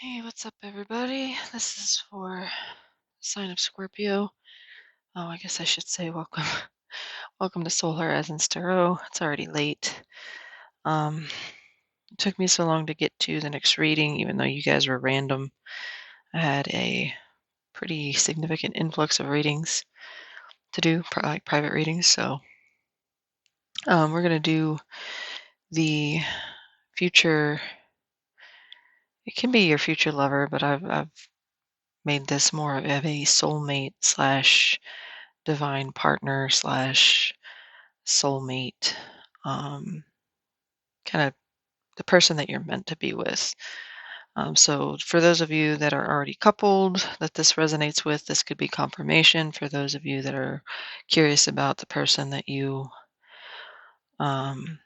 Hey, what's up, everybody? This is for sign of Scorpio. Oh, I guess I should say welcome, welcome to Soul Horizons Tarot. It's already late. Um, it took me so long to get to the next reading, even though you guys were random. I had a pretty significant influx of readings to do, like private readings. So we're gonna do the future. It can be your future lover, but I've made this more of a soulmate slash divine partner slash soulmate, um, kind of the person that you're meant to be with. So, for those of you that are already coupled, that this resonates with, this could be confirmation. For those of you that are curious about the person that um,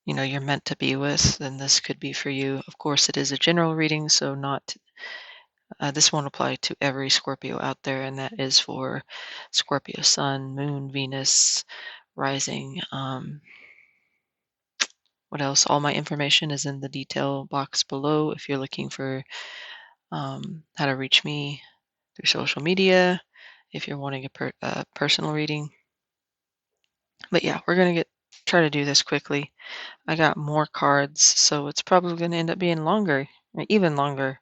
you're meant to be with, then this could be for you. Of course, it is a general reading, so not this won't apply to every Scorpio out there, and that is for Scorpio Sun, Moon, Venus, Rising. What else? All my information is in the detail box below if you're looking for how to reach me through social media, if you're wanting a personal reading. But yeah, we're going to try to do this quickly. I got more cards, so it's probably going to end up being longer, even longer.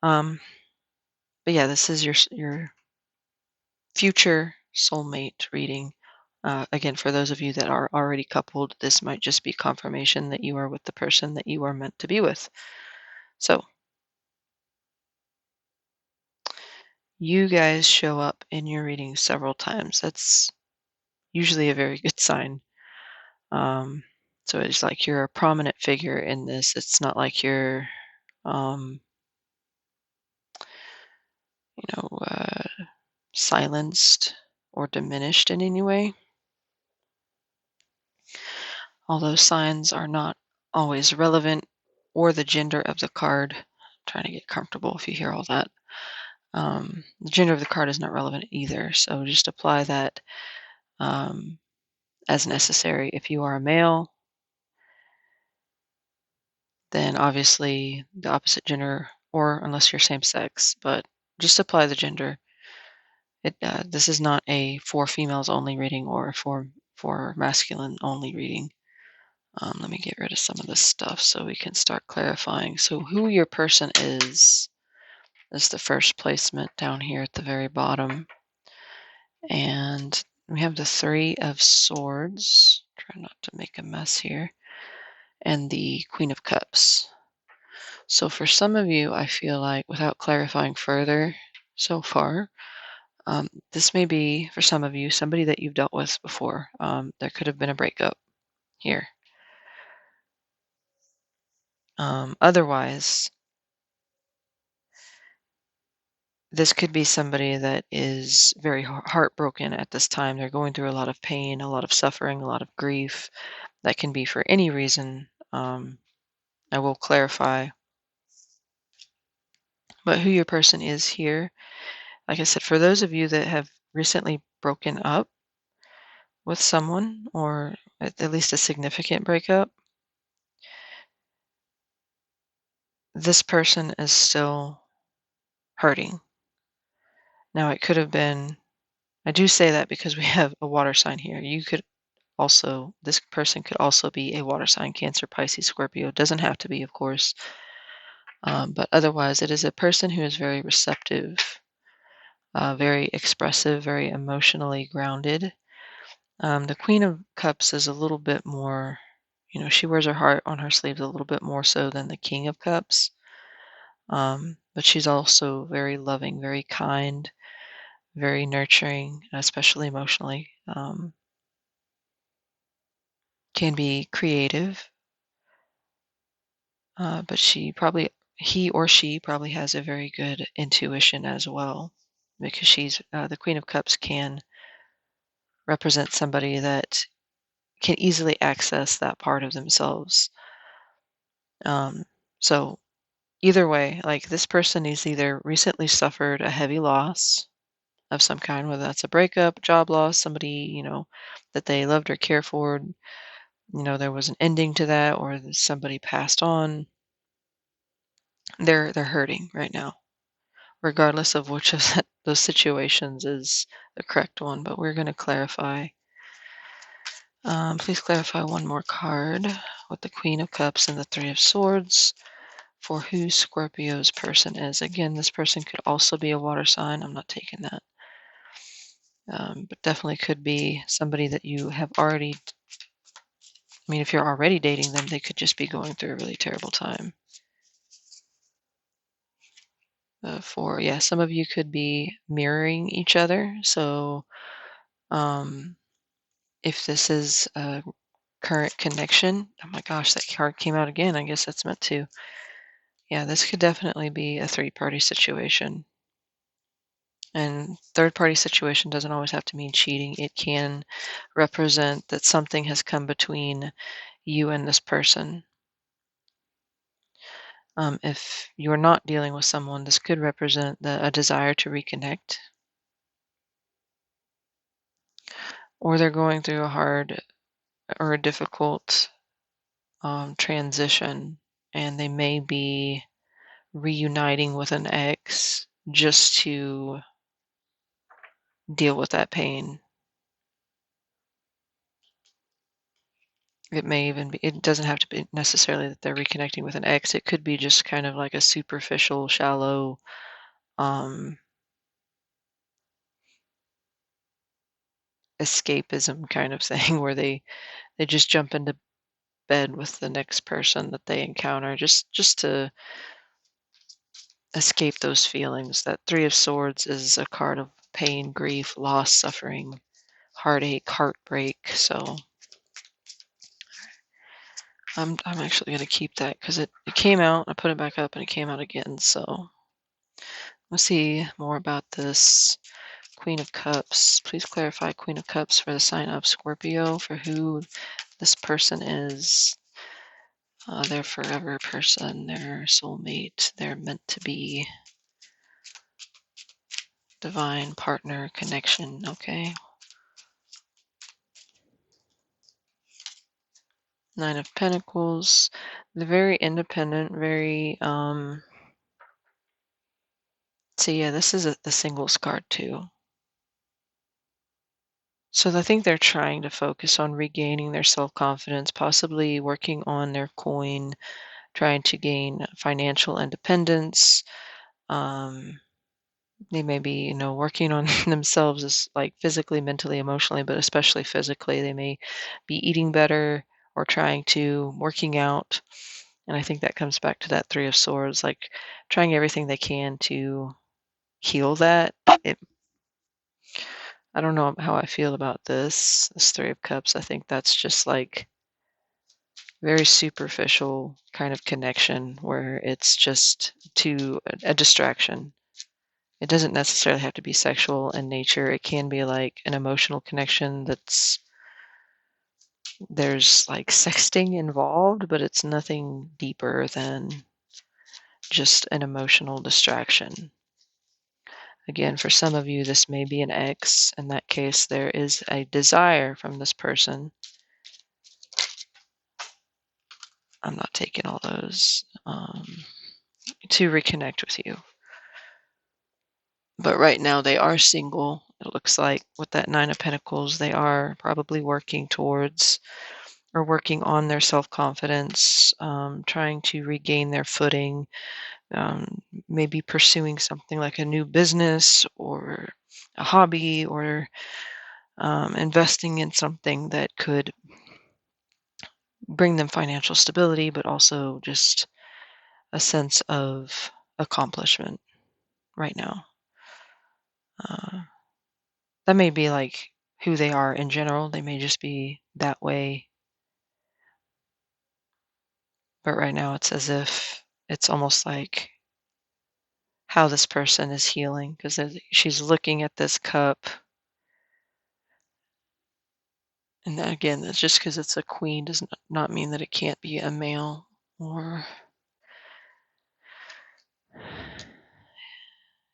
Um, but yeah, this is your future soulmate reading. Again, for those of you that are already coupled, this might just be confirmation that you are with the person that you are meant to be with. So, you guys show up in your reading several times. That's usually a very good sign. Um, so it's like you're a prominent figure in this. It's not like you're, um, silenced or diminished in any way. Although signs are not always relevant, or the gender of the card. I'm trying to get comfortable if you hear all that. The gender of the card is not relevant either. So just apply that um, as necessary. If you are a male, then obviously the opposite gender, or unless you're same sex, but just apply the gender. This is not a for females only reading or for masculine only reading. Let me get rid of some of this stuff so we can start clarifying. So who your person is the first placement down here at the very bottom. And we have the Three of Swords. Try not to make a mess here. And the Queen of Cups. So for some of you, I feel like, without clarifying further so far, this may be, for some of you, somebody that you've dealt with before. There could have been a breakup here. Otherwise, this could be somebody that is very heartbroken at this time. They're going through a lot of pain, a lot of suffering, a lot of grief. That can be for any reason. I will clarify. But who your person is here, like I said, for those of you that have recently broken up with someone, or at least a significant breakup, this person is still hurting. Now, it could have been, I do say that because we have a water sign here. This person could also be a water sign, Cancer, Pisces, Scorpio. It doesn't have to be, of course. But otherwise, it is a person who is very receptive, very expressive, very emotionally grounded. The Queen of Cups is a little bit more, she wears her heart on her sleeves a little bit more so than the King of Cups. But she's also very loving, very kind, very nurturing, especially emotionally. Can be creative, but he or she probably has a very good intuition as well, because she's the Queen of Cups can represent somebody that can easily access that part of themselves. So either way, like, this person is either recently suffered a heavy loss of some kind, whether that's a breakup, job loss, somebody, that they loved or cared for, there was an ending to that, or somebody passed on. They're hurting right now, regardless of which of those situations is the correct one. But we're going to clarify. Please clarify one more card with the Queen of Cups and the Three of Swords for who Scorpio's person is. Again, this person could also be a water sign. I'm not taking that. But definitely could be somebody that you have already. I mean, if you're already dating them, they could just be going through a really terrible time. Yeah, some of you could be mirroring each other. So, um, if this is a current connection, oh my gosh, that card came out again. I guess that's meant to. Yeah, this could definitely be a three-party situation. And third-party situation doesn't always have to mean cheating. It can represent that something has come between you and this person. If you're not dealing with someone, this could represent a desire to reconnect, or they're going through a hard or a difficult transition, and they may be reuniting with an ex just to deal with that pain. It may even be, it doesn't have to be necessarily that they're reconnecting with an ex. It could be just kind of like a superficial, shallow, um, escapism kind of thing where they just jump into bed with the next person that they encounter just to escape those feelings. That Three of Swords is a card of pain, grief, loss, suffering, heartache, heartbreak. So I'm actually gonna keep that because it came out, I put it back up and it came out again. So let's see more about this Queen of Cups. Please clarify Queen of Cups for the sign of Scorpio for who this person is. Their forever person, their soulmate, they're meant to be, divine partner connection. Okay. Nine of Pentacles. They're very independent, very so yeah, this is the singles card too. So I think they're trying to focus on regaining their self-confidence, possibly working on their coin, trying to gain financial independence. They may be, working on themselves as like physically, mentally, emotionally, but especially physically. They may be eating better or trying to working out. And I think that comes back to that Three of Swords, like trying everything they can to heal that. It, I don't know how I feel about this Three of Cups. I think that's just like very superficial kind of connection where it's just to a distraction. It doesn't necessarily have to be sexual in nature. It can be like an emotional connection there's like sexting involved, but it's nothing deeper than just an emotional distraction. Again, for some of you, this may be an ex. In that case, there is a desire from this person. I'm not taking all those to reconnect with you. But right now, they are single. It looks like with that Nine of Pentacles, they are probably working towards or working on their self-confidence, trying to regain their footing, maybe pursuing something like a new business or a hobby or investing in something that could bring them financial stability, but also just a sense of accomplishment right now. Uh, that may be like who they are in general. They may just be that way. But right now it's as if it's almost like how this person is healing because she's looking at this cup. And again, that's just because it's a queen does not mean that it can't be a male or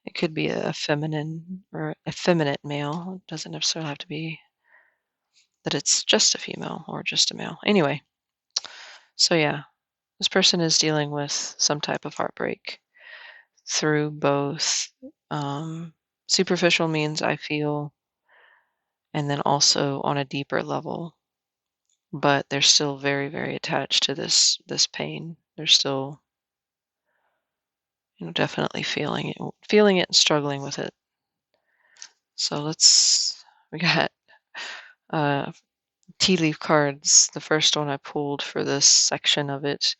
it could be a feminine or effeminate male. It doesn't necessarily have to be that it's just a female or just a male. Anyway, so yeah, this person is dealing with some type of heartbreak. through both superficial means I feel, and then also on a deeper level. But they're still very, very attached to this pain. They're still, definitely feeling it and struggling with it. So we got uh, tea leaf cards. The first one I pulled for this section of it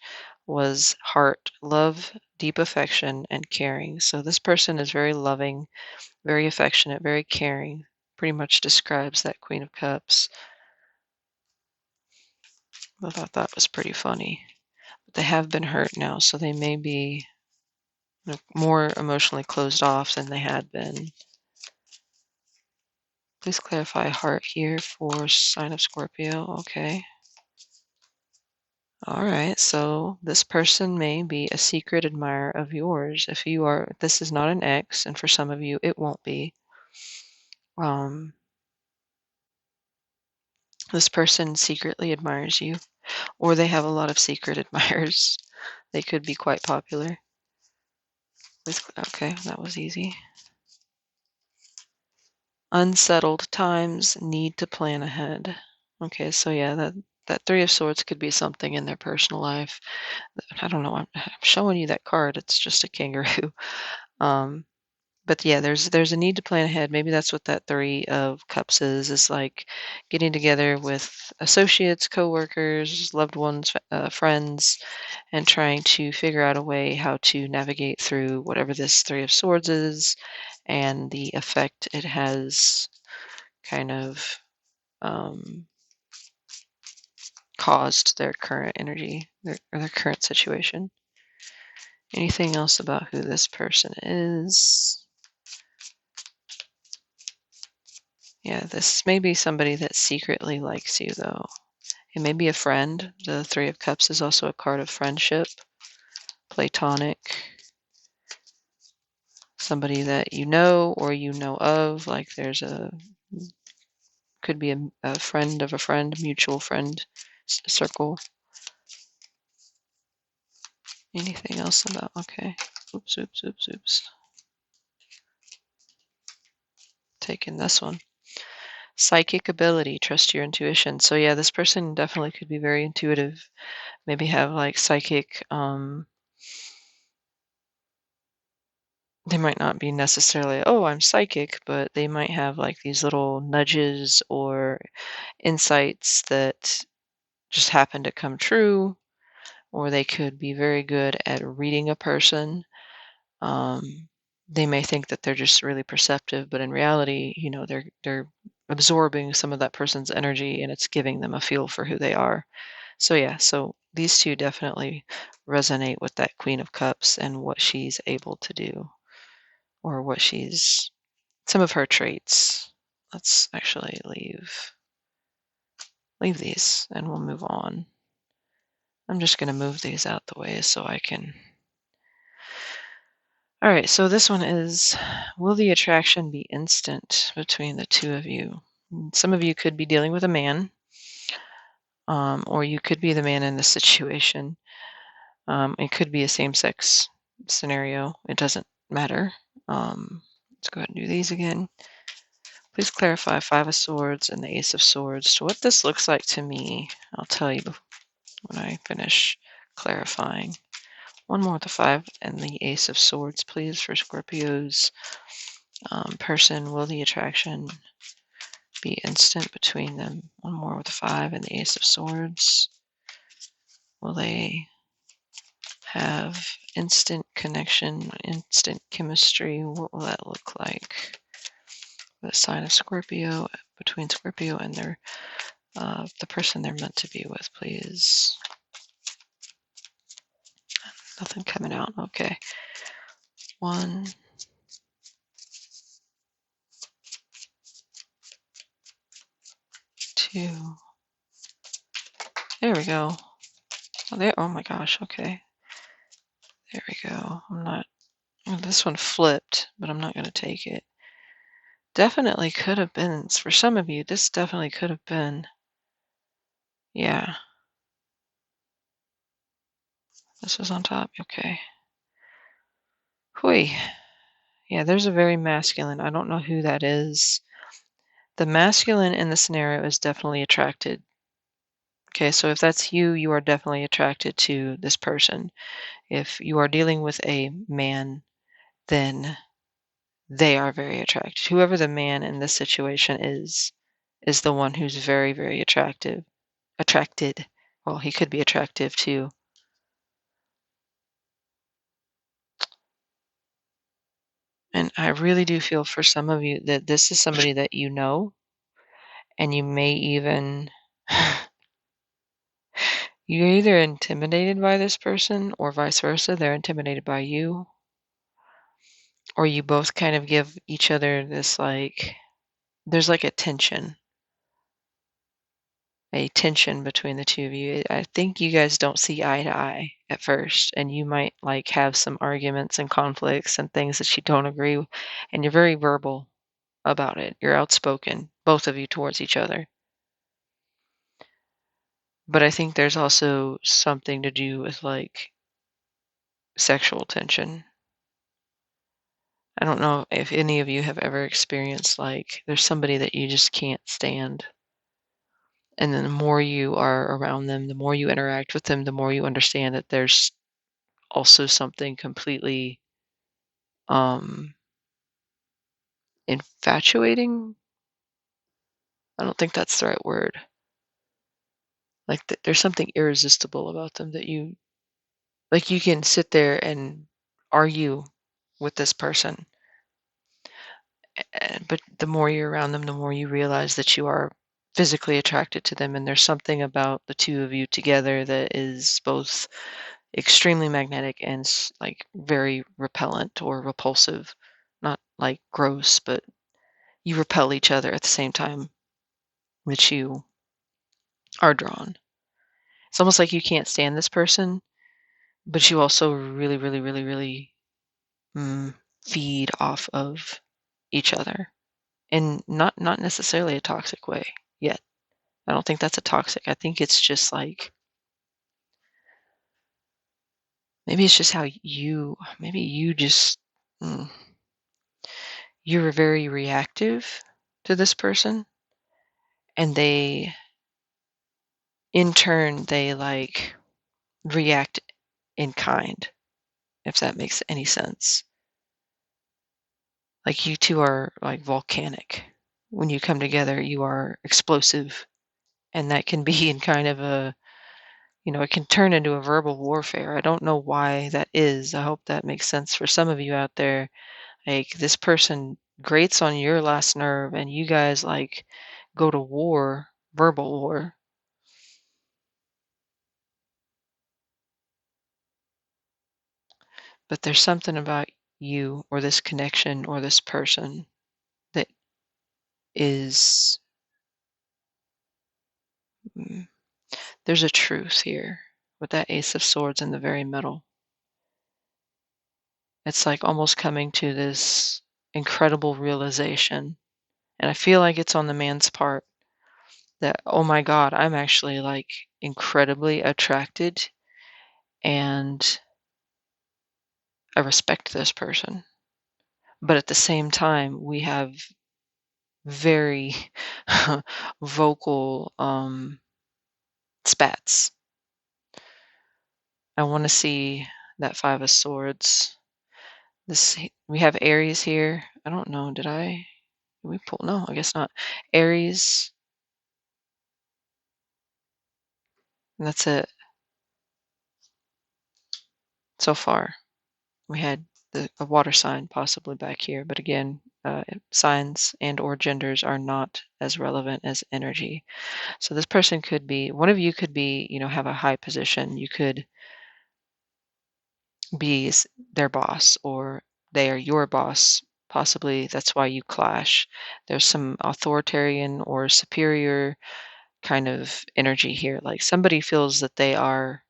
was heart, love, deep affection, and caring. So this person is very loving, very affectionate, very caring. Pretty much describes that Queen of Cups. I thought that was pretty funny. But they have been hurt now, so they may be more emotionally closed off than they had been. Please clarify heart here for sign of Scorpio. Okay. All right. So this person may be a secret admirer of yours. This is not an ex, and for some of you, it won't be. Um, this person secretly admires you, or they have a lot of secret admirers. They could be quite popular. Okay, that was easy. Unsettled times need to plan ahead. Okay, so yeah, that Three of Swords could be something in their personal life. I don't know. I'm showing you that card. It's just a kangaroo. Um, but yeah, there's a need to plan ahead. Maybe that's what that Three of Cups is like getting together with associates, coworkers, loved ones, friends, and trying to figure out a way how to navigate through whatever this Three of Swords is and the effect it has kind of um, caused their current energy, their current situation. Anything else about who this person is? Yeah, this may be somebody that secretly likes you, though. It may be a friend. The Three of Cups is also a card of friendship, platonic, somebody that you know or you know of. Like could be a friend of a friend, mutual friend circle. Anything else about, okay. Oops, oops, oops, oops. Taking this one. Psychic ability, trust your intuition. So yeah, this person definitely could be very intuitive. Maybe have like psychic, they might not be necessarily, oh, I'm psychic, but they might have like these little nudges or insights that just happen to come true, or they could be very good at reading a person. They may think that they're just really perceptive, but in reality, they're absorbing some of that person's energy and it's giving them a feel for who they are. So yeah, so these two definitely resonate with that Queen of Cups and what she's able to do, or some of her traits. Let's actually leave these and we'll move on. I'm just going to move these out the way so I can. All right, so this one is, will the attraction be instant between the two of you? Some of you could be dealing with a man, or you could be the man in this situation. It could be a same-sex scenario. It doesn't matter. Let's go ahead and do these again. Please clarify Five of Swords and the Ace of Swords. So what this looks like to me, I'll tell you when I finish clarifying. One more with the Five and the Ace of Swords, please, for Scorpio's person. Will the attraction be instant between them? One more with the Five and the Ace of Swords. Will they have instant connection, instant chemistry? What will that look like? The sign of Scorpio, between Scorpio and the person they're meant to be with, please. Nothing coming out. Okay. 1, 2. There we go. Oh my gosh. Okay. There we go. This one flipped, but I'm not going to take it. Definitely could have been, for some of you, this definitely could have been. Yeah. This was on top. Okay. Hui. Yeah, there's a very masculine. I don't know who that is. The masculine in the scenario is definitely attracted. Okay, so if that's you, you are definitely attracted to this person. If you are dealing with a man, then they are very attracted. Whoever the man in this situation is the one who's very, very attractive. Attracted. Well, he could be attractive too. And I really do feel for some of you that this is somebody that you know, and you may even you're either intimidated by this person or vice versa, they're intimidated by you, or you both kind of give each other this like there's like a tension between the two of you. I think you guys don't see eye to eye at first, and you might like have some arguments and conflicts and things that you don't agree with, and you're very verbal about it. You're outspoken, both of you towards each other. But I think there's also something to do with like sexual tension. I don't know if any of you have ever experienced like there's somebody that you just can't stand. And then the more you are around them, the more you interact with them, the more you understand that there's also something completely um infatuating. I don't think that's the right word. Like there's something irresistible about them that you like you can sit there and argue with this person. But the more you're around them, the more you realize that you are physically attracted to them, and there's something about the two of you together that is both extremely magnetic and like very repellent or repulsive. Not like gross, but you repel each other at the same time which you are drawn. It's almost like you can't stand this person, but you also really, really, really, really mm, feed off of each other, and not necessarily a toxic way yet. I don't think that's a toxic. I think it's just like maybe it's just how maybe you just mm, you're very reactive to this person, and they in turn they like react in kind, if that makes any sense. Like you two are like volcanic. When you come together, you are explosive, and that can be in kind of it can turn into a verbal warfare. I don't know why that is. I hope that makes sense for some of you out there. Like this person grates on your last nerve, and you guys like go to war, verbal war. But there's something about you or this connection or this person that is mm, there's a truth here with that Ace of Swords in the very middle. It's like almost coming to this incredible realization. And I feel like it's on the man's part that, oh my God, I'm actually like incredibly attracted and I respect this person. But at the same time, we have very vocal spats. I want to see that Five of Swords. This we have Aries here. I don't know. Did we pull? No, I guess not. Aries. And that's it so far. We had a water sign possibly back here, but again, signs and or genders are not as relevant as energy. So this person could be one of you could be, have a high position. You could be their boss or they are your boss. Possibly that's why you clash. There's some authoritarian or superior kind of energy here. Like somebody feels that they are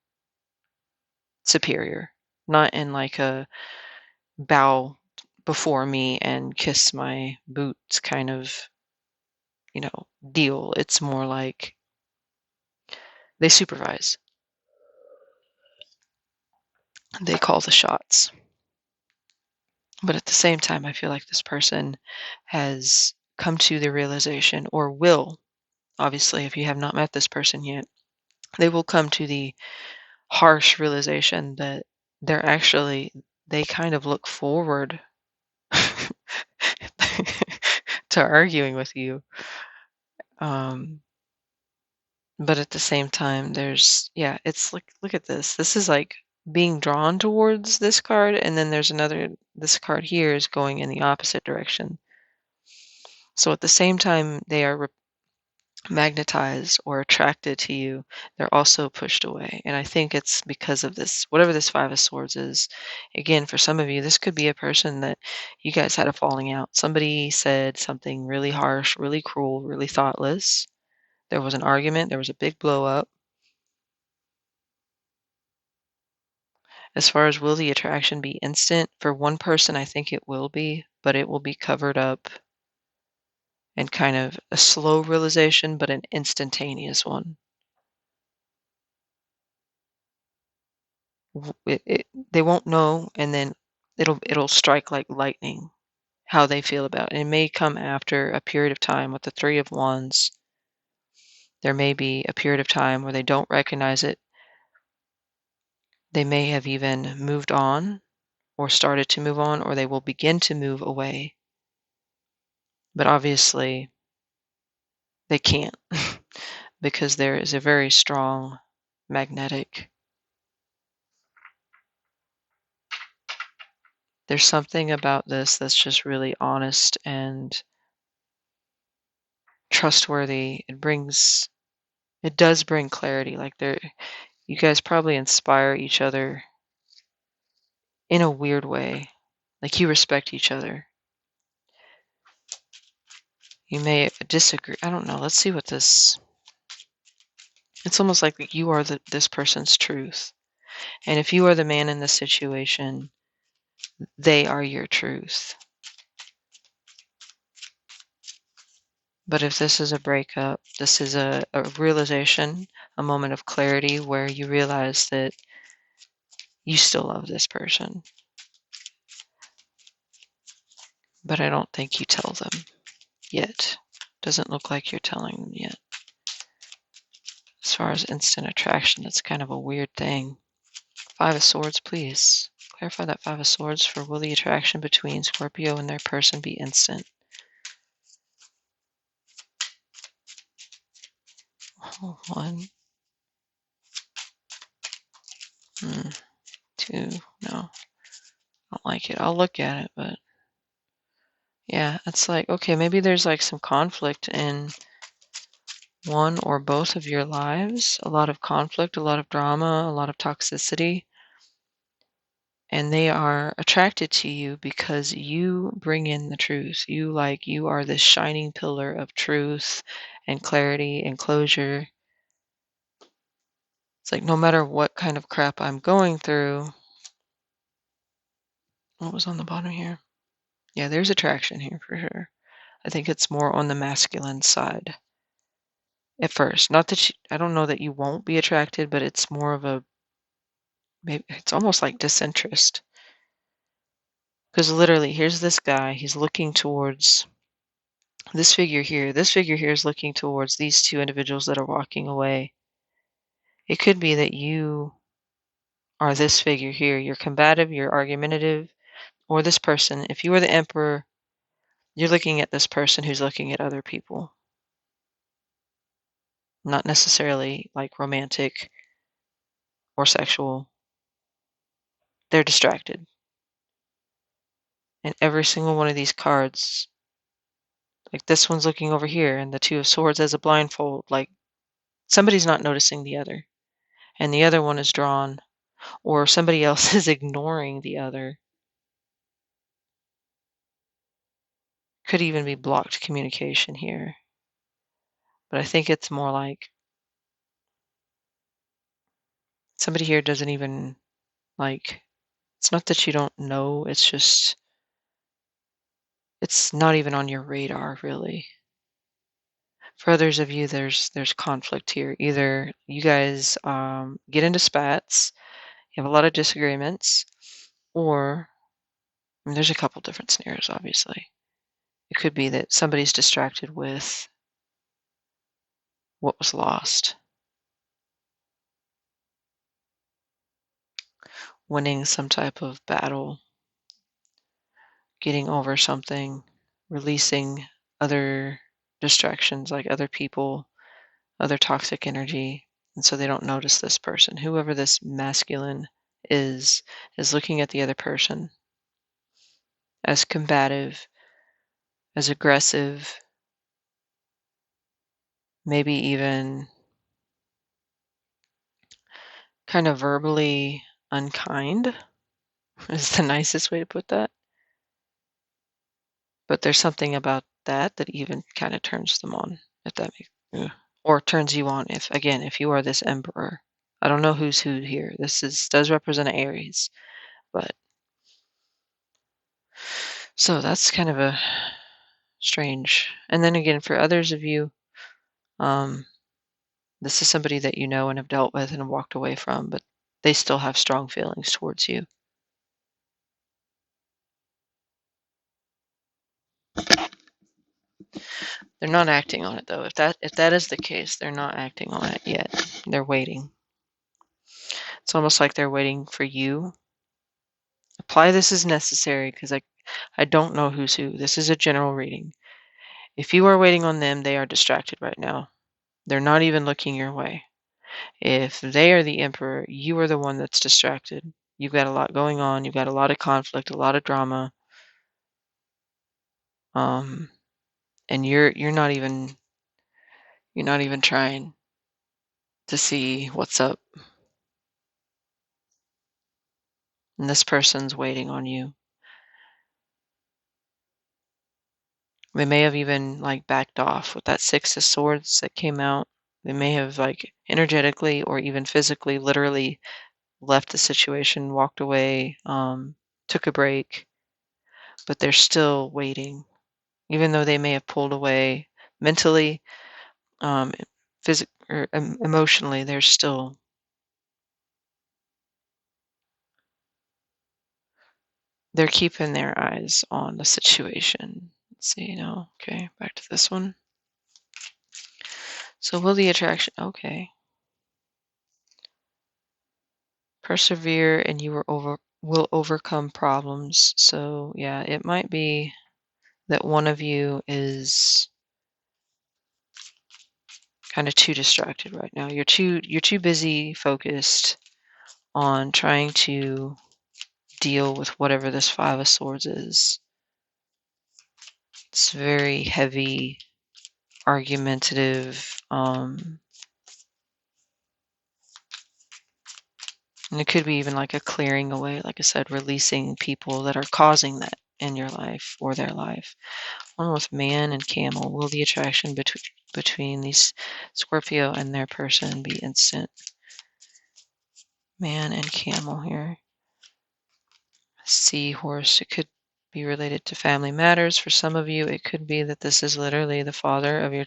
superior, not in like a bow before me and kiss my boots kind of, deal. It's more like they supervise. They call the shots. But at the same time, I feel like this person has come to the realization, or will, obviously, if you have not met this person yet, they will come to the harsh realization that they're actually, they kind of look forward to arguing with you. Um, but at the same time, there's, yeah, it's like, look at this. This is like being drawn towards this card, and then there's another, this card here is going in the opposite direction. So at the same time, they are magnetized or attracted to you, they're also pushed away. And I think it's because of this, whatever this Five of Swords is. Again, for some of you, this could be a person that you guys had a falling out. Somebody said something really harsh, really cruel, really thoughtless. There was an argument, there was a big blow up. As far as will the attraction be instant, for one person, I think it will be, but it will be covered up and kind of a slow realization, but an instantaneous one. They won't know, and then it'll strike like lightning how they feel about it. It may come after a period of time. With the Three of Wands, there may be a period of time where they don't recognize it. They may have even moved on or started to move on, or they will begin to move away. But obviously, they can't because there is a very strong magnetic. There's something about this that's just really honest and trustworthy. It does bring clarity. Like, there, you guys probably inspire each other in a weird way. Like, you respect each other. You may disagree. I don't know. Let's see what this. It's almost like you are this person's truth. And if you are the man in this situation, they are your truth. But if this is a breakup, this is a realization, a moment of clarity where you realize that you still love this person. But I don't think you tell them yet. Doesn't look like you're telling them yet. As far as instant attraction, that's kind of a weird thing. Five of Swords, please. Clarify that Five of Swords for will the attraction between Scorpio and their person be instant? Oh, one. Two. No. I don't like it. I'll look at it, but yeah, it's like, okay, maybe there's like some conflict in one or both of your lives. A lot of conflict, a lot of drama, a lot of toxicity. And they are attracted to you because you bring in the truth. You are this shining pillar of truth and clarity and closure. It's like, no matter what kind of crap I'm going through. What was on the bottom here? Yeah, there's attraction here for sure. I think it's more on the masculine side at first. Not that I don't know that you won't be attracted, but it's more of a, maybe it's almost like disinterest. Because literally, here's this guy. He's looking towards this figure here. This figure here is looking towards these two individuals that are walking away. It could be that you are this figure here. You're combative, you're argumentative, or this person. If you were the emperor, you're looking at this person who's looking at other people. Not necessarily like romantic or sexual. They're distracted. And every single one of these cards, like this one's looking over here, and the Two of Swords as a blindfold, like somebody's not noticing the other. And the other one is drawn, or somebody else is ignoring the other. Could even be blocked communication here. But I think it's more like somebody here doesn't even, like, it's not that you don't know, it's just, it's not even on your radar, really. For others of you, there's conflict here. Either you guys get into spats, you have a lot of disagreements, or I mean, there's a couple different scenarios, obviously. It could be that somebody's distracted with what was lost, winning some type of battle, getting over something, releasing other distractions like other people, other toxic energy. And so they don't notice this person. Whoever this masculine is looking at the other person as combative, as aggressive, maybe even kind of verbally unkind is the nicest way to put that. But there's something about that that even kind of turns them on, if that makes or turns you on if you are this emperor. I don't know who's who here. This is does represent an Aries, but so that's kind of a strange. And then again, for others of you, um, this is somebody that you know and have dealt with and have walked away from, but they still have strong feelings towards you. They're not acting on it though. If that is the case, they're not acting on it yet. They're waiting. It's almost like they're waiting for you. Apply this as necessary because I don't know who's who. This is a general reading. If you are waiting on them, they are distracted right now. They're not even looking your way. If they are the emperor, you are the one that's distracted. You've got a lot going on. You've got a lot of conflict, a lot of drama, um, and you're not even trying to see what's up. And this person's waiting on you. They may have even like backed off with that Six of Swords that came out. They may have like energetically or even physically, literally left the situation, walked away, took a break, but they're still waiting. Even though they may have pulled away mentally, um, or emotionally, they're keeping their eyes on the situation. Let's see now. Okay, back to this one. So will the attraction, okay. Persevere and you will overcome problems. So yeah, it might be that one of you is kind of too distracted right now. You're too busy focused on trying to deal with whatever this Five of Swords is. It's very heavy, argumentative, and it could be even like a clearing away, like I said, releasing people that are causing that in your life or their life. One with man and camel. Will the attraction between these Scorpio and their person be instant? Man and camel here. Seahorse. It could be related to family matters. For some of you, it could be that this is literally the father of your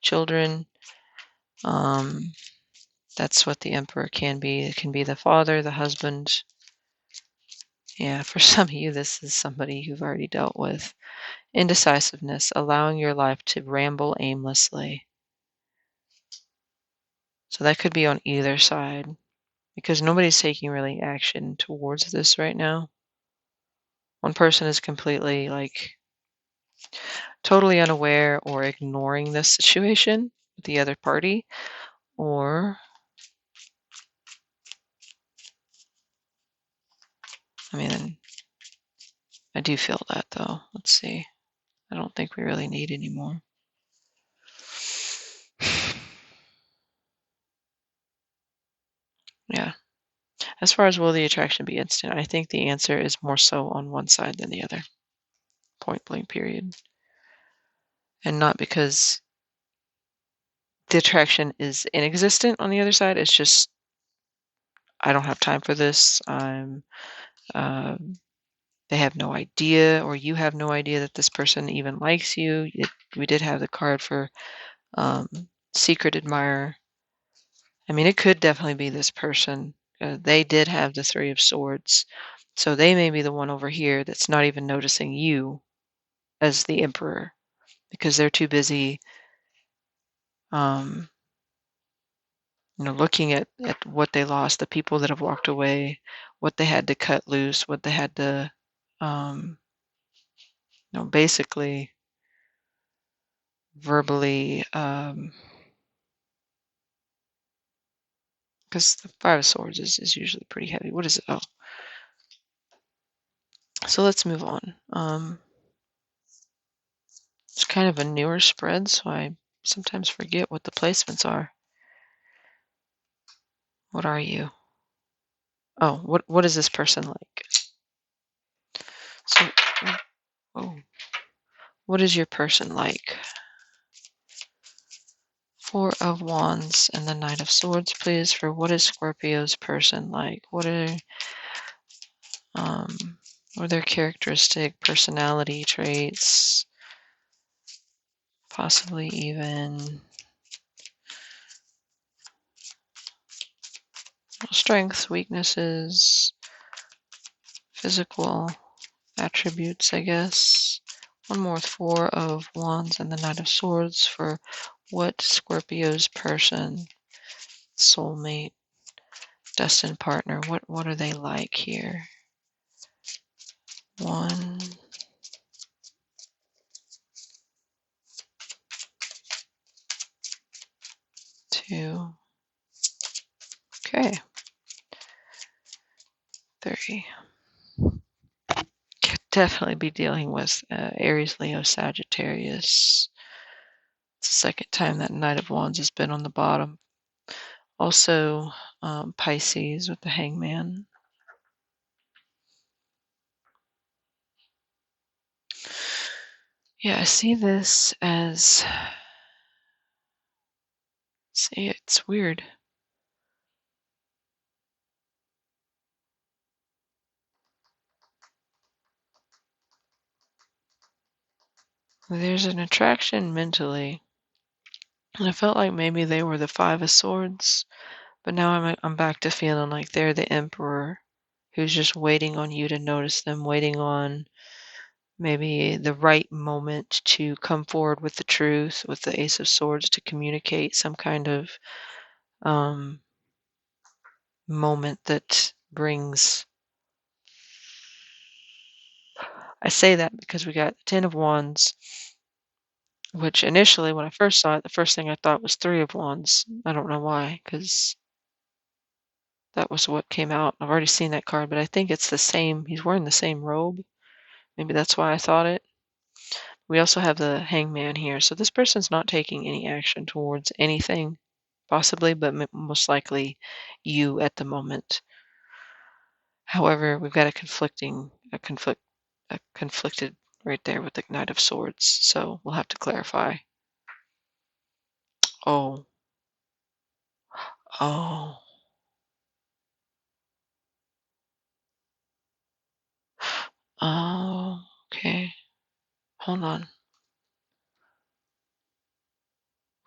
children. That's what the emperor can be. It can be the father, the husband. Yeah, for some of you, this is somebody you've already dealt with. Indecisiveness, allowing your life to ramble aimlessly. So that could be on either side because nobody's taking really action towards this right now. One person is completely like totally unaware or ignoring this situation with the other party, or I mean, I do feel that though. Let's see. I don't think we really need any more. Yeah. As far as will the attraction be instant, I think the answer is more so on one side than the other. Point blank, period. And not because the attraction is inexistent on the other side. It's just, I don't have time for this. They have no idea, or you have no idea that this person even likes you. We did have the card for um, secret admirer. I mean, it could definitely be this person. They did have the Three of Swords. So they may be the one over here that's not even noticing you as the emperor because they're too busy, um, looking at what they lost, the people that have walked away, what they had to cut loose, what they had to, um, basically verbally, because the Five of Swords is usually pretty heavy. What is it? Oh, so let's move on. It's kind of a newer spread, so I sometimes forget what the placements are. What are you? Oh, what is this person like? So, oh, what is your person like? Four of Wands and the Knight of Swords, please, for what is Scorpio's person like? Um, what are their characteristic personality traits? Possibly even strengths, weaknesses, physical attributes, I guess. One more with Four of Wands and the Knight of Swords for what Scorpio's person, soulmate, destined partner, what are they like here? One, two, okay, three. Could definitely be dealing with Aries, Leo, Sagittarius. It's the second time that Knight of Wands has been on the bottom. Also, Pisces with the Hangman. Yeah, I see this as, see, it's weird. There's an attraction mentally, and I felt like maybe they were the Five of Swords, but now I'm back to feeling like they're the Emperor, who's just waiting on you to notice them, waiting on maybe the right moment to come forward with the truth, with the Ace of Swords to communicate some kind of um, moment that brings. I say that because we got Ten of Wands, which initially, when I first saw it, the first thing I thought was Three of Wands. I don't know why, because that was what came out. I've already seen that card, but I think it's the same. He's wearing the same robe. Maybe that's why I thought it. We also have the Hangman here. So this person's not taking any action towards anything, possibly, but most likely you at the moment. However, we've got a conflicted right there with the Knight of Swords. So we'll have to clarify. Oh, oh, oh, okay. Hold on.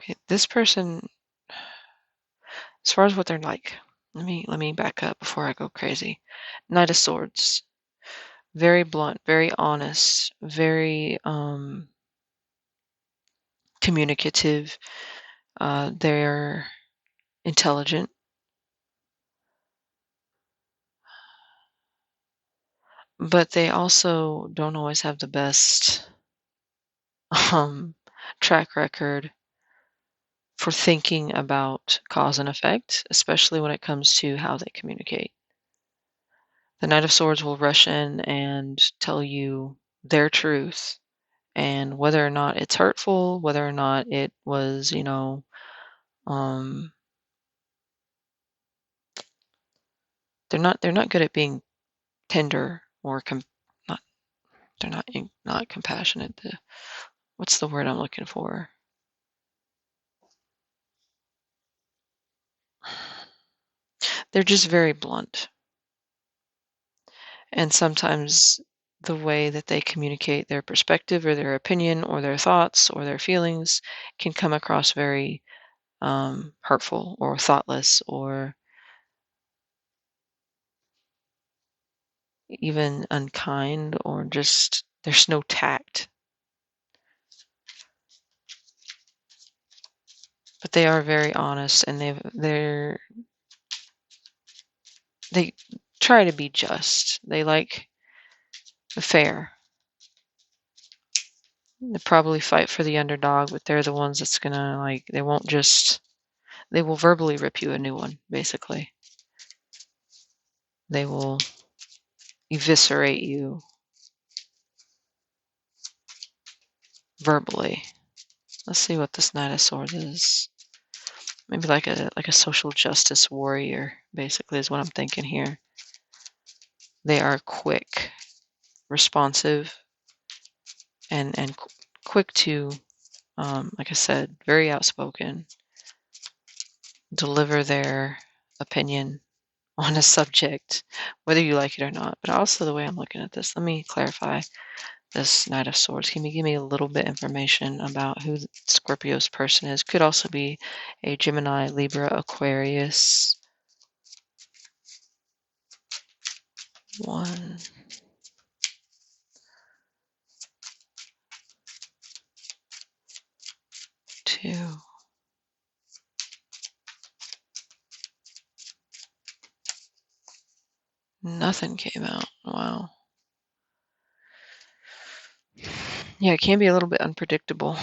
Okay, this person, as far as what they're like, let me back up before I go crazy. Knight of Swords, very blunt, very honest, very communicative. They're intelligent, but they also don't always have the best um, track record for thinking about cause and effect, especially when it comes to how they communicate. The Knight of Swords will rush in and tell you their truth, and whether or not it's hurtful, whether or not it was, um, they're not good at being tender or not. They're not compassionate. What's the word I'm looking for? They're just very blunt, and sometimes the way that they communicate their perspective or their opinion or their thoughts or their feelings can come across very hurtful or thoughtless or even unkind, or just there's no tact. But they are very honest, and they try to be just. They like fair. They probably fight for the underdog, but they're the ones that's gonna, like, they will verbally rip you a new one, basically. They will eviscerate you verbally. Let's see what this Knight of Swords is. Maybe like a social justice warrior, basically, is what I'm thinking here. They are quick, responsive, and quick to, like I said, very outspoken, deliver their opinion on a subject, whether you like it or not. But also, the way I'm looking at this, let me clarify this Knight of Swords. Can you give me a little bit information about who Scorpio's person is? Could also be a Gemini, Libra, Aquarius. One, two. Nothing came out. Wow. Yeah, it can be a little bit unpredictable.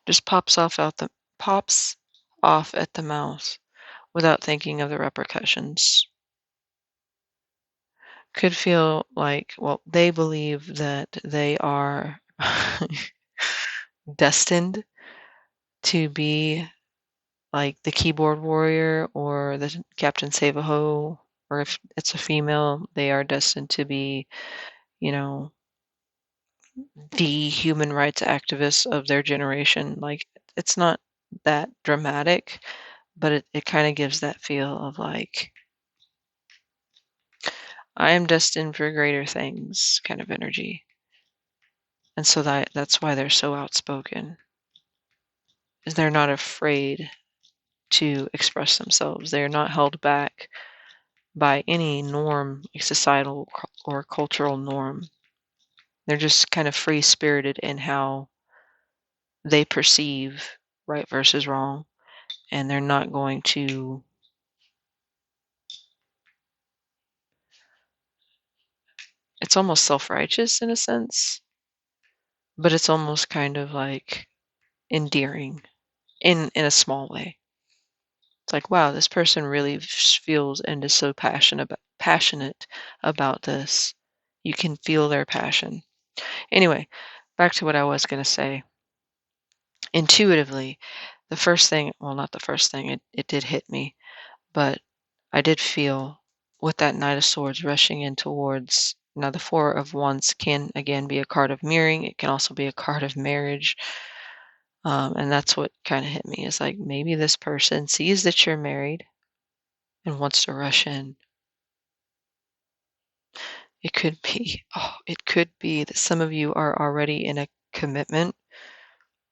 Just pops off at the mouth without thinking of the repercussions. Could feel like, well, they believe that they are destined to be like the keyboard warrior or the Captain Save-A-Ho, or if it's a female, they are destined to be, you know, the human rights activists of their generation. Like, it's not that dramatic, but it kind of gives that feel of like, I am destined for greater things kind of energy. And so that's why they're so outspoken, is they're not afraid to express themselves. They're not held back by any norm, like societal or cultural norm. They're just kind of free spirited in how they perceive right versus wrong, and they're not going to. It's almost self-righteous in a sense, but it's almost kind of like endearing in a small way. It's like, wow, this person really feels and is so passionate about this. You can feel their passion. Anyway, back to what I was going to say. Intuitively, the first thing, well, not the first thing, it did hit me, but I did feel with that Knight of Swords rushing in towards. Now, the Four of Wands can again be a card of mirroring. It can also be a card of marriage. And that's what kind of hit me, is like, maybe this person sees that you're married and wants to rush in. It could be, oh, it could be that some of you are already in a commitment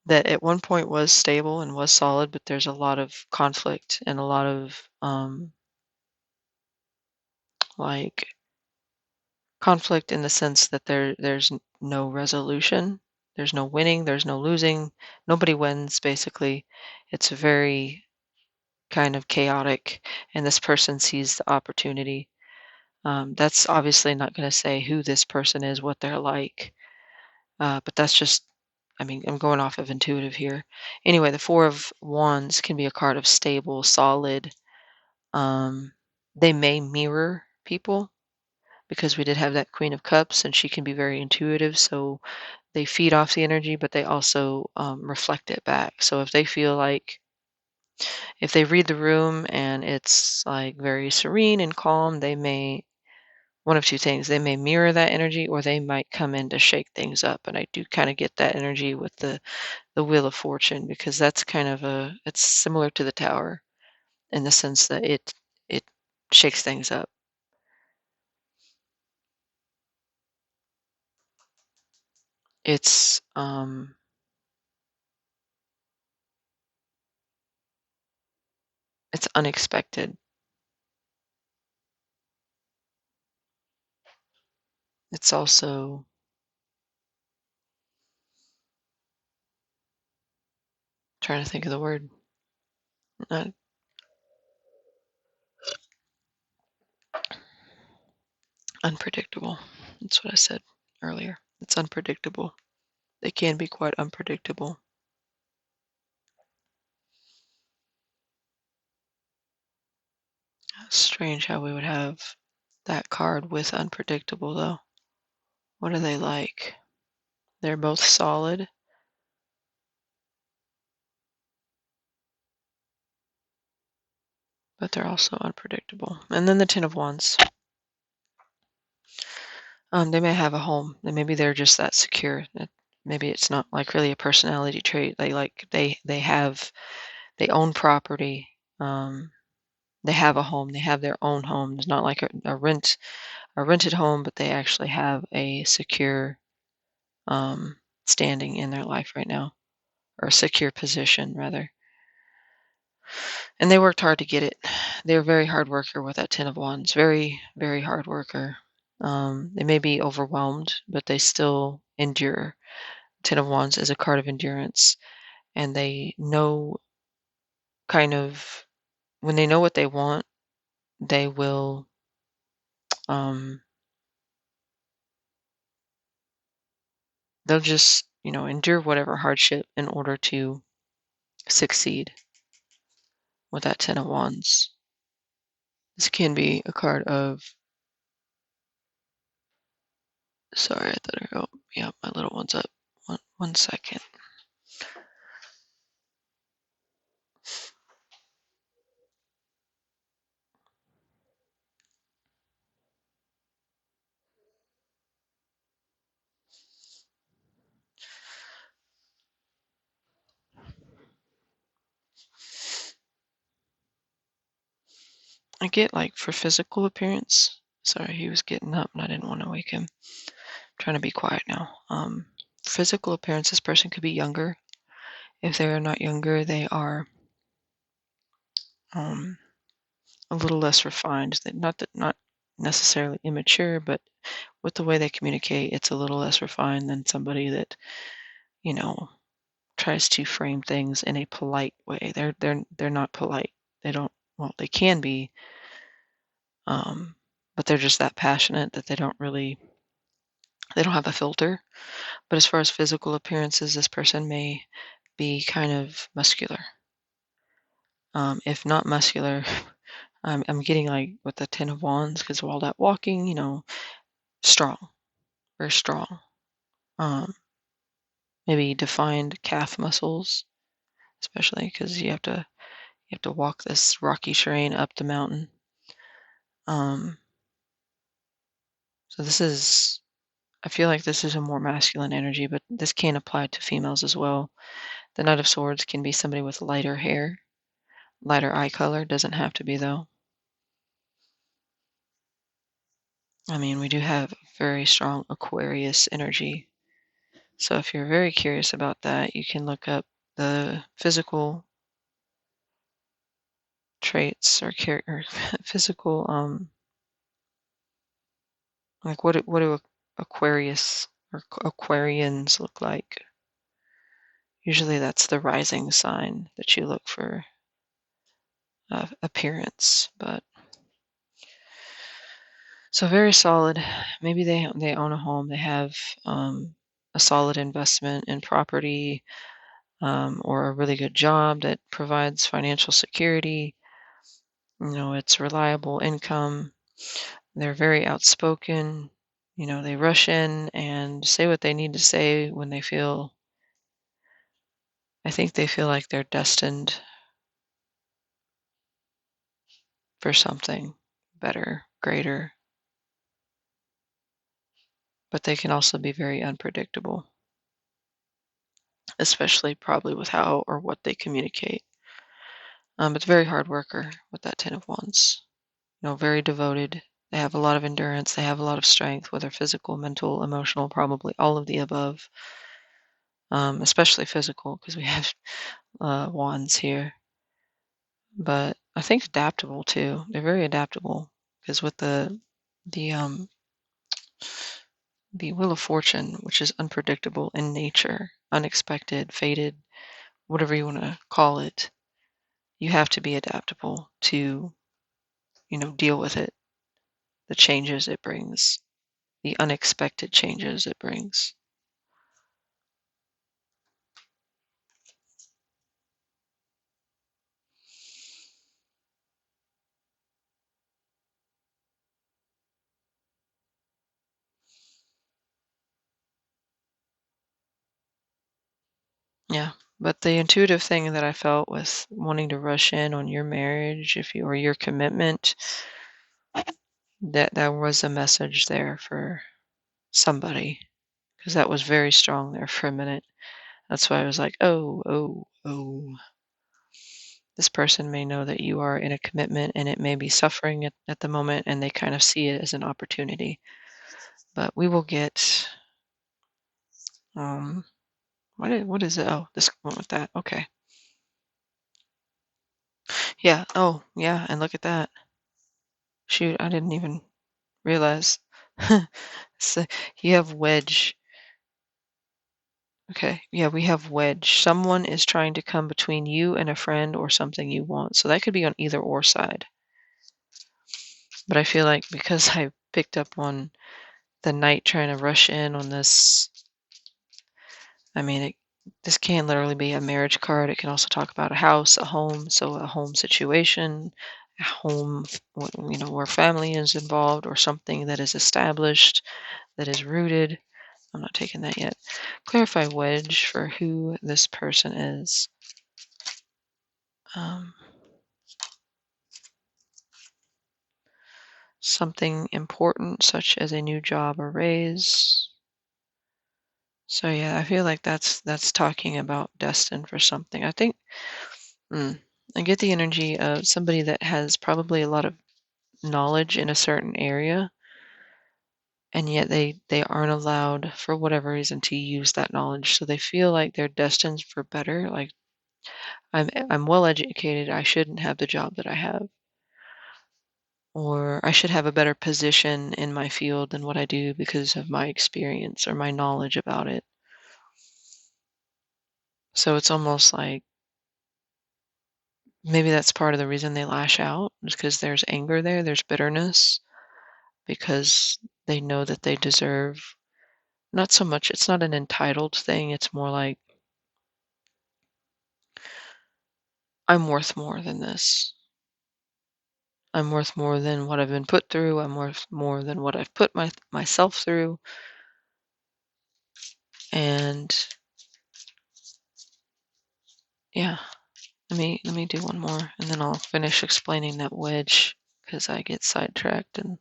that at one point was stable and was solid, but there's a lot of conflict and a lot of like conflict in the sense that there's no resolution, there's no winning, there's no losing, nobody wins basically. It's very kind of chaotic, and this person sees the opportunity. That's obviously not going to say who this person is, what they're like, but that's just, I mean, I'm going off of intuitive here. Anyway, the Four of Wands can be a card of stable, solid. Um, they may mirror people, because we did have that Queen of Cups, and she can be very intuitive. So they feed off the energy, but they also reflect it back. So if they read the room and it's like very serene and calm, they may, one of two things, they may mirror that energy, or they might come in to shake things up. And I do kind of get that energy with the Wheel of Fortune, because that's kind of it's similar to the Tower in the sense that it shakes things up. It's it's unexpected. It's also trying to think of the word. Not unpredictable. That's what I said earlier. It's unpredictable. They can be quite unpredictable. Strange how we would have that card with unpredictable, though. What are they like? They're both solid, but they're also unpredictable. And then the Ten of Wands. They may have a home, and maybe they're just that secure. Maybe it's not like really a personality trait. They own property. They have a home. They have their own home. It's not like a rented home, but they actually have a secure standing in their life right now, or a secure position rather. And they worked hard to get it. They're a very hard worker with that Ten of Wands. Very, very hard worker. They may be overwhelmed, but they still endure. Ten of Wands is a card of endurance, and they know kind of when they know what they want, they will um, they'll just endure whatever hardship in order to succeed with that Ten of Wands. This can be a card of sorry, I thought oh yeah, my little one's up. One second. I get like for physical appearance. Sorry, he was getting up and I didn't want to wake him. I'm trying to be quiet now. Physical appearance, this person could be younger. If they are not younger, they are um, a little less refined. Not necessarily immature, but with the way they communicate, it's a little less refined than somebody that you know tries to frame things in a polite way. They're not polite. They don't. Well, they can be, but they're just that passionate that they don't have a filter. But as far as physical appearances, this person may be kind of muscular. If not muscular, I'm getting like with the Ten of Wands because of all that walking, strong, very strong. Um, Maybe defined calf muscles, especially because you have to walk this rocky terrain up the mountain. Um, so I feel like this is a more masculine energy, but this can apply to females as well. The Knight of Swords can be somebody with lighter hair, lighter eye color. Doesn't have to be though. I mean, we do have very strong Aquarius energy. So if you're very curious about that, you can look up the physical traits or physical like what do Aquarius or Aquarians look like? Usually that's the rising sign that you look for appearance, but so very solid. Maybe they own a home. They have a solid investment in property or a really good job that provides financial security. It's reliable income. They're very outspoken. They rush in and say what they need to say when I think they feel like they're destined for something better, greater, but they can also be very unpredictable, especially probably with how or what they communicate. But very hard worker with that Ten of Wands. Very devoted. They have a lot of endurance. They have a lot of strength, whether physical, mental, emotional, probably all of the above. Especially physical because we have wands here. But I think adaptable too. They're very adaptable because with the The Wheel of Fortune, which is unpredictable in nature, unexpected, fated, whatever you want to call it. You have to be adaptable to, deal with it, the changes it brings, the unexpected changes it brings. Yeah. But the intuitive thing that I felt with wanting to rush in on your marriage, if you or your commitment, that there was a message there for somebody, because that was very strong there for a minute. That's why I was like, oh, oh, oh. This person may know that you are in a commitment and it may be suffering at the moment, and they kind of see it as an opportunity. But we will get, um, what is it? Oh, this one with that. Okay. Yeah. Oh, yeah. And look at that. Shoot, I didn't even realize. So you have wedge. Okay. Yeah, we have wedge. Someone is trying to come between you and a friend or something you want. So that could be on either or side. But I feel like because I picked up on the knight trying to rush in on this, I mean, this can literally be a marriage card. It can also talk about a house, a home, so a home situation, a home, where family is involved, or something that is established, that is rooted. I'm not taking that yet. Clarify wedge for who this person is. Um, Something important, such as a new job or raise. So yeah, I feel like that's talking about destined for something. I think I get the energy of somebody that has probably a lot of knowledge in a certain area, and yet they aren't allowed for whatever reason to use that knowledge. So they feel like they're destined for better. Like I'm well educated. I shouldn't have the job that I have, or I should have a better position in my field than what I do because of my experience or my knowledge about it. So it's almost like maybe that's part of the reason they lash out, is because there's anger there, there's bitterness, because they know that they deserve not so much, it's not an entitled thing, it's more like, I'm worth more than this. I'm worth more than what I've been put through. I'm worth more than what I've put myself through. And yeah, let me do one more, and then I'll finish explaining that wedge because I get sidetracked. And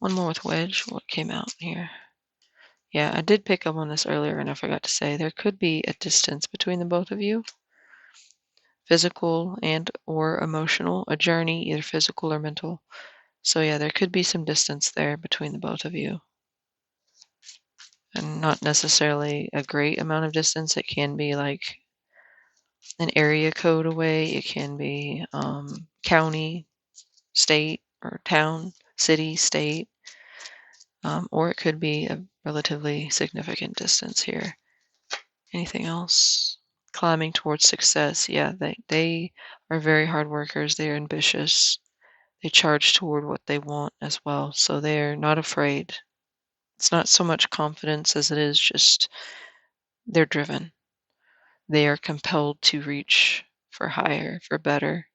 one more with wedge. What came out here? Yeah, I did pick up on this earlier, and I forgot to say there could be a distance between the both of you, physical and or emotional, a journey, either physical or mental. So yeah, there could be some distance there between the both of you, and not necessarily a great amount of distance. It can be like an area code away. It can be county, state, or town, city, state, or it could be a relatively significant distance here. Anything else? Climbing towards success. Yeah, they are very hard workers. They're ambitious. They charge toward what they want as well. So they're not afraid. It's not so much confidence as it is just they're driven. They are compelled to reach for higher, for better,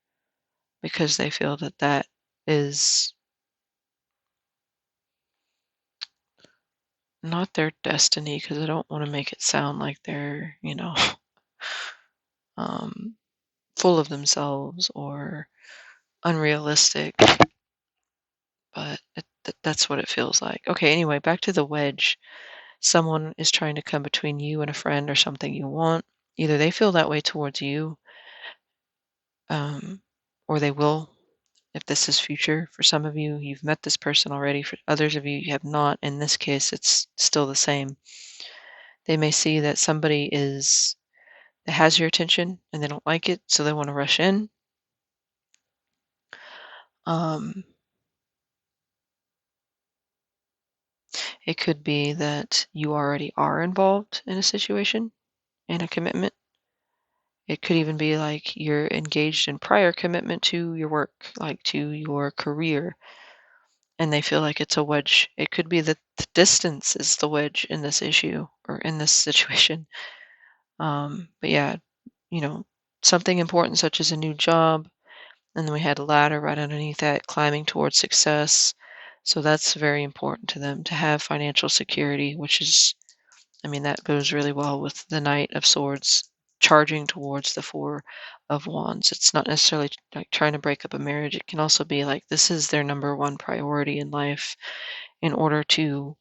because they feel that that is not their destiny, because I don't want to make it sound like they're, um, full of themselves or unrealistic, but that's what it feels like. Okay, anyway, back to the wedge. Someone is trying to come between you and a friend or something you want. Either they feel that way towards you, um, or they will. If this is future, for some of you, you've met this person already. For others of you, you have not. In this case, it's still the same. They may see that somebody is that has your attention and they don't like it, so they want to rush in. Um, It could be that you already are involved in a situation, in a commitment. It could even be like you're engaged in prior commitment to your work, like to your career, and they feel like it's a wedge. It could be that the distance is the wedge in this issue or in this situation. But yeah, you know, something important such as a new job, and then we had a ladder right underneath that, climbing towards success. So that's very important to them to have financial security, which is, I mean, that goes really well with the Knight of Swords charging towards the Four of Wands. It's not necessarily like trying to break up a marriage. It can also be like this is their number one priority in life in order to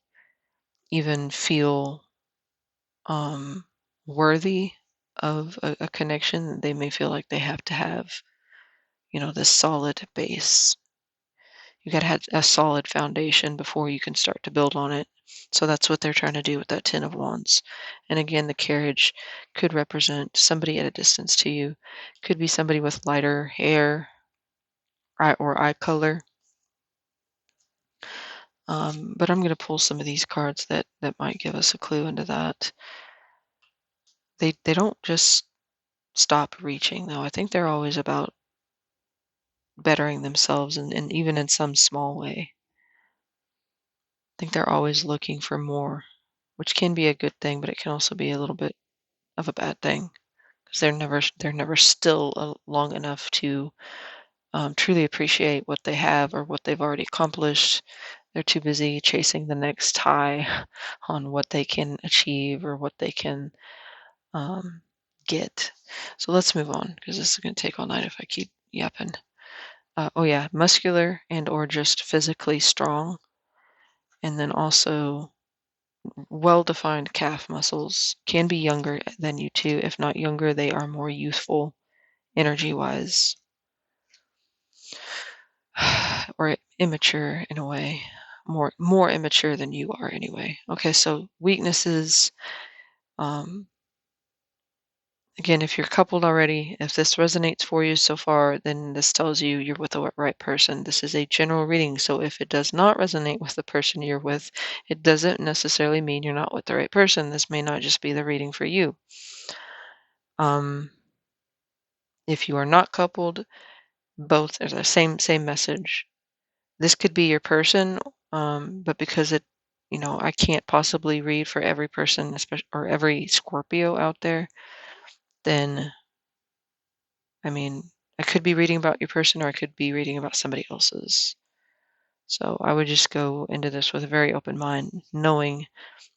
even feel um, worthy of a connection. They may feel like they have to have, this solid base. You got to have a solid foundation before you can start to build on it. So that's what they're trying to do with that Ten of Wands. And again, the carriage could represent somebody at a distance to you. Could be somebody with lighter hair or eye color. But I'm going to pull some of these cards that might give us a clue into that. They don't just stop reaching, though. I think they're always about bettering themselves, and even in some small way. I think they're always looking for more, which can be a good thing, but it can also be a little bit of a bad thing because they're never still long enough to truly appreciate what they have or what they've already accomplished. They're too busy chasing the next high on what they can achieve or what they can um, get. So let's move on because this is going to take all night if I keep yapping. Oh yeah, muscular and or just physically strong, and then also well-defined calf muscles. Can be younger than you too. If not younger, they are more youthful energy-wise, or immature in a way. More immature than you are anyway. Okay, so weaknesses. Um, Again, if you're coupled already, if this resonates for you so far, then this tells you you're with the right person. This is a general reading, so if it does not resonate with the person you're with, it doesn't necessarily mean you're not with the right person. This may not just be the reading for you. Um, if you are not coupled, both are the same message. This could be your person, but because I can't possibly read for every person, especially or every Scorpio out there, then I mean, I could be reading about your person or I could be reading about somebody else's. So I would just go into this with a very open mind, knowing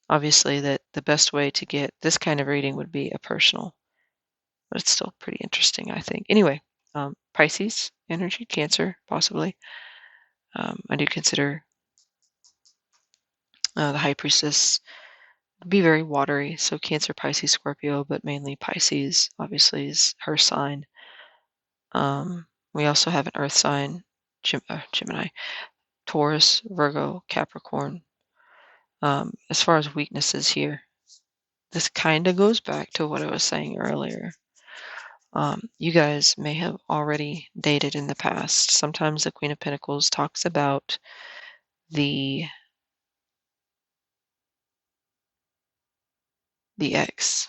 obviously that the best way to get this kind of reading would be a personal, but it's still pretty interesting, I think. Anyway, Pisces energy, Cancer, possibly. I do consider the High Priestess to be very watery, so Cancer, Pisces, Scorpio, but mainly Pisces, obviously, is her sign. We also have an Earth sign, Gemini, Taurus, Virgo, Capricorn. As far as weaknesses here, this kind of goes back to what I was saying earlier. You guys may have already dated in the past. Sometimes the Queen of Pentacles talks about the ex,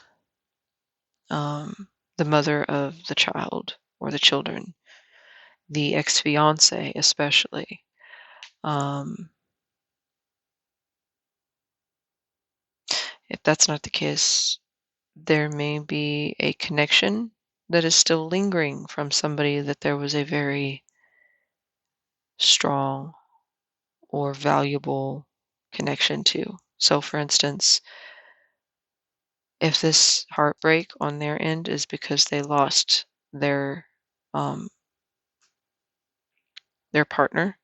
the mother of the child or the children, the ex-fiance especially. If that's not the case, there may be a connection that is still lingering from somebody that there was a very strong or valuable connection to. So, for instance, if this heartbreak on their end is because they lost their um, their partner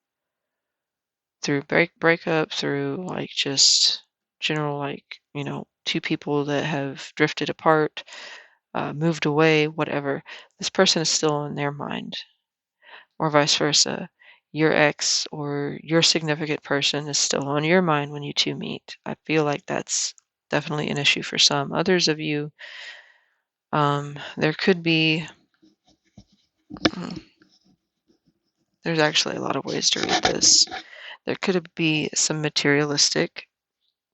through breakup, through like just general two people that have drifted apart, moved away, whatever, this person is still in their mind, or vice versa. Your ex or your significant person is still on your mind when you two meet. I feel like that's definitely an issue for some. Others of you, there could be, mm, there's actually a lot of ways to read this. There could be some materialistic.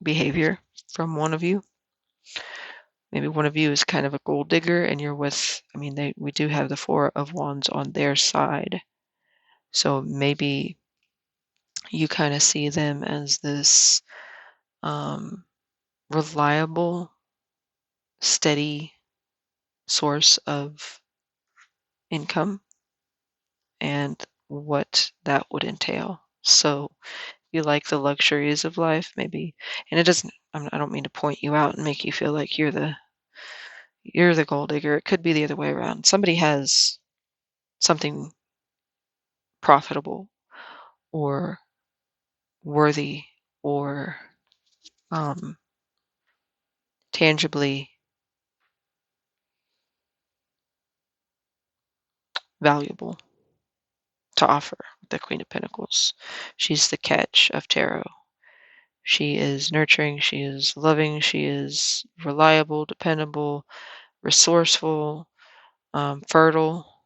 behavior from one of you. Maybe one of you is kind of a gold digger and you're with, I mean, we do have the Four of Wands on their side. So maybe you kind of see them as this reliable, steady source of income and what that would entail. So you like the luxuries of life, maybe, and it doesn't. I don't mean to point you out and make you feel like you're the gold digger. It could be the other way around. Somebody has something profitable or worthy or um, tangibly valuable to offer. The Queen of Pentacles. She's the catch of tarot. She is nurturing. She is loving. She is reliable, dependable, resourceful, fertile.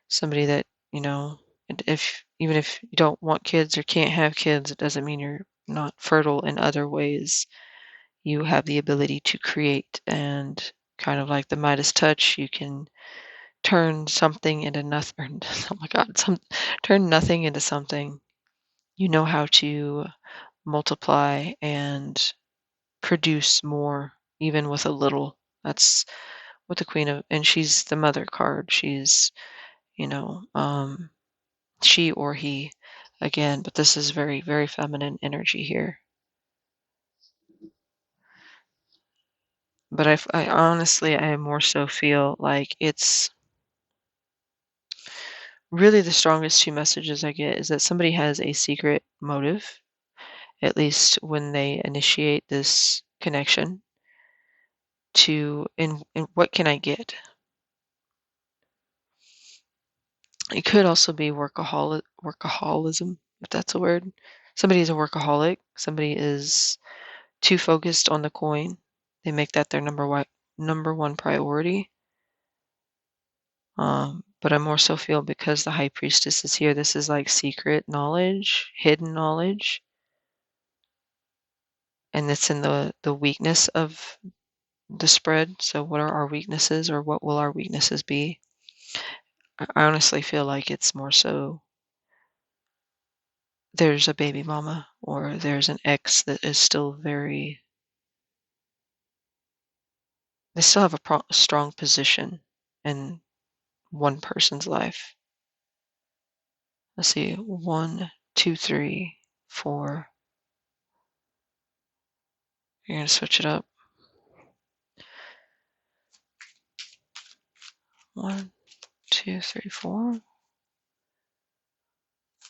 Somebody that, you know, if even if you don't want kids or can't have kids, it doesn't mean you're not fertile in other ways. You have the ability to create, and kind of like the Midas touch, you can turn something into nothing. Oh my God, turn nothing into something. You know how to multiply and produce more, even with a little. That's what the Queen of, and she's the Mother card. She's, you know, she or he again, but this is very, very feminine energy here. But I honestly, I more so feel like it's really the strongest two messages I get is that somebody has a secret motive, at least when they initiate this connection to, in what can I get? It could also be workaholism, if that's a word. Somebody is a workaholic. Somebody is too focused on the coin. They make that their number one priority. But I more so feel because the High Priestess is here, this is like secret knowledge, hidden knowledge, and it's in the weakness of the spread. So what are our weaknesses, or what will our weaknesses be? I honestly feel like it's more so there's a baby mama or there's an ex that is still very, they still have a strong position in one person's life. Let's see, one, two, three, four. You're going to switch it up. One, two, three, four.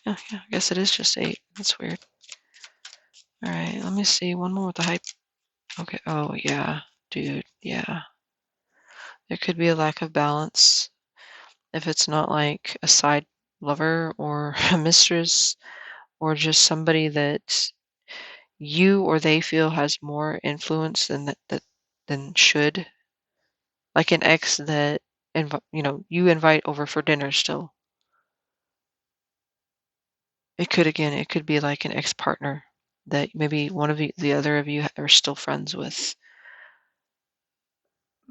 Yeah, I guess it is just eight. That's weird. All right, let me see. One more with the hype. Okay. Oh, yeah, dude. Yeah. There could be a lack of balance if it's not like a side lover or a mistress or just somebody that you or they feel has more influence than should. Like an ex that you invite over for dinner still. It could be like an ex-partner that maybe one of you, the other of you are still friends with,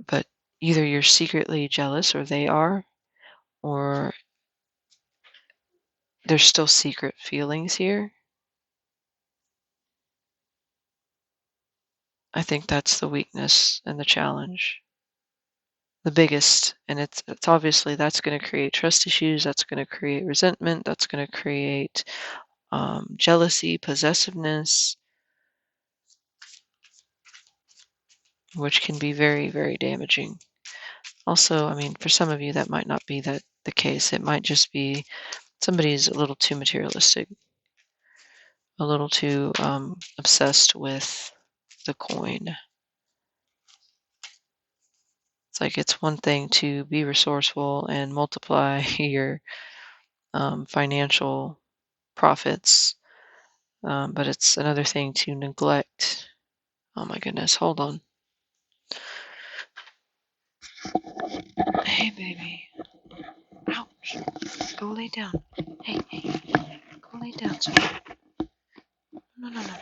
but either you're secretly jealous or they are, or there's still secret feelings here. I think that's the weakness and the challenge. The biggest, and it's obviously that's going to create trust issues, that's going to create resentment, that's going to create jealousy, possessiveness, which can be very, very damaging. Also, I mean, for some of you, that might not be the case. It might just be somebody's a little too materialistic, a little too obsessed with the coin. It's like it's one thing to be resourceful and multiply your financial profits, but it's another thing to neglect. Oh my goodness, hold on. Hey, baby. Ouch. Go lay down. Hey, hey. Go lay down, sweetie. No, no, no, no.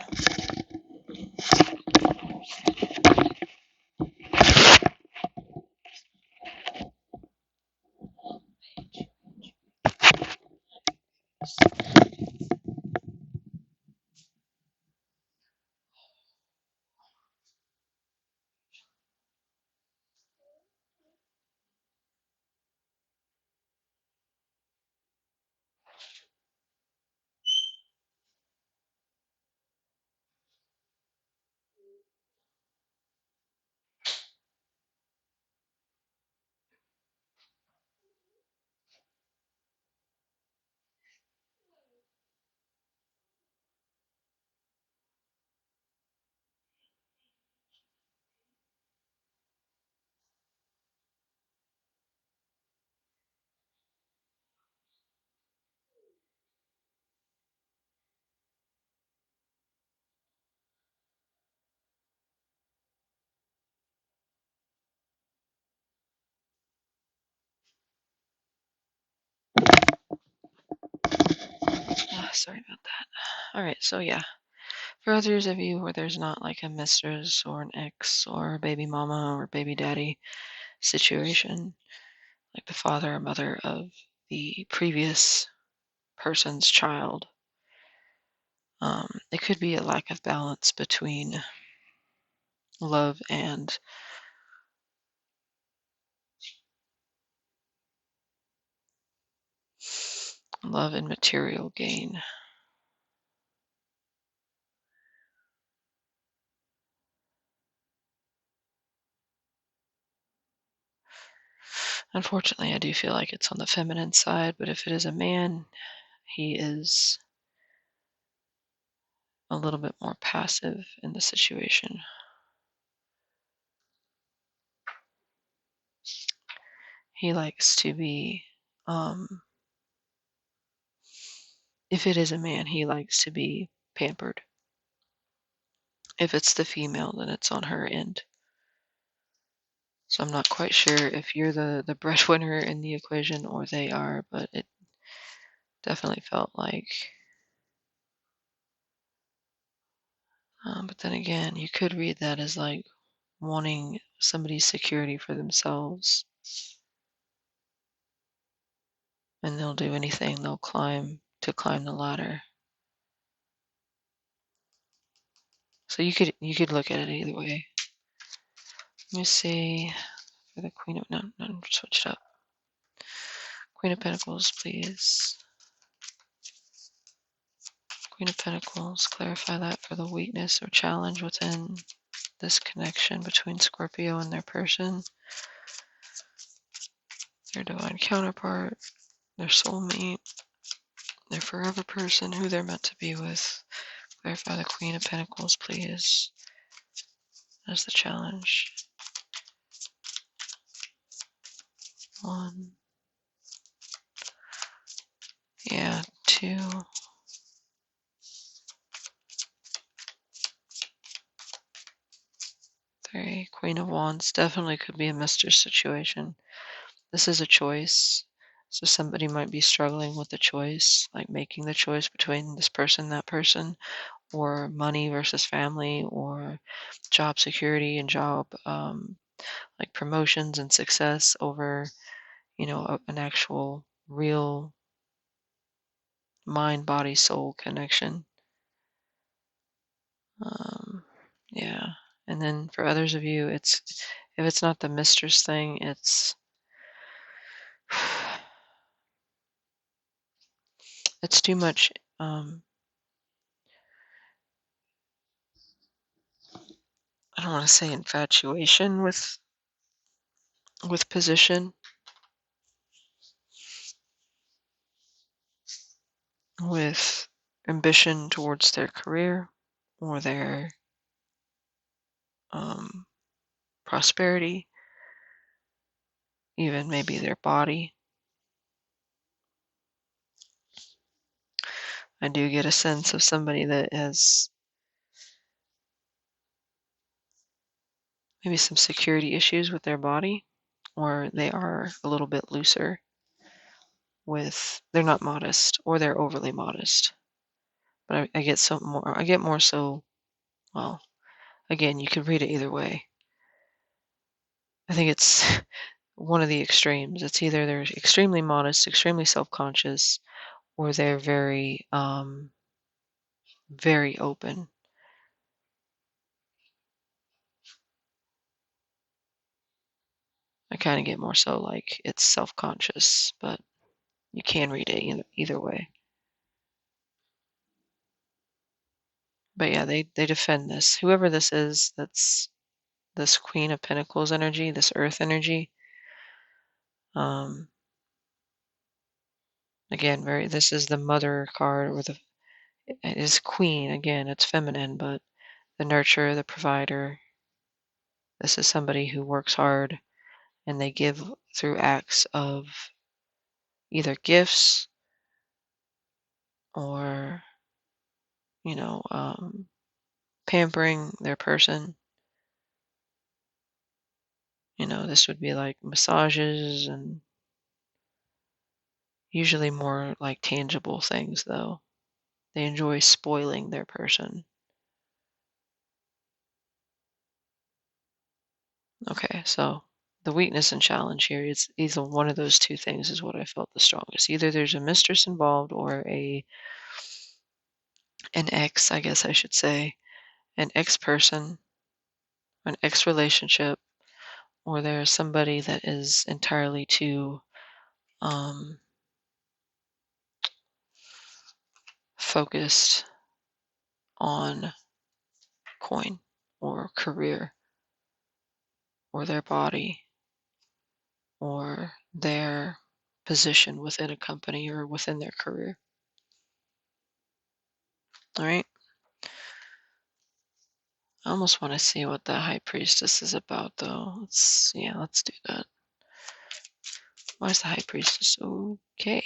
sorry about that. All right, so yeah, for others of you where there's not like a mistress or an ex or a baby mama or baby daddy situation, like the father or mother of the previous person's child, it could be a lack of balance between love and material gain. Unfortunately, I do feel like it's on the feminine side, but if it is a man, he is a little bit more passive in the situation. He likes to be, um, if it is a man, he likes to be pampered. If it's the female, then it's on her end. So I'm not quite sure if you're the breadwinner in the equation or they are, but it definitely felt like. But then again, you could read that as like wanting somebody's security for themselves, and they'll do anything. They'll climb the ladder. So you could look at it either way. Let me see for the Queen of no, switch it up. Queen of Pentacles, please. Queen of Pentacles, clarify that for the weakness or challenge within this connection between Scorpio and their person, their divine counterpart, their soulmate, their forever person, who they're meant to be with. Clarify the Queen of Pentacles, please. That's the challenge. 1. Yeah, 2. 3. Queen of Wands definitely could be a mistress situation. This is a choice. So somebody might be struggling with the choice, like making the choice between this person, that person, or money versus family, or job security and job, like promotions and success over, an actual real mind, body, soul connection. Um, yeah. And then for others of you, if it's not the mistress thing, it's too much. I don't want to say infatuation with position, with ambition towards their career or their um, prosperity, even maybe their body. I do get a sense of somebody that has maybe some security issues with their body, or they are a little bit looser they're not modest or they're overly modest. But I get more so, well, again, you could read it either way. I think it's one of the extremes. It's either they're extremely modest, extremely self-conscious, or they're very open. I kind of get more so like it's self-conscious, but you can read it either way. But yeah, they defend this. Whoever this is, that's this Queen of Pentacles energy, this Earth energy. Um, Again, this is the mother card, or it is Queen. Again, it's feminine, but the nurturer, the provider. This is somebody who works hard and they give through acts of either gifts or, you know, pampering their person. This would be like massages and usually more like tangible things, though. They enjoy spoiling their person. Okay, so the weakness and challenge here is either one of those two things is what I felt the strongest. Either there's a mistress involved or an ex, I guess I should say, an ex person, an ex relationship, or there's somebody that is entirely too um, focused on coin or career or their body or their position within a company or within their career. All right. I almost want to see what the high priestess is about, though. Let's do that. Why is the high priestess? Okay.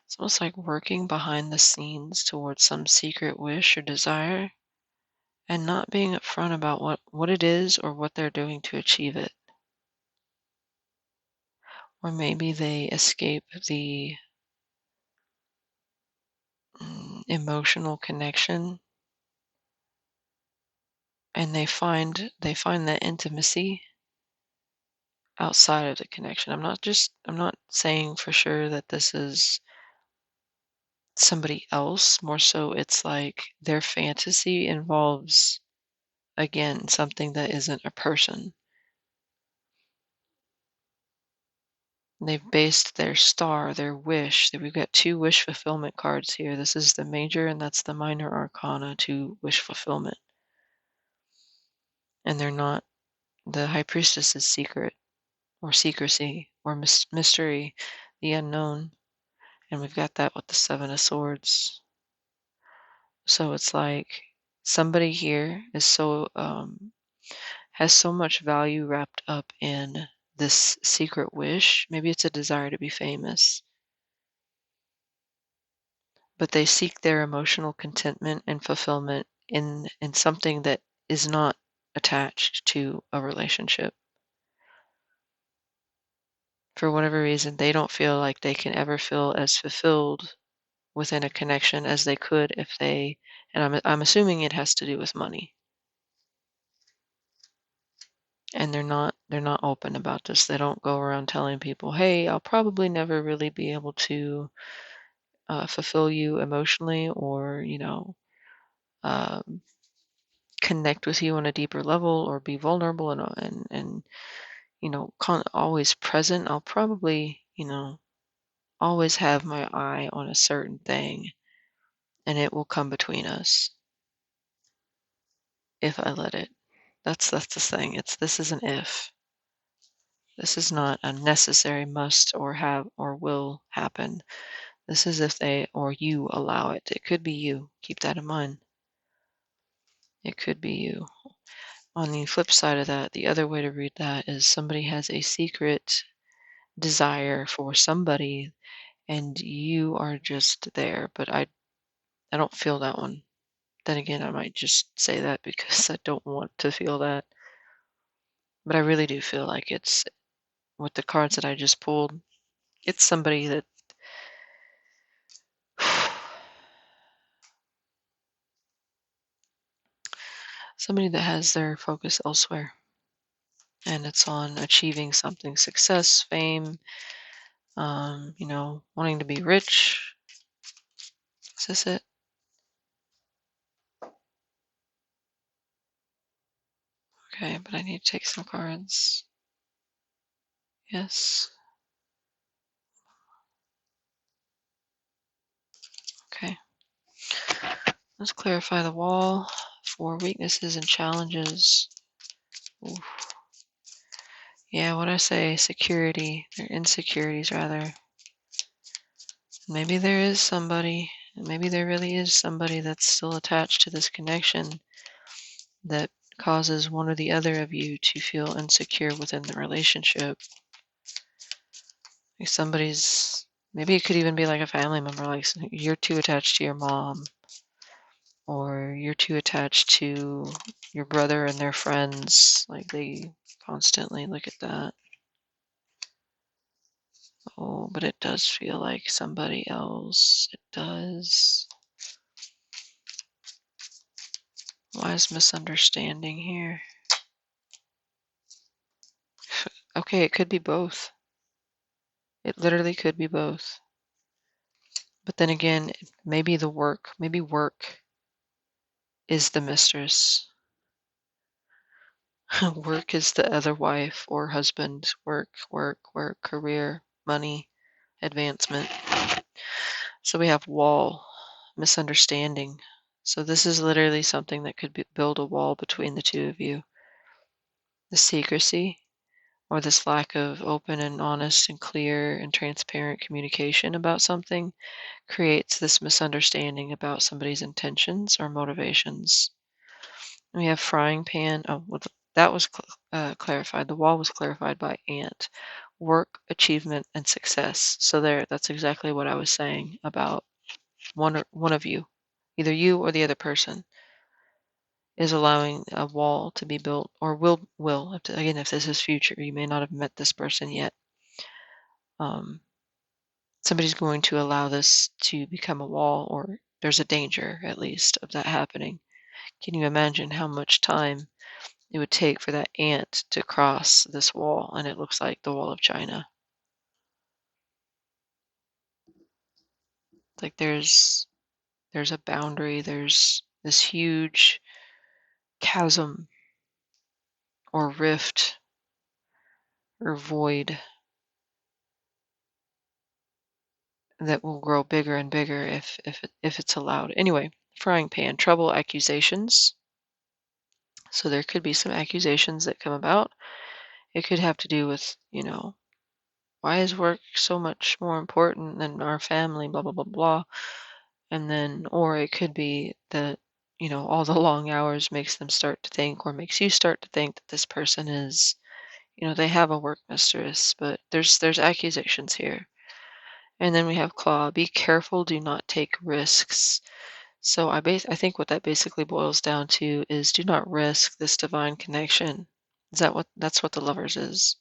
It's almost like working behind the scenes towards some secret wish or desire and not being upfront about what it is or what they're doing to achieve it. Or maybe they escape the emotional connection and they find that intimacy outside of the connection. I'm not saying for sure that this is somebody else, more so it's like their fantasy involves again something that isn't a person. They've based their star, their wish. We've got two wish fulfillment cards here. This is the major and that's the minor arcana to wish fulfillment. And they're not, the high priestess is secret or secrecy or mystery, the unknown. And we've got that with the seven of swords. So it's like somebody here is has so much value wrapped up in this secret wish. Maybe it's a desire to be famous, but they seek their emotional contentment and fulfillment in something that is not attached to a relationship. For whatever reason, they don't feel like they can ever feel as fulfilled within a connection as they could if they, and I'm assuming it has to do with money. And they're not open about this. They don't go around telling people, "Hey, I'll probably never really be able to fulfill you emotionally, or um, connect with you on a deeper level, or be vulnerable and always present. I'll probably always have my eye on a certain thing, and it will come between us if I let it." That's the thing. This is an if. This is not a necessary must or have or will happen. This is if they or you allow it. It could be you. Keep that in mind. It could be you. On the flip side of that, the other way to read that is somebody has a secret desire for somebody and you are just there. But I don't feel that one. Then again, I might just say that because I don't want to feel that. But I really do feel like it's with the cards that I just pulled, it's somebody that somebody that has their focus elsewhere. And it's on achieving something, success, fame, wanting to be rich. Is this it? Okay, but I need to take some cards. Yes. Okay. Let's clarify the wall for weaknesses and challenges. Ooh. Yeah, what I say, security, or insecurities rather. Maybe there is somebody, maybe there really is somebody that's still attached to this connection that causes one or the other of you to feel insecure within the relationship. Like maybe it could even be like a family member, like you're too attached to your mom, or you're too attached to your brother and their friends, like they constantly look at that. Oh, but it does feel like somebody else. It does. Why is misunderstanding here? Okay, it could be both. It literally could be both. But then again, maybe work is the mistress. Work is the other wife or husband. Work, work, work, career, money, advancement. So we have wall, misunderstanding. So this is literally something that could build a wall between the two of you. The secrecy, or this lack of open and honest and clear and transparent communication about something, creates this misunderstanding about somebody's intentions or motivations. We have frying pan. Oh, well, that was clarified. The wall was clarified by ant. Work, achievement, and success. So that's exactly what I was saying about one of you, either you or the other person, is allowing a wall to be built, or will. Again, if this is future, you may not have met this person yet. Um, Somebody's going to allow this to become a wall, or there's a danger, at least, of that happening. Can you imagine how much time it would take for that ant to cross this wall? And it looks like the wall of China. Like there's a boundary, there's this huge chasm or rift or void that will grow bigger and bigger if it's allowed. Anyway, frying pan, trouble, accusations. So there could be some accusations that come about. It could have to do with, why is work so much more important than our family, blah, blah, blah, blah. And then, or it could be that, all the long hours makes them start to think, or makes you start to think that this person is, they have a work mistress, but there's accusations here. And then we have claw, be careful, do not take risks. So I think what that basically boils down to is do not risk this divine connection. That's what the lovers is.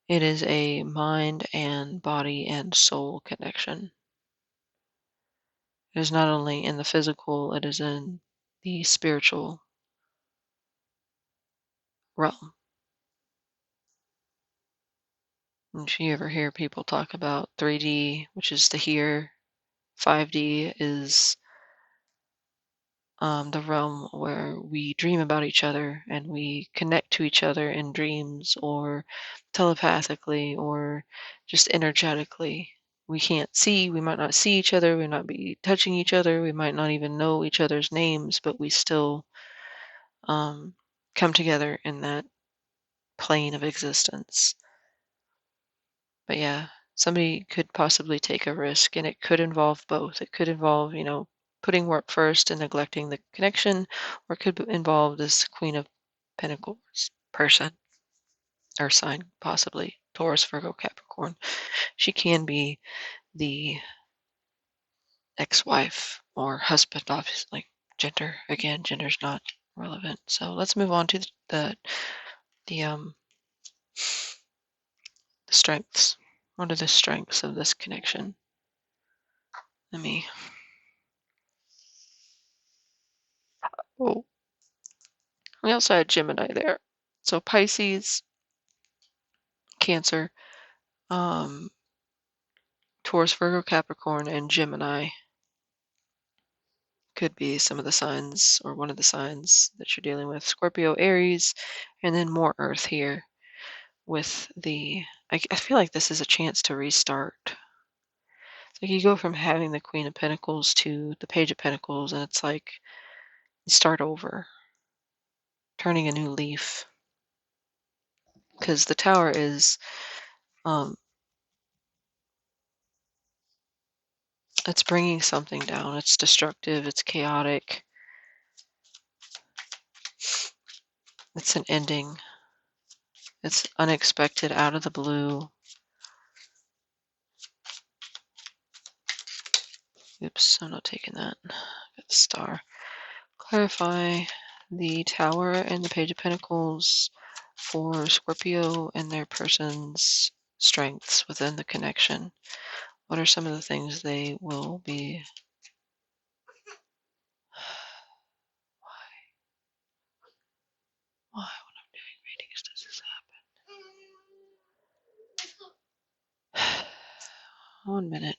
It is a mind and body and soul connection. It is not only in the physical, it is in the spiritual realm. And if you ever hear people talk about 3D, which is the here, 5D is the realm where we dream about each other and we connect to each other in dreams or telepathically or just energetically. We might not see each other, we might not be touching each other, we might not even know each other's names, but we still um, come together in that plane of existence. But yeah, somebody could possibly take a risk, and it could involve both. It could involve, putting work first and neglecting the connection, or it could involve this Queen of Pentacles person or sign, possibly Taurus, Virgo, Capricorn. She can be the ex-wife or husband, obviously. Gender's not relevant. So let's move on to the the strengths. What are the strengths of this connection? Let me. Oh, we also had Gemini there. So Pisces, Cancer, um, Taurus, Virgo, Capricorn, and Gemini could be some of the signs or one of the signs that you're dealing with. Scorpio, Aries, and then more Earth here with I feel like this is a chance to restart. It's like you go from having the Queen of Pentacles to the Page of Pentacles, and it's like you start over, turning a new leaf. Because the Tower is um, it's bringing something down. It's destructive. It's chaotic. It's an ending. It's unexpected, out of the blue. Oops, I'm not taking that. Got the star. clarify the Tower and the Page of Pentacles for Scorpio and their person's strengths within the connection. What are some of the things they will be? Why, when I'm doing readings, does this happen? 1 minute.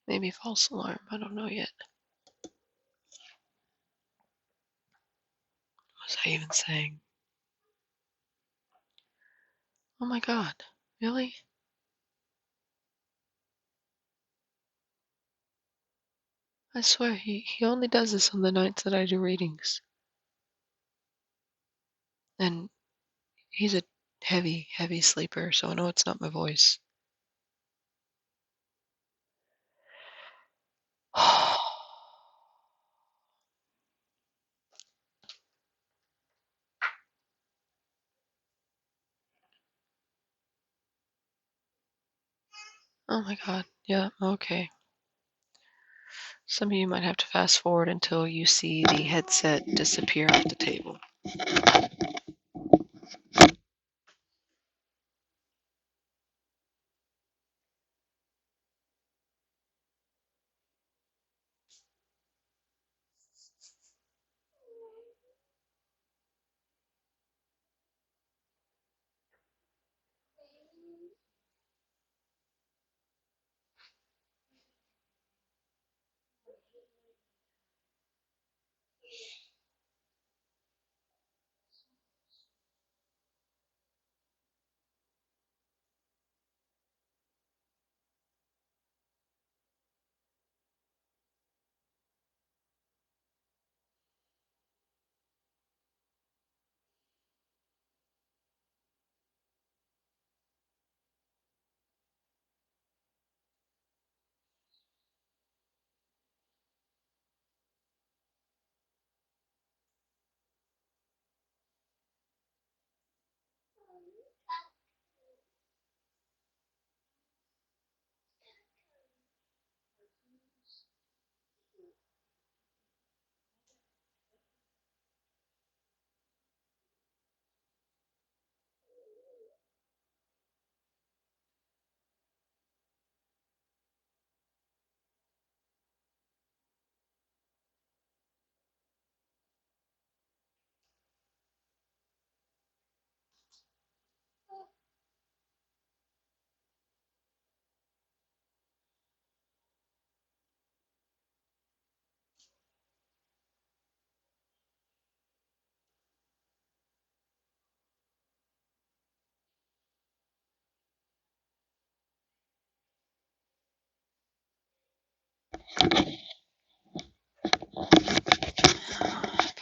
Maybe false alarm. I don't know yet. What was I even saying? Oh my god. Really? I swear, he only does this on the nights that I do readings. And he's a heavy, heavy sleeper, so I know it's not my voice. Oh my god. Yeah, okay. Some of you might have to fast forward until you see the headset disappear off the table.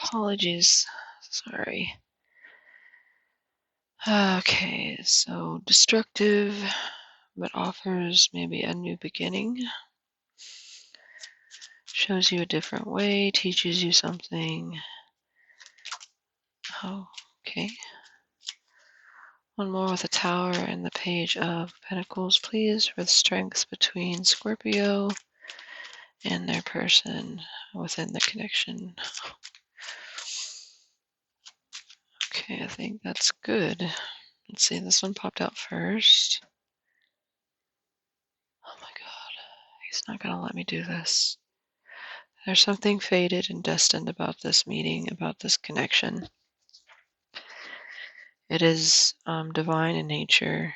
Apologies. Sorry. Okay, so destructive, but offers maybe a new beginning. Shows you a different way, teaches you something. Oh, okay. One more with a tower and the Page of Pentacles, please, for the strengths between Scorpio and their person within the connection. Okay, I think that's good. Let's see, this one popped out first. Oh my god, he's not gonna let me do this. There's something fated and destined about this meeting, about this connection. It is divine in nature,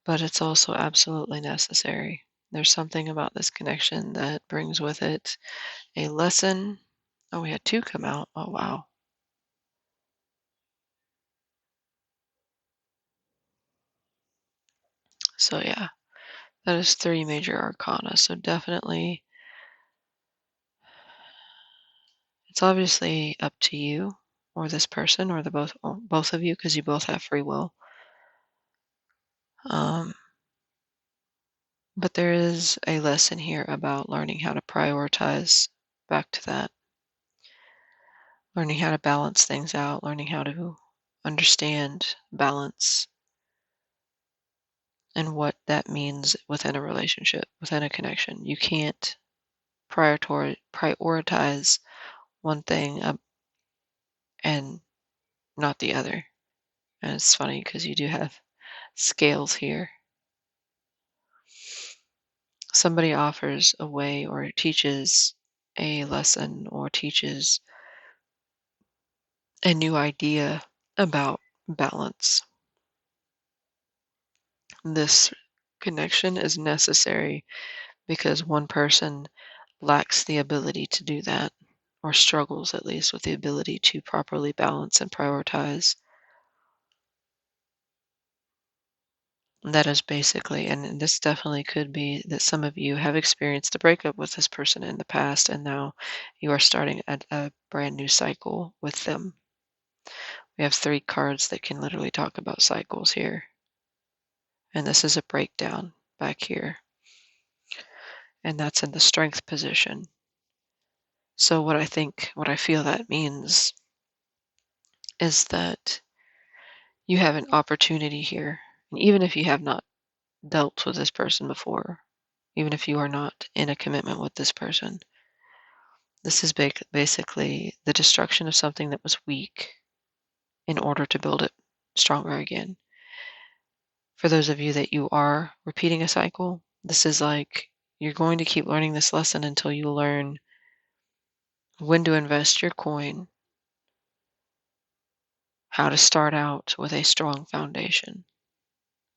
but it's also absolutely necessary. There's something about this connection that brings with it a lesson. Oh, we had two come out. Oh, wow. So, yeah, that is 3 major arcana. So, definitely, it's obviously up to you or this person or the both of you because you both have free will. Um, But there is a lesson here about learning how to prioritize, back to that, learning how to balance things out, learning how to understand balance and what that means within a relationship, within a connection. You can't prioritize one thing and not the other. And it's funny because you do have scales here. Somebody offers a way or teaches a lesson or teaches a new idea about balance. This connection is necessary because one person lacks the ability to do that, or struggles at least with the ability to properly balance and prioritize. That is basically, and this definitely could be that some of you have experienced a breakup with this person in the past, and now you are starting a brand new cycle with them. We have 3 cards that can literally talk about cycles here. And this is a breakdown back here. And that's in the strength position. So what I feel that means is that you have an opportunity here. And even if you have not dealt with this person before, even if you are not in a commitment with this person, this is basically the destruction of something that was weak in order to build it stronger again. For those of you that you are repeating a cycle, this is like you're going to keep learning this lesson until you learn when to invest your coin, how to start out with a strong foundation,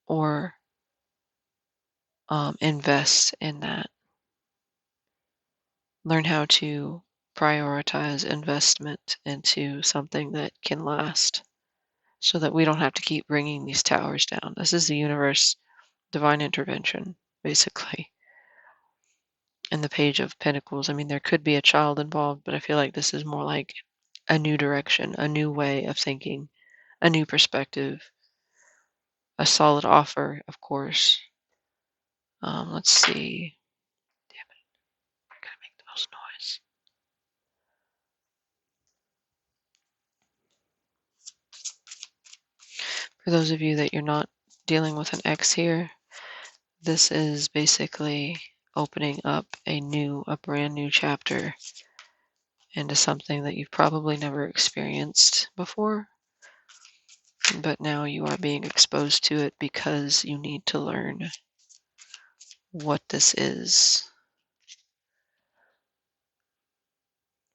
or invest in that. Learn how to prioritize investment into something that can last so that we don't have to keep bringing these towers down. This is the universe, divine intervention, basically. In the Page of Pentacles, I mean, there could be a child involved, but I feel like this is more like a new direction, a new way of thinking, a new perspective, a solid offer, of course. Let's see. Damn it, I gotta make the most noise. For those of you that you're not dealing with an X here, this is basically opening up a brand new chapter into something that you've probably never experienced before, but now you are being exposed to it because you need to learn what this is.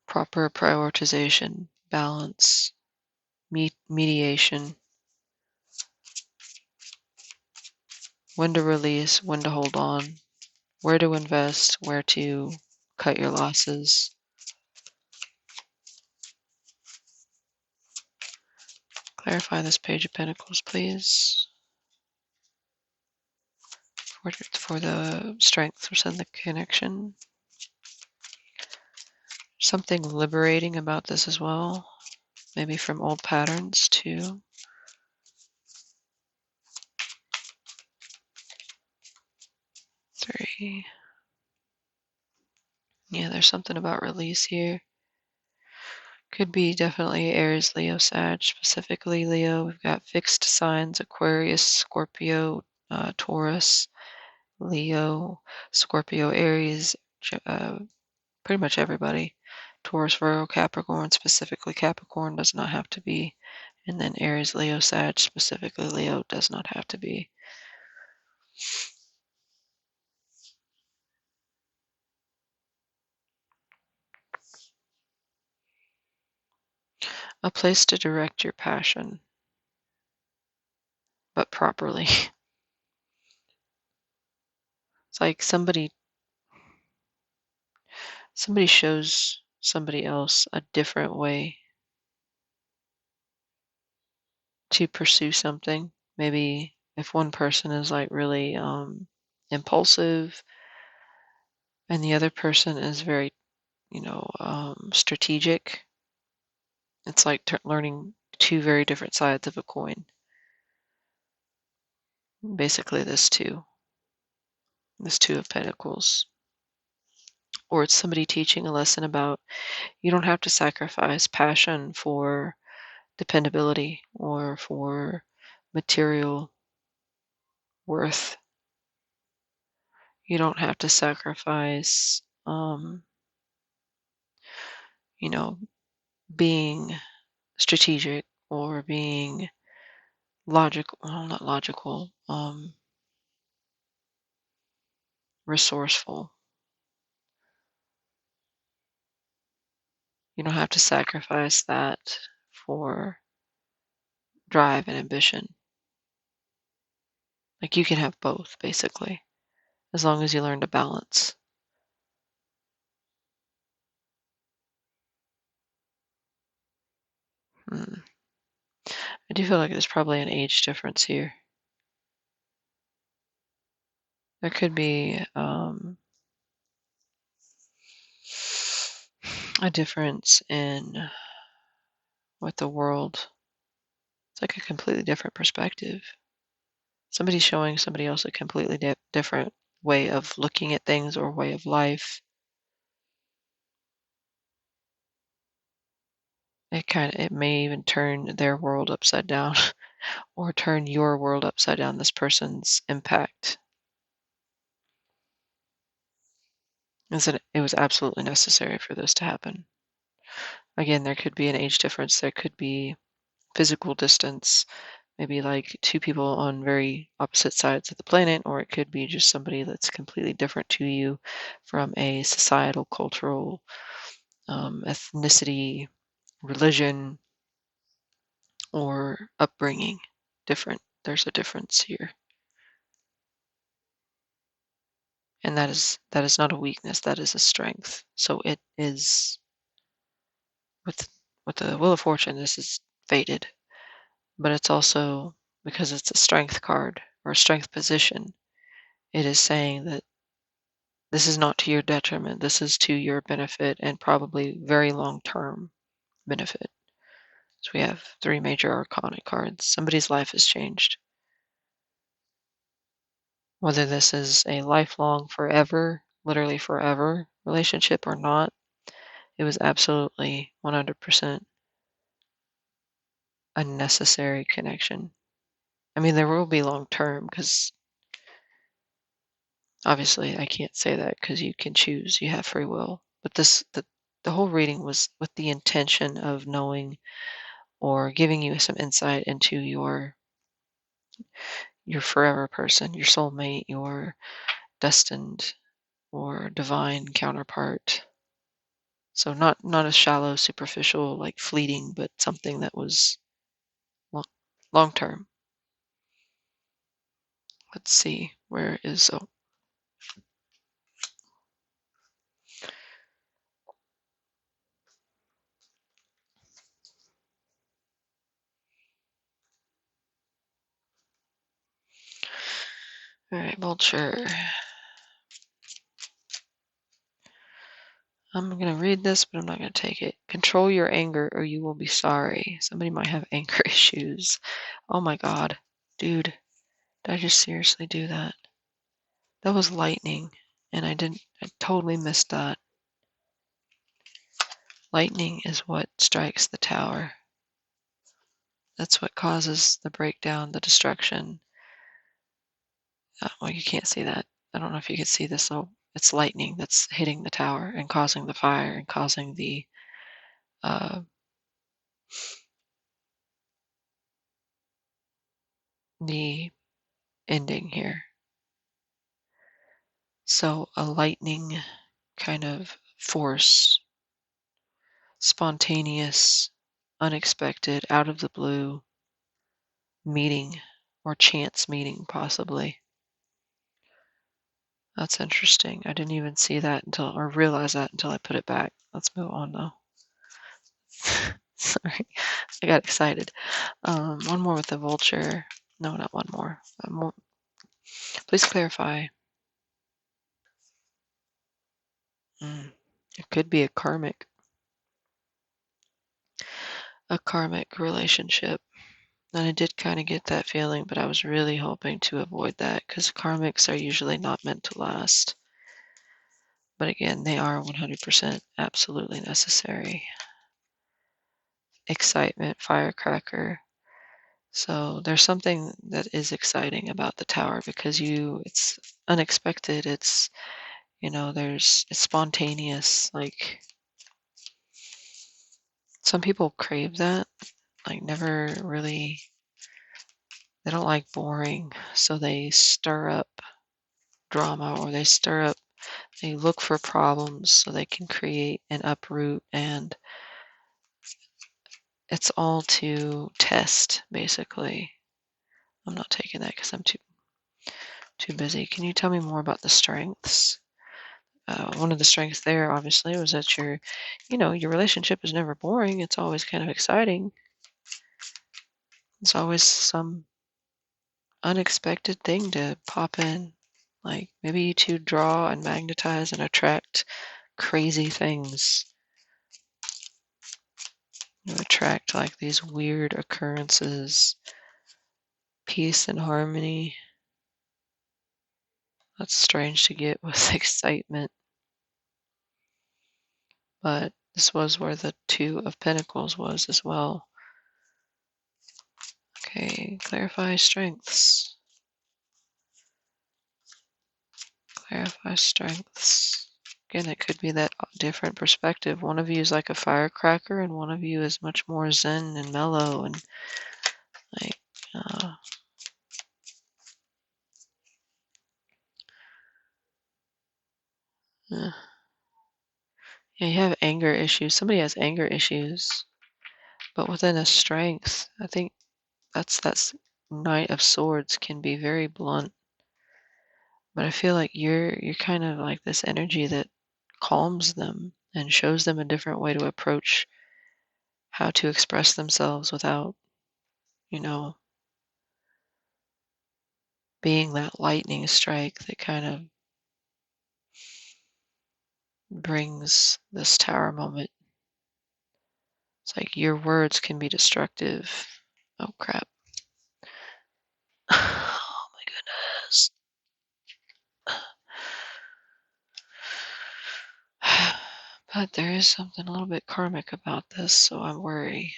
Proper prioritization, balance, mediation, when to release, when to hold on, where to invest, where to cut your losses. Clarify this Page of Pentacles, please. For the strength within the connection. Something liberating about this as well. Maybe from old patterns too. Three. Yeah, there's something about release here. Could be definitely Aries, Leo, Sag, specifically Leo. We've got fixed signs, Aquarius, Scorpio, Taurus, Leo, Scorpio, Aries, pretty much everybody. Taurus, Virgo, Capricorn, specifically Capricorn does not have to be. And then Aries, Leo, Sag, specifically Leo does not have to be. A place to direct your passion, but properly. It's like somebody shows somebody else a different way to pursue something. Maybe if one person is like really impulsive and the other person is very, strategic, it's like learning two very different sides of a coin. Basically, this too. this Two of Pentacles. Or it's somebody teaching a lesson about you don't have to sacrifice passion for dependability or for material worth. You don't have to sacrifice, you know, being strategic or being logical, well, not logical, resourceful. You don't have to sacrifice that for drive and ambition. Like you can have both, basically, as long as you learn to balance. Hmm. I do feel like there's probably an age difference here. There could be a difference in what the world. It's like a completely different perspective. Somebody's showing somebody else a completely different way of looking at things or way of life. It may even turn their world upside down or turn your world upside down, this person's impact. Is that it was absolutely necessary for this to happen. Again, there could be an age difference, there could be physical distance, maybe like two people on very opposite sides of the planet, or it could be just somebody that's completely different to you from a societal, cultural, ethnicity, religion, or upbringing. Different. There's a difference here. And that is not a weakness, that is a strength. So it is with the Wheel of Fortune, this is fated, but it's also because it's a strength card or a strength position, it is saying that this is not to your detriment, this is to your benefit and probably very long-term benefit. So we have three major arcana cards. Somebody's life has changed. Whether this is a lifelong, forever, literally forever relationship or not, it was absolutely 100% a necessary connection. I mean, there will be long term because obviously I can't say that because you can choose, you have free will. But the whole reading was with the intention of knowing or giving you some insight into your forever person, your soulmate, your destined or divine counterpart. So not a shallow, superficial, like fleeting, but something that was long, long term. Let's see, where is all right, vulture. I'm gonna read this, but I'm not gonna take it. Control your anger or you will be sorry. Somebody might have anger issues. Oh my god. Dude, did I just seriously do that? That was lightning, and I totally missed that. Lightning is what strikes the tower. That's what causes the breakdown, the destruction. Well, you can't see that. I don't know if you can see this. So it's lightning that's hitting the tower and causing the fire and causing uh, the ending here. So a lightning kind of force, spontaneous, unexpected, out of the blue meeting or chance meeting, possibly. That's interesting. I didn't even see that until, or realize that until I put it back. Let's move on though. Sorry, I got excited. One more with the vulture. No, not one more. More. Please clarify. It could be a karmic relationship. And I did kind of get that feeling, but I was really hoping to avoid that because karmics are usually not meant to last. But again, they are 100% absolutely necessary. Excitement, firecracker. So there's something that is exciting about the tower because it's unexpected. It's spontaneous. Like some people crave that, like never really, they don't like boring. So they stir up drama or they look for problems so they can create and uproot. And it's all to test, basically. I'm not taking that because I'm too busy. Can you tell me more about the strengths? One of the strengths there, obviously, was that your relationship is never boring. It's always kind of exciting. It's always some unexpected thing to pop in. Like maybe you two draw and magnetize and attract crazy things. You attract like these weird occurrences, peace and harmony. That's strange to get with excitement. But this was where the Two of Pentacles was as well. Okay, clarify strengths. Clarify strengths. Again, it could be that different perspective. One of you is like a firecracker, and one of you is much more zen and mellow and like, uh, yeah, you have anger issues. Somebody has anger issues, but within a strength, I think that's Knight of Swords can be very blunt. But I feel like you're kind of like this energy that calms them and shows them a different way to approach how to express themselves without, you know, being that lightning strike that kind of brings this tower moment. It's like your words can be destructive. Oh crap. Oh my goodness. But there is something a little bit karmic about this, so I worry.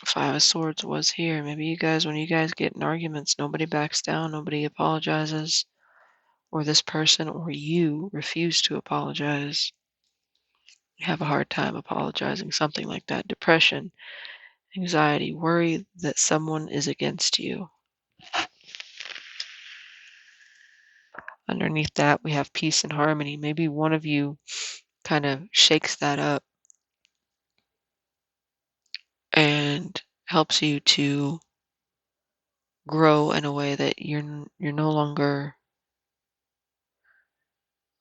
Five of Swords was here. Maybe when you guys get in arguments, nobody backs down, nobody apologizes, or this person or you refuse to apologize. You have a hard time apologizing, something like that. Depression, anxiety, worry that someone is against you. Underneath that, we have peace and harmony. Maybe one of you kind of shakes that up and helps you to grow in a way that you're no longer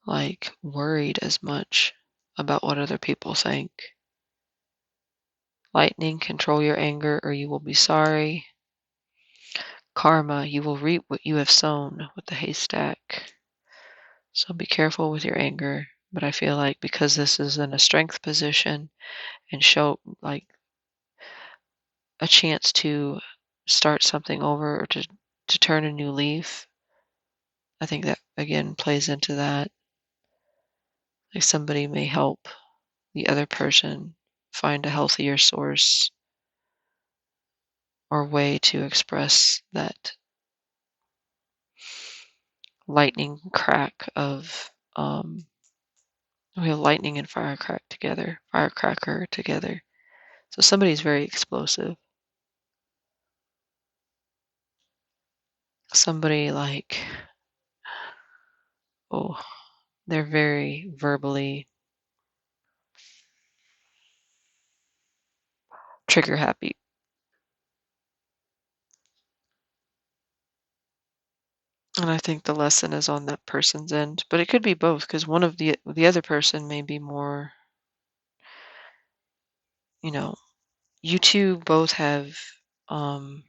like worried as much about what other people think. Lightning, control your anger or you will be sorry. Karma, you will reap what you have sown with the haystack. So be careful with your anger. But I feel like because this is in a strength position and show like a chance to start something over or to turn a new leaf, I think that again plays into that. Like somebody may help the other person find a healthier source or way to express that lightning crack of we have lightning and firecracker together. So somebody's very explosive. Somebody like, oh, they're very verbally trigger happy. And I think the lesson is on that person's end, but it could be both because one of the other person may be more, you know, you two both have um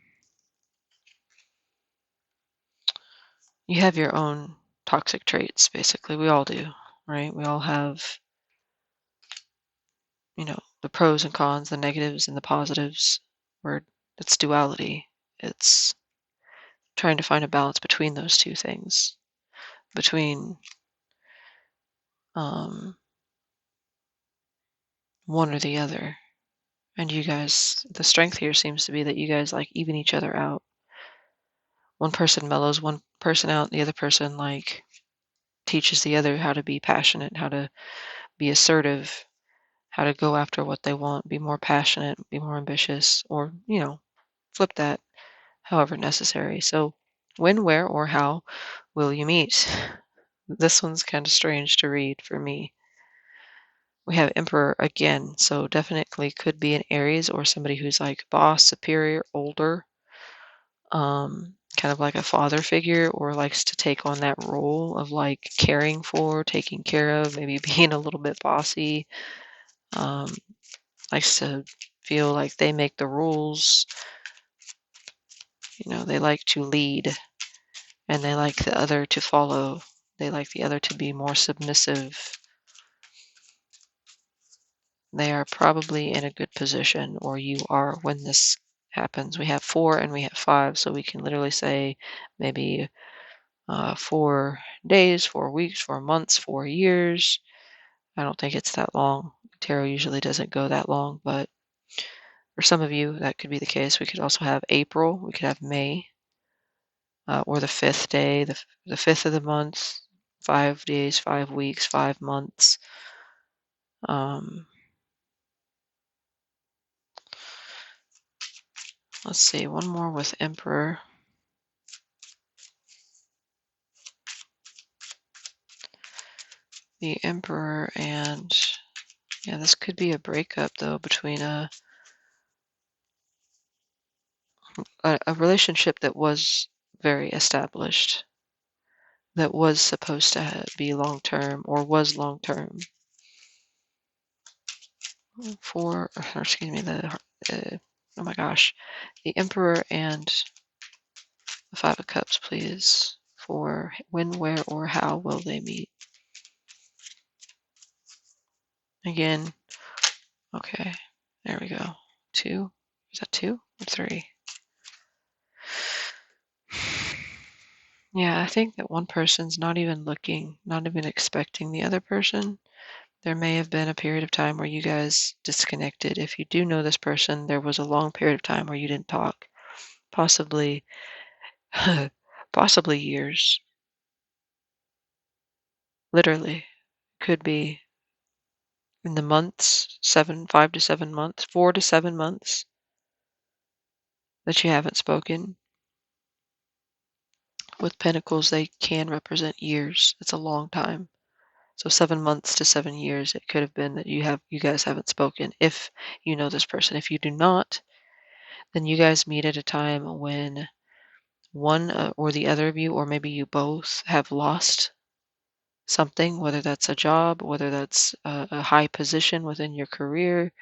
you have your own toxic traits basically. We all do, right? We all have, the pros and cons, the negatives and the positives. where it's duality. It's trying to find a balance between those two things, between um, one or the other. And you guys, the strength here seems to be that you guys like even each other out. One person mellows one person out, the other person like teaches the other how to be passionate, how to be assertive, how to go after what they want, be more passionate, be more ambitious, or, flip that however necessary. So, when, where, or how will you meet? This one's kind of strange to read for me. We have Emperor again, so definitely could be an Aries or somebody who's like boss, superior, older, kind of like a father figure, or likes to take on that role of like caring for, taking care of, maybe being a little bit bossy, um, likes to feel like they make the rules. They like to lead and they like the other to follow. They like the other to be more submissive. They are probably in a good position, or you are when this happens. We have 4 and we have 5, so we can literally say maybe 4 days, 4 weeks, 4 months, 4 years. I don't think it's that long. Tarot usually doesn't go that long, but for some of you, that could be the case. We could also have April, we could have May, or the 5th day, the 5th of the month, 5 days, 5 weeks, 5 months. Um, let's see, one more with Emperor. The Emperor and, yeah, this could be a breakup though between a relationship that was very established, that was supposed to be long term or was long term or excuse me, oh my gosh, the Emperor and the 5 of Cups, please, for when, where, or how will they meet? Again, okay, there we go. 2, is that 2 or 3? Yeah, I think that one person's not even looking, not even expecting the other person. There may have been a period of time where you guys disconnected. If you do know this person, there was a long period of time where you didn't talk, possibly, possibly years. Literally, could be in the months, 5 to 7 months, 4 to 7 months that you haven't spoken. With Pentacles, they can represent years. It's a long time. So 7 months to 7 years, it could have been that you guys haven't spoken. If you know this person, if you do not, then you guys meet at a time when one or the other of you, or maybe you both, have lost something, whether that's a job, whether that's a high position within your career,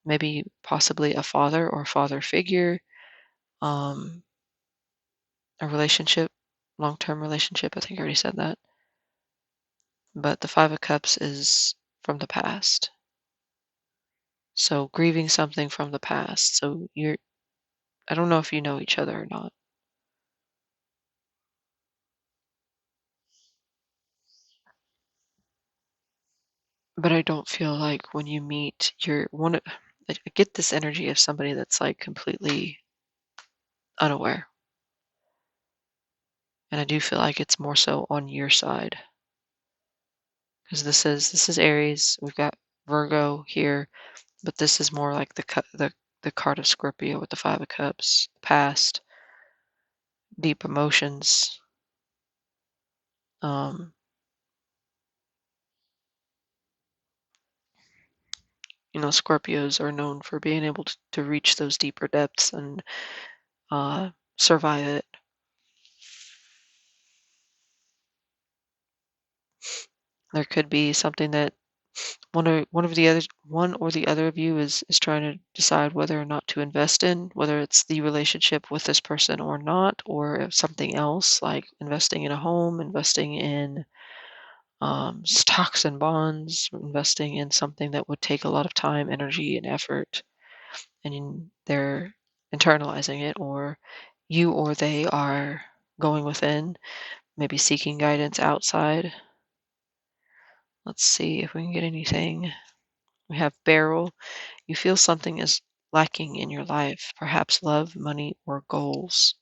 maybe possibly a father or father figure, um, a relationship, long-term relationship. I think I already said that. But the 5 of Cups is from the past. So grieving something from the past. So I don't know if you know each other or not, but I don't feel like when you meet, I get this energy of somebody that's like completely unaware. And I do feel like it's more so on your side because this is Aries. We've got Virgo here, but this is more like the card of Scorpio with the 5 of Cups, past, deep emotions. Um, Scorpios are known for being able to reach those deeper depths and uh, survive it. There could be something that one or the other of you is trying to decide whether or not to invest in, whether it's the relationship with this person or not, or if something else like investing in a home, investing in stocks and bonds, investing in something that would take a lot of time, energy, and effort. and they're internalizing it, or you or they are going within, maybe seeking guidance outside. Let's see if we can get anything. We have barrel. You feel something is lacking in your life, perhaps love, money, or goals.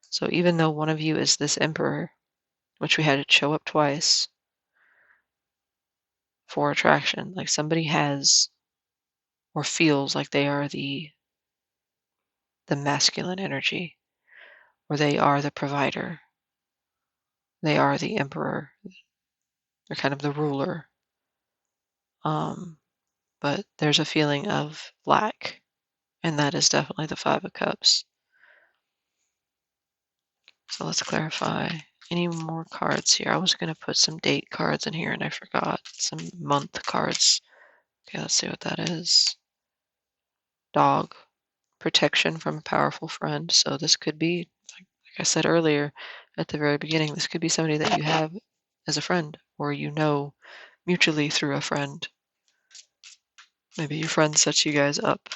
So even though one of you is this emperor, which we had it show up twice for attraction, like somebody has or feels like they are the masculine energy, or they are the provider, they are the emperor, they're kind of the ruler. Um, but there's a feeling of lack, and that is definitely the Five of Cups. So let's clarify. Any more cards here? I was going to put some date cards in here and I forgot. Some month cards. Okay, let's see what that is. Dog. Protection from a powerful friend. So this could be, like I said earlier at the very beginning, this could be somebody that you have as a friend or you know mutually through a friend. Maybe your friend sets you guys up.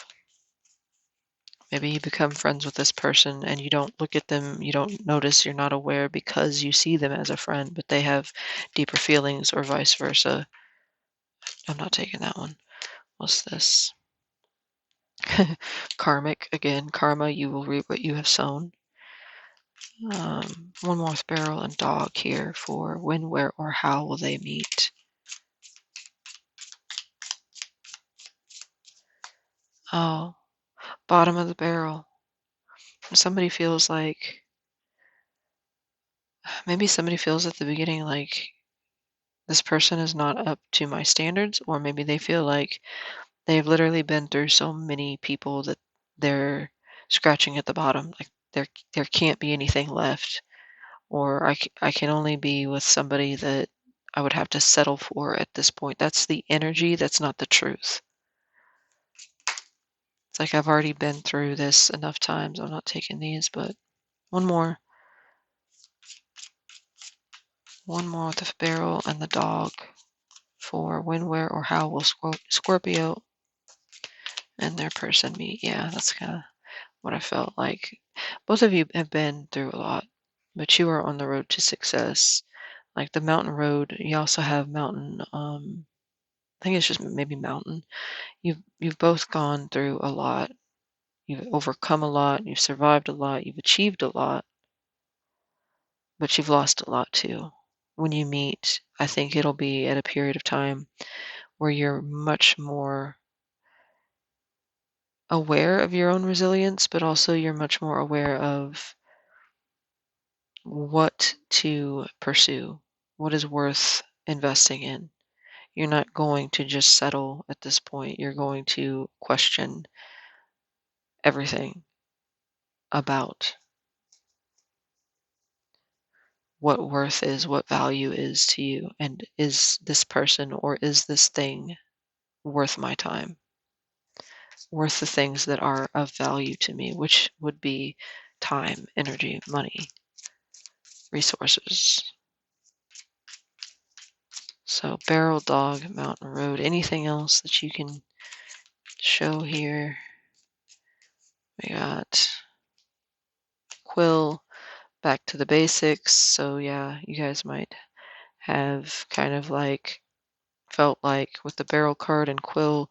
Maybe you become friends with this person and you don't look at them, you don't notice, you're not aware because you see them as a friend, but they have deeper feelings or vice versa. I'm not taking that one. What's this? Karmic. Again, karma, you will reap what you have sown. One more with barrel and dog here for when, where, or how will they meet. Oh, bottom of the barrel. Somebody feels like, maybe somebody feels at the beginning like this person is not up to my standards, or maybe they feel like they've literally been through so many people that they're scratching at the bottom. Like there can't be anything left, or I can only be with somebody that I would have to settle for at this point. That's the energy. That's not the truth. It's like I've already been through this enough times. I'm not taking these, but one more. One more with the barrel and the dog for when, where, or how will Scorpio and their person meet. Yeah, that's kind of what I felt like. Both of you have been through a lot, but you are on the road to success. Like the mountain road, you also have mountain. I think it's just maybe mountain. You've both gone through a lot. You've overcome a lot. You've survived a lot. You've achieved a lot, but you've lost a lot too. When you meet, I think it'll be at a period of time where you're much more aware of your own resilience, but also you're much more aware of what to pursue, what is worth investing in. You're not going to just settle at this point. You're going to question everything about what worth is, what value is to you, and is this person or is this thing worth my time, worth the things that are of value to me, which would be time, energy, money, resources. So barrel, dog, mountain road, anything else that you can show here? We got quill, back to the basics. So yeah, you guys might have kind of like felt like with the barrel card and quill,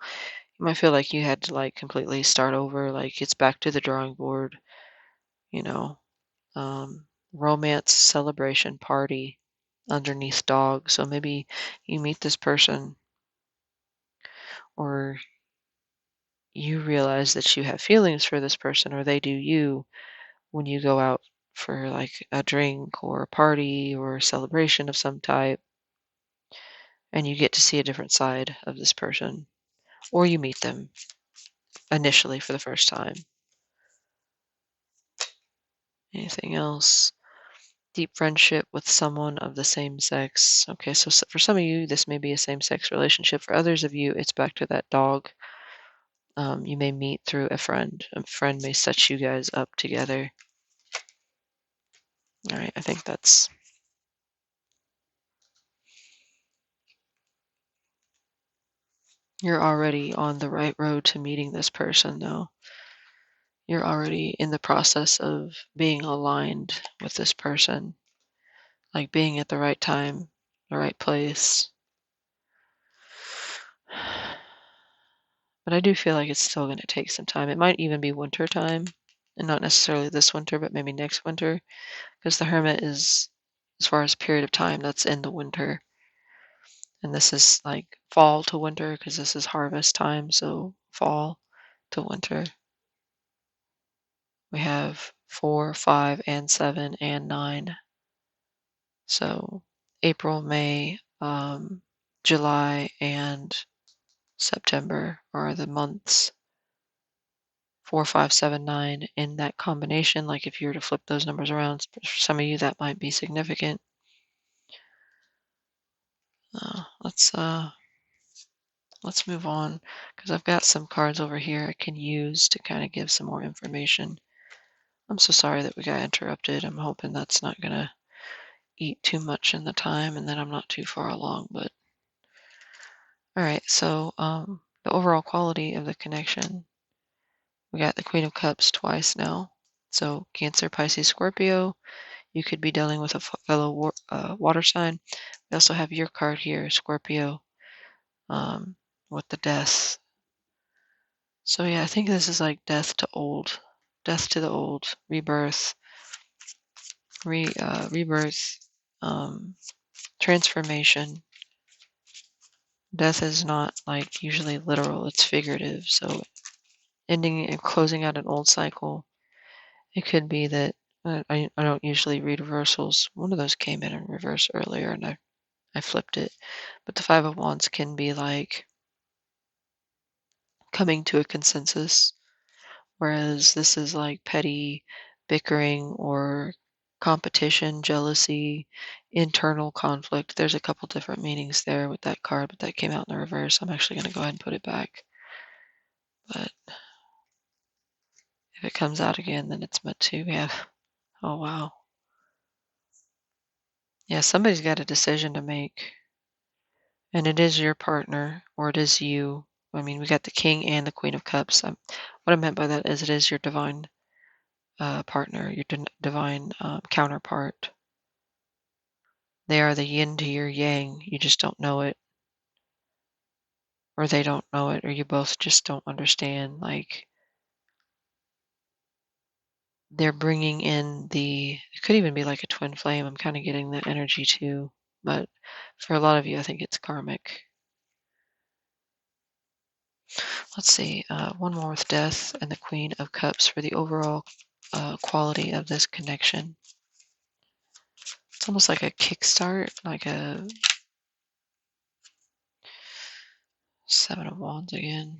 you might feel like you had to like completely start over, like it's back to the drawing board, you know. Romance, celebration, party underneath dog. So maybe you meet this person or you realize that you have feelings for this person or they do you when you go out for like a drink or a party or a celebration of some type and you get to see a different side of this person or you meet them initially for the first time. Anything else? Deep friendship with someone of the same sex. Okay, so for some of you, this may be a same sex relationship. For others of you, it's back to that dog. You may meet through a friend. A friend may set you guys up together. All right, I think that's You're already on the right road to meeting this person, though. You're already in the process of being aligned with this person, like being at the right time, the right place. But I do feel like it's still going to take some time. It might even be winter time, and not necessarily this winter, but maybe next winter, because the hermit is, as far as period of time, that's in the winter. And this is like fall to winter because this is harvest time, so fall to winter. We have 4, 5, and 7, and 9. So April, May, July, and September are the months. 4, 5, 7, 9 in that combination. Like if you were to flip those numbers around, for some of you that might be significant. Uh, let's uh, let's move on because I've got some cards over here I can use to kind of give some more information. I'm so sorry that we got interrupted. I'm hoping that's not gonna eat too much in the time and that I'm not too far along. But all right, so the overall quality of the connection. We got the Queen of Cups twice now. So Cancer, Pisces, Scorpio. You could be dealing with a fellow water sign. We also have your card here, Scorpio, with the death. So yeah, I think this is like death to the old, rebirth, rebirth, um, transformation. Death is not like usually literal; it's figurative. So ending and closing out an old cycle. It could be that I don't usually read reversals. One of those came in reverse earlier, and I flipped it. But the Five of Wands can be like coming to a consensus, whereas this is like petty bickering or competition, jealousy, internal conflict. There's a couple different meanings there with that card, but that came out in the reverse. I'm actually going to go ahead and put it back. But if it comes out again, then it's meant to. We have, oh wow. Yeah, somebody's got a decision to make, and it is your partner or it is you. I mean, we got the King and the Queen of Cups. What I meant by that is it is your divine partner, your divine counterpart. They are the yin to your yang. You just don't know it, or they don't know it, or you both just don't understand. Like they're bringing in it could even be like a twin flame. I'm kind of getting that energy too. But for a lot of you, I think it's karmic. Let's see, one more with Death and the Queen of Cups for the overall quality of this connection. It's almost like a kickstart, like a Seven of Wands again.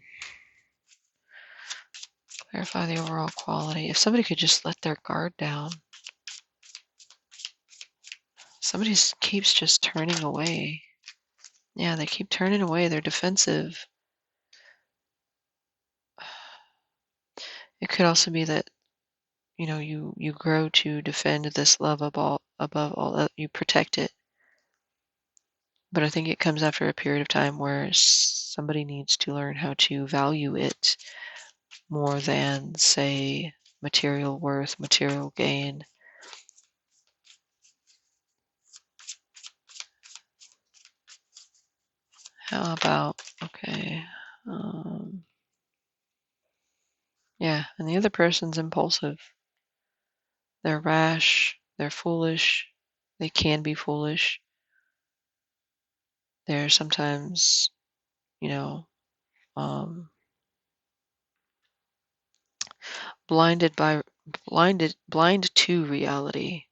Clarify the overall quality. If somebody could just let their guard down. Somebody keeps just turning away. Yeah, they keep turning away. They're defensive. It could also be that you grow to defend this love above all. You protect it. But I think it comes after a period of time where somebody needs to learn how to value it more than, say, material worth, material gain. How about, okay, yeah, and the other person's impulsive. They're rash, they're foolish, they can be foolish. They're sometimes, you know, um, blinded by blind to reality.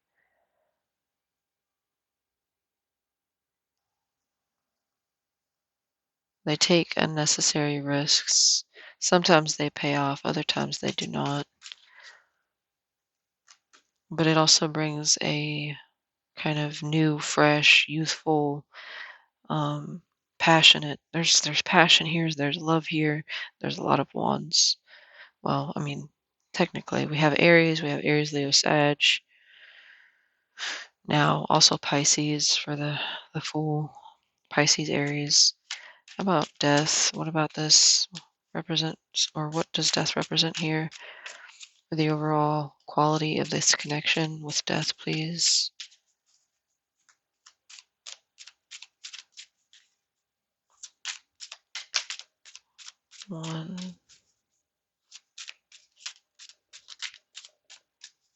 They take unnecessary risks. Sometimes they pay off, other times they do not. But it also brings a kind of new, fresh, youthful, um, passionate. There's passion here. There's love here. There's a lot of wands. Well, I mean, technically, we have Aries. We have Aries, Leo, Sag. Now also Pisces for the Fool. Pisces, Aries. How about death? What about this represents, or what does death represent here for the overall quality of this connection with death, please? One,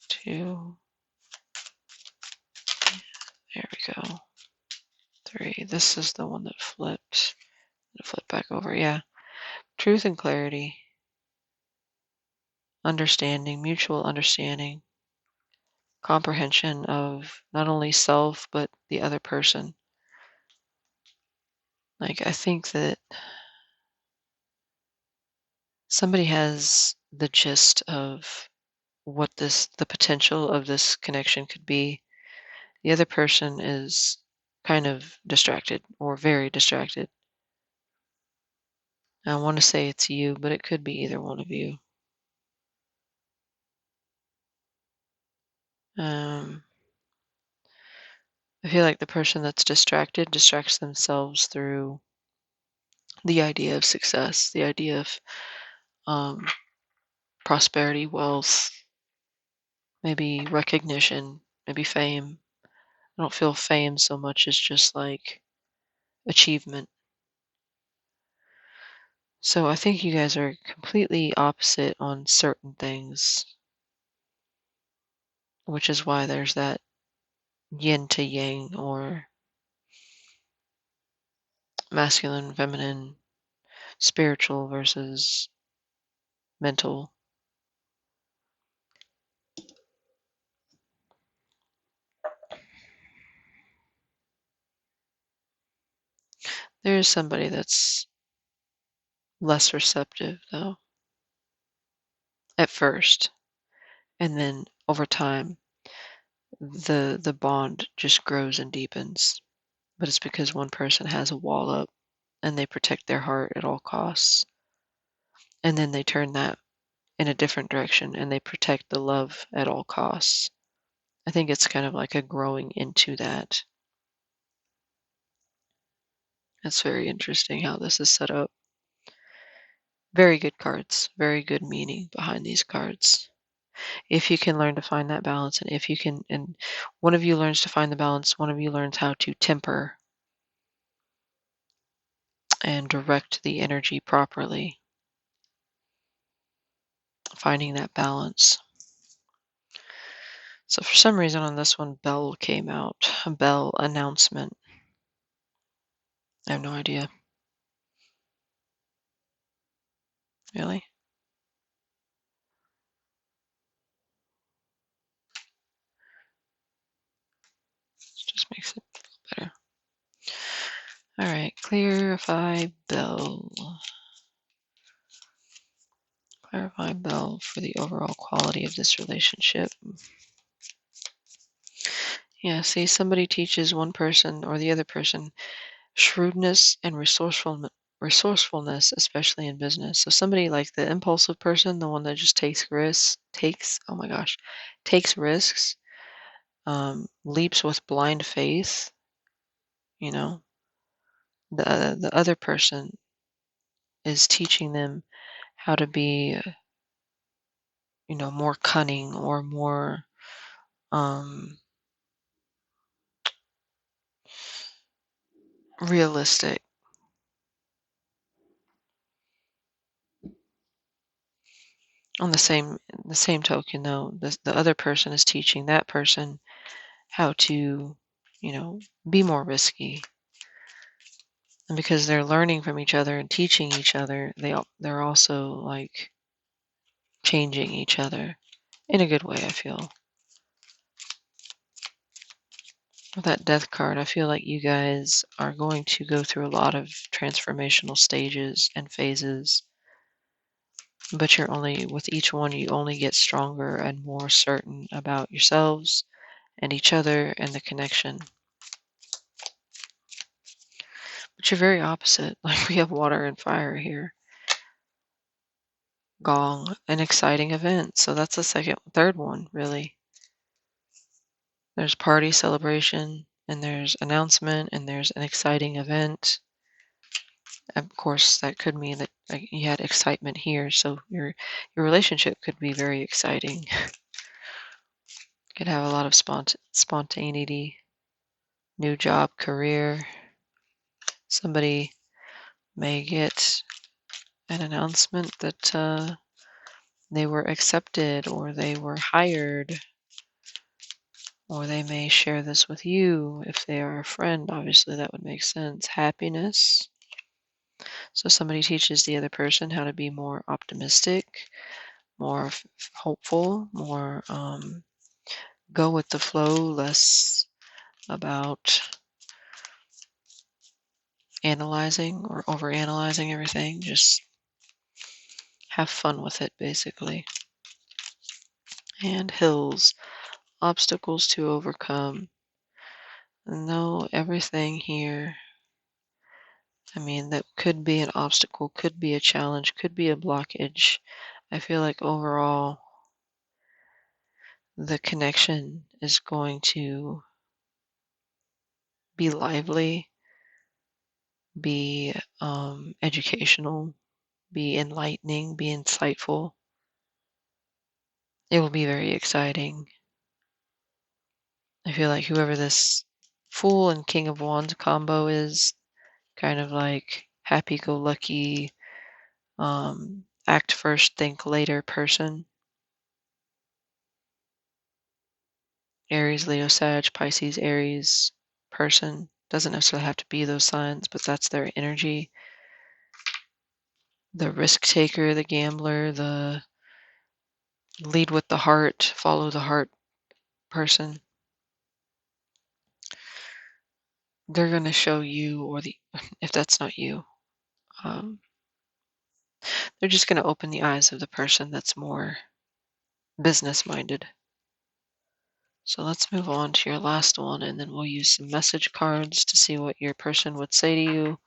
two, there we go. Three. This is the one that flipped. Flip back over. Yeah. Truth and clarity. Understanding, mutual understanding, comprehension of not only self, but the other person. Like, I think that somebody has the gist of what the potential of this connection could be. The other person is kind of distracted or very distracted. I want to say it's you, but it could be either one of you. Um, I feel like the person that's distracted distracts themselves through the idea of success, the idea of um, prosperity, wealth, maybe recognition, maybe fame. I don't feel fame so much as just like achievement. So I think you guys are completely opposite on certain things, which is why there's that yin to yang or masculine, feminine, spiritual versus mental. There's somebody that's less receptive though at first, and then over time the bond just grows and deepens. But it's because one person has a wall up and they protect their heart at all costs. And then they turn that in a different direction and they protect the love at all costs. I think it's kind of like a growing into that. It's very interesting how this is set up. Very good cards, very good meaning behind these cards. If you can learn to find that balance, and if you can, and one of you learns to find the balance, one of you learns how to temper and direct the energy properly, finding that balance. So for some reason on this one, bell came out, a bell announcement. I have no idea. Really? It just makes it better. All right, clarify bell. Clarify bell for the overall quality of this relationship. Yeah, see, somebody teaches one person or the other person shrewdness and resourcefulness, especially in business. So somebody like the impulsive person, the one that just oh my gosh, takes risks, leaps with blind faith, you know, the other person is teaching them how to be, more cunning or more um, realistic. On the same token, though, the other person is teaching that person how to, be more risky. And because they're learning from each other and teaching each other, they're also like changing each other in a good way, I feel. With that death card, I feel like you guys are going to go through a lot of transformational stages and phases, but with each one, you only get stronger and more certain about yourselves and each other and the connection. But you're very opposite. Like we have water and fire here. Gong, an exciting event. So that's the third one, really. There's party celebration, and there's announcement, and there's an exciting event. Of course, that could mean that you had excitement here, so your relationship could be very exciting. Could have a lot of spontaneity, new job, career. Somebody may get an announcement that they were accepted or they were hired, or they may share this with you if they are a friend. Obviously, that would make sense. Happiness. So somebody teaches the other person how to be more optimistic, more hopeful, more go with the flow, less about analyzing or overanalyzing everything. Just have fun with it, basically. And hills, obstacles to overcome. Know everything here. I mean, that could be an obstacle, could be a challenge, could be a blockage. I feel like overall, the connection is going to be lively, be educational, be enlightening, be insightful. It will be very exciting. I feel like whoever this Fool and King of Wands combo is, kind of like happy-go-lucky, act first, think later person. Aries, Leo, Sag, Pisces, Aries person. Doesn't necessarily have to be those signs, but that's their energy. The risk taker, the gambler, the lead with the heart, follow the heart person. They're going to show you, or if that's not you, um, they're just going to open the eyes of the person that's more business minded. So let's move on to your last one, and then we'll use some message cards to see what your person would say to you.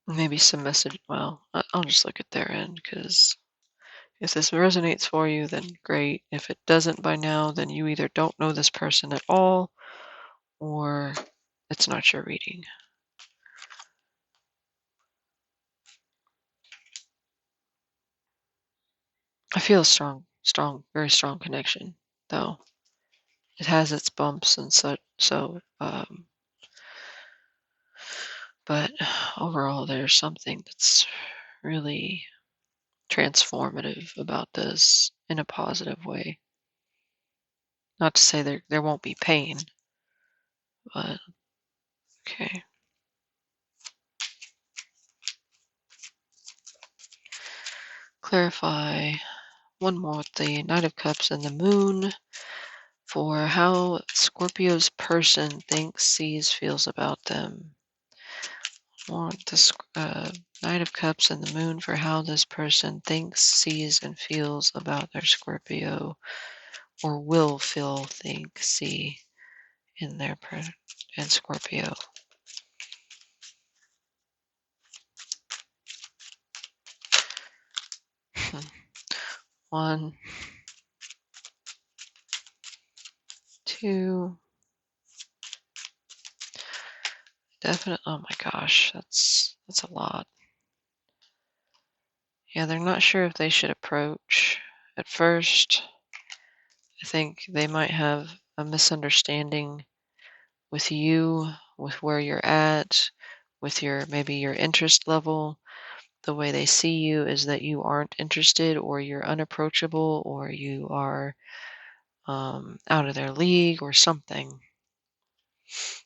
Maybe some message. Well, I'll just look at their end, because if this resonates for you, then great. If it doesn't by now, then you either don't know this person at all, or it's not your reading. I feel a strong, very strong connection, though. It has its bumps and such, but overall, there's something that's really transformative about this in a positive way. Not to say there won't be pain, but okay. Clarify one more with the Knight of Cups and the Moon for how Scorpio's person thinks, sees, feels about them. More with the Knight of Cups and the Moon for how this person thinks, sees, and feels about their Scorpio, or will feel, think, see in their and Scorpio. One, two, definite. Oh my gosh, that's a lot. Yeah, they're not sure if they should approach. At first, I think they might have a misunderstanding with you, with where you're at, with maybe your interest level. The way they see you is that you aren't interested, or you're unapproachable, or you are out of their league or something.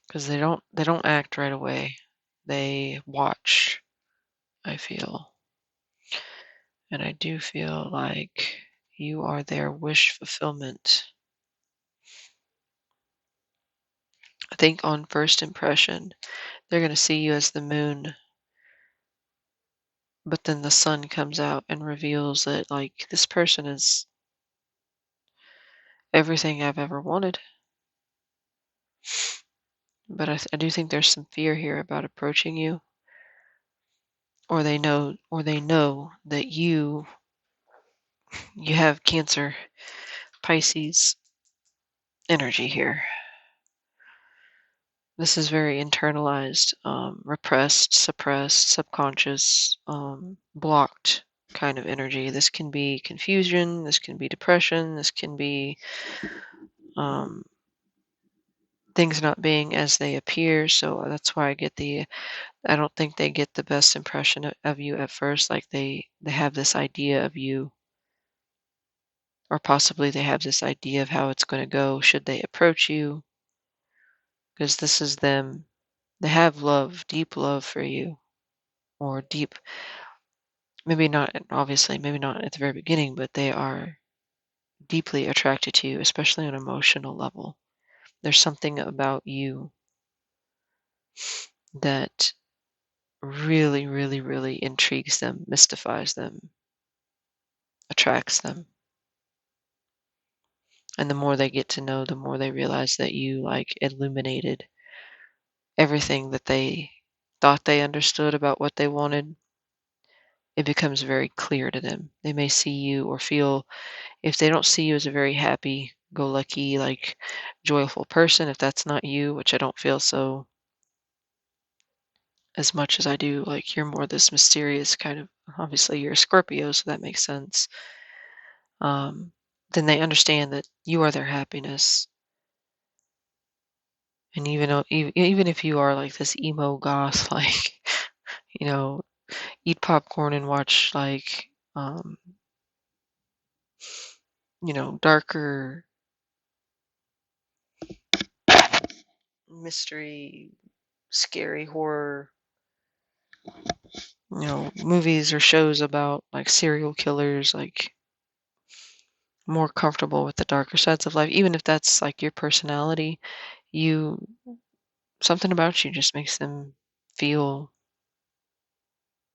Because they don't act right away. They watch, I feel. And I do feel like you are their wish fulfillment. I think on first impression, they're going to see you as the moon, but then the sun comes out and reveals that, like, this person is everything I've ever wanted. But I do think there's some fear here about approaching you, or they know that you have Cancer, Pisces energy here. This is very internalized, repressed, suppressed, subconscious, blocked kind of energy. This can be confusion, this can be depression, this can be um, things not being as they appear. So that's why I don't think they get the best impression of you at first. Like they have this idea of you, or possibly they have this idea of how it's going to go should they approach you, because this is them. They have love, deep love for you, or deep, maybe not, obviously, maybe not at the very beginning, but they are deeply attracted to you, especially on an emotional level. There's something about you that really, really, really intrigues them, mystifies them, attracts them. And the more they get to know, the more they realize that you like illuminated everything that they thought they understood about what they wanted. It becomes very clear to them. They may see you or feel, if they don't see you as a very happy go lucky, like joyful person, if that's not you, which I don't feel so as much as I do, like you're more this mysterious kind of, obviously you're a Scorpio, so that makes sense. Um, then they understand that you are their happiness. And even if you are like this emo goth, like, you know, eat popcorn and watch like, darker mystery, scary horror, movies or shows about like serial killers, like more comfortable with the darker sides of life, even if that's like your personality, you something about you just makes them feel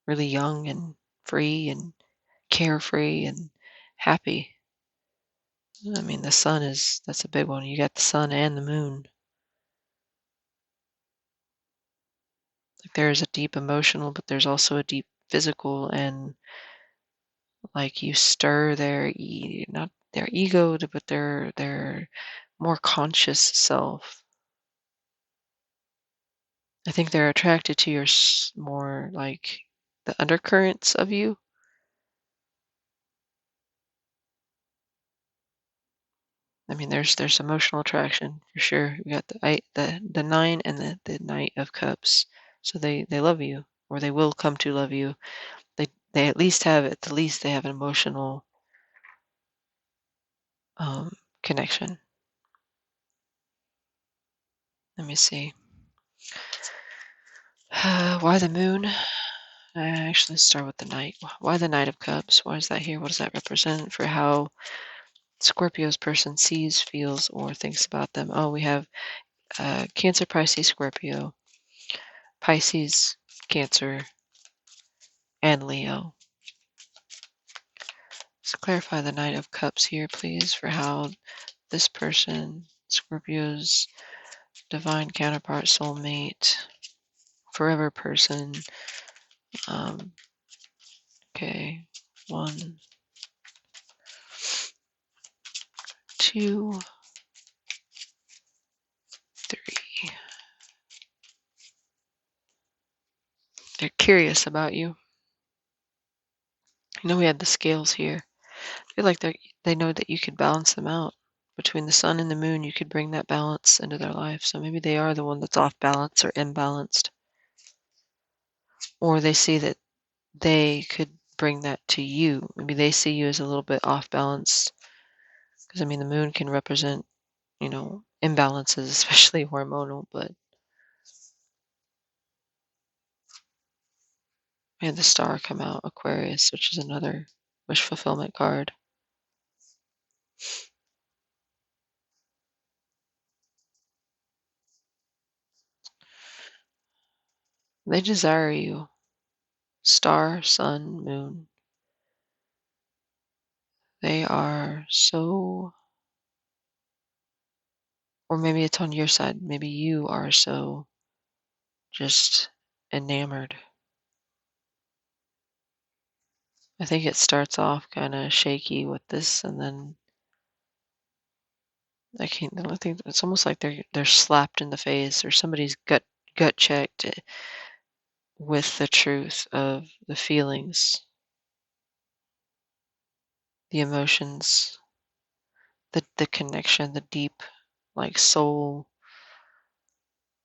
really young and free and carefree and happy. I mean, that's a big one. You got the sun and the moon. Like there is a deep emotional, but there's also a deep physical, and like you stir not their ego, but their more conscious self. I think they're attracted to your more like the undercurrents of you. I mean, there's emotional attraction for sure. We got the nine and the Knight of Cups, so they love you, or they will come to love you. They at the least they have an emotional connection. Let me see. Why the moon? I actually start with the Knight. Why the Knight of Cups? Why is that here? What does that represent for how Scorpio's person sees, feels, or thinks about them? Oh, we have Cancer, Pisces, Scorpio, Pisces, Cancer, and Leo. So clarify the Knight of Cups here, please, for how this person, Scorpio's divine counterpart, soulmate, forever person. Okay, 1, 2, 3. They're curious about you. We had the scales here. I feel like they know that you could balance them out. Between the sun and the moon, you could bring that balance into their life. So maybe they are the one that's off balance or imbalanced. Or they see that they could bring that to you. Maybe they see you as a little bit off balance. Because, I mean, the moon can represent, imbalances, especially hormonal. But we had the star come out, Aquarius, which is another wish fulfillment card. They desire you. Star, sun, moon. They are so, or maybe it's on your side. Maybe you are so just enamored. I think it starts off kind of shaky with this, and then I can't. I think it's almost like they're slapped in the face, or somebody's gut checked with the truth of the feelings, the emotions, the connection, the deep, like, soul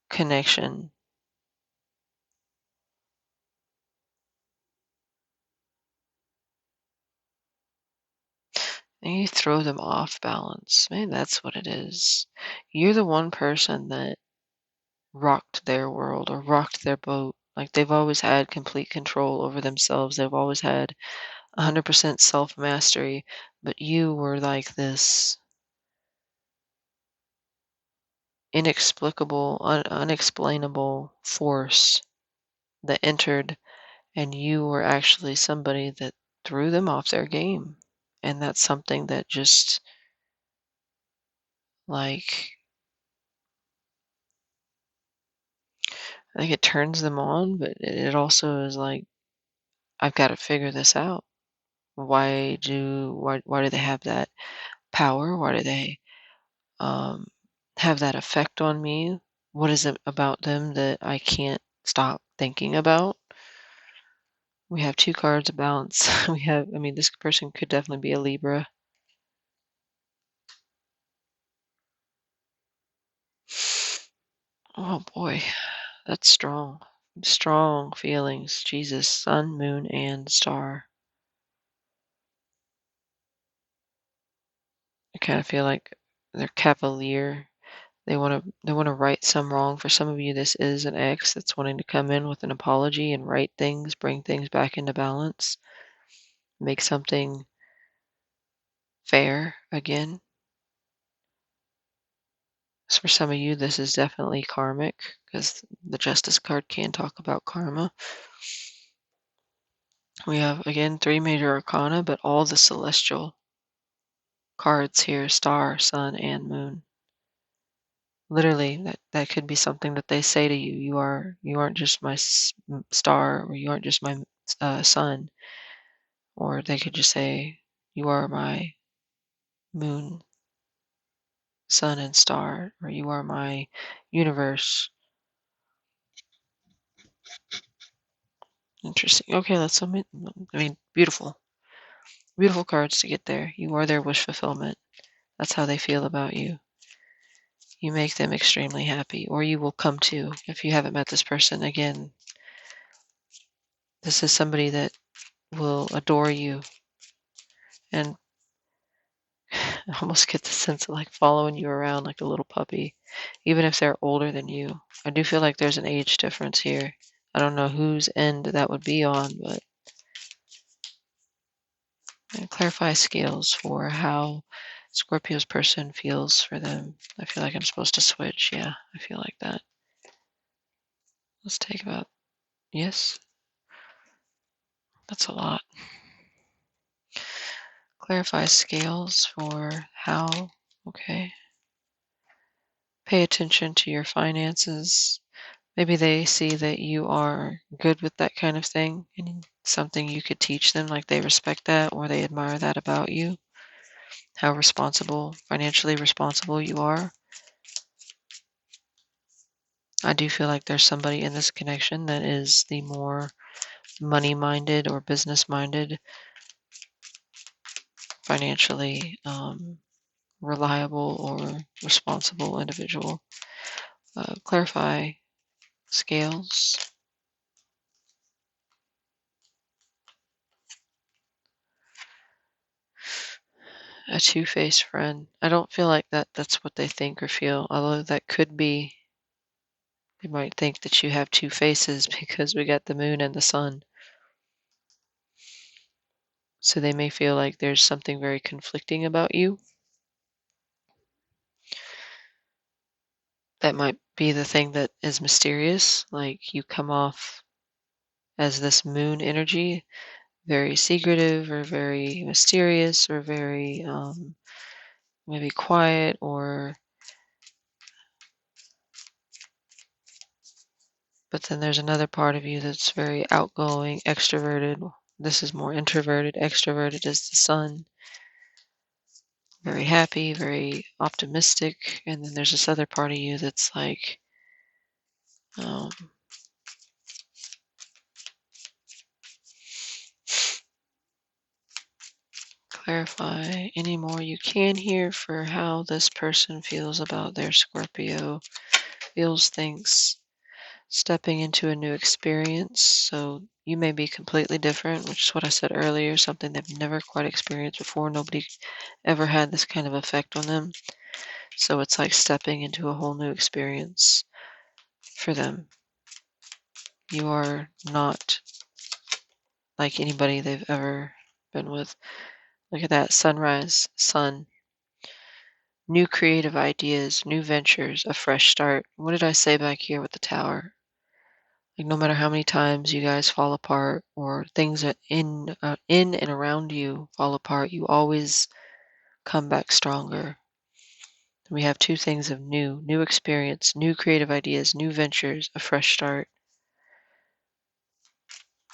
connection. And you throw them off balance. Maybe that's what it is. You're the one person that rocked their world or rocked their boat. Like, they've always had complete control over themselves. They've always had 100% self mastery, but you were like this inexplicable, unexplainable force that entered, and you were actually somebody that threw them off their game. And that's something that just, like, I think it turns them on, but it also is like, I've got to figure this out. Why do they have that power? Why do they um, have that effect on me? What is it about them that I can't stop thinking about? We have two cards of balance. I mean, this person could definitely be a Libra. Oh boy, that's strong. Strong feelings. Jesus, sun, moon, and star. I kind of feel like they're cavalier. They want to right some wrong. For some of you, this is an ex that's wanting to come in with an apology and right things, bring things back into balance, make something fair again. So for some of you, this is definitely karmic because the Justice card can talk about karma. We have, again, three major arcana, but all the celestial cards here: star, sun, and moon. Literally, that could be something that they say to you. You aren't just my star, or you aren't just my sun, or they could just say, you are my moon, sun, and star, or you are my universe. Interesting. Okay, I mean, beautiful. Beautiful cards to get there. You are their wish fulfillment. That's how they feel about you. You make them extremely happy, or you will come to. If you haven't met this person, again, this is somebody that will adore you, and I almost get the sense of, like, following you around like a little puppy, even if they're older than you. I do feel like there's an age difference here. I don't know whose end that would be on, but clarify scales for how Scorpio's person feels for them. I feel like I'm supposed to switch. Yeah, I feel like that. Let's take about, yes, that's a lot. Clarify scales for how, okay. Pay attention to your finances. Maybe they see that you are good with that kind of thing and something you could teach them, like they respect that or they admire that about you, how responsible, financially responsible you are. I do feel like there's somebody in this connection that is the more money minded or business minded, financially reliable or responsible individual. Clarify scales. A two-faced friend. I don't feel like that's what they think or feel, although that could be. They might think that you have two faces because we got the moon and the sun. So they may feel like there's something very conflicting about you. That might be the thing that is mysterious. Like, you come off as this moon energy, very secretive or very mysterious or very maybe quiet, or but then there's another part of you that's very outgoing, extroverted. This is more introverted. Extroverted is the sun. very happy, very optimistic, and then there's this other part of you that's like, um, clarify any more you can here for how this person feels about their Scorpio, feels, thinks, stepping into a new experience. So you may be completely different, which is what I said earlier, something they've never quite experienced before. Nobody ever had this kind of effect on them. So it's like stepping into a whole new experience for them. You are not like anybody they've ever been with. Look at that sunrise, sun, new creative ideas, new ventures, a fresh start. What did I say back here with the tower? Like no matter how many times you guys fall apart or things that in and around you fall apart, you always come back stronger. We have two things of new experience, new creative ideas, new ventures, a fresh start.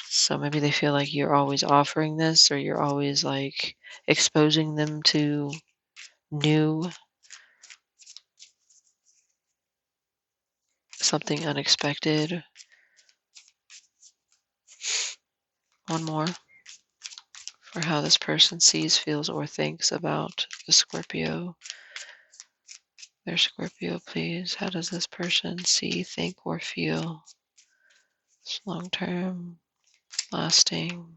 So maybe they feel like you're always offering this or you're always like exposing them to new, something unexpected. One more for how this person sees, feels, or thinks about the Scorpio. Their Scorpio, please. How does this person see, think, or feel? It's long term, lasting.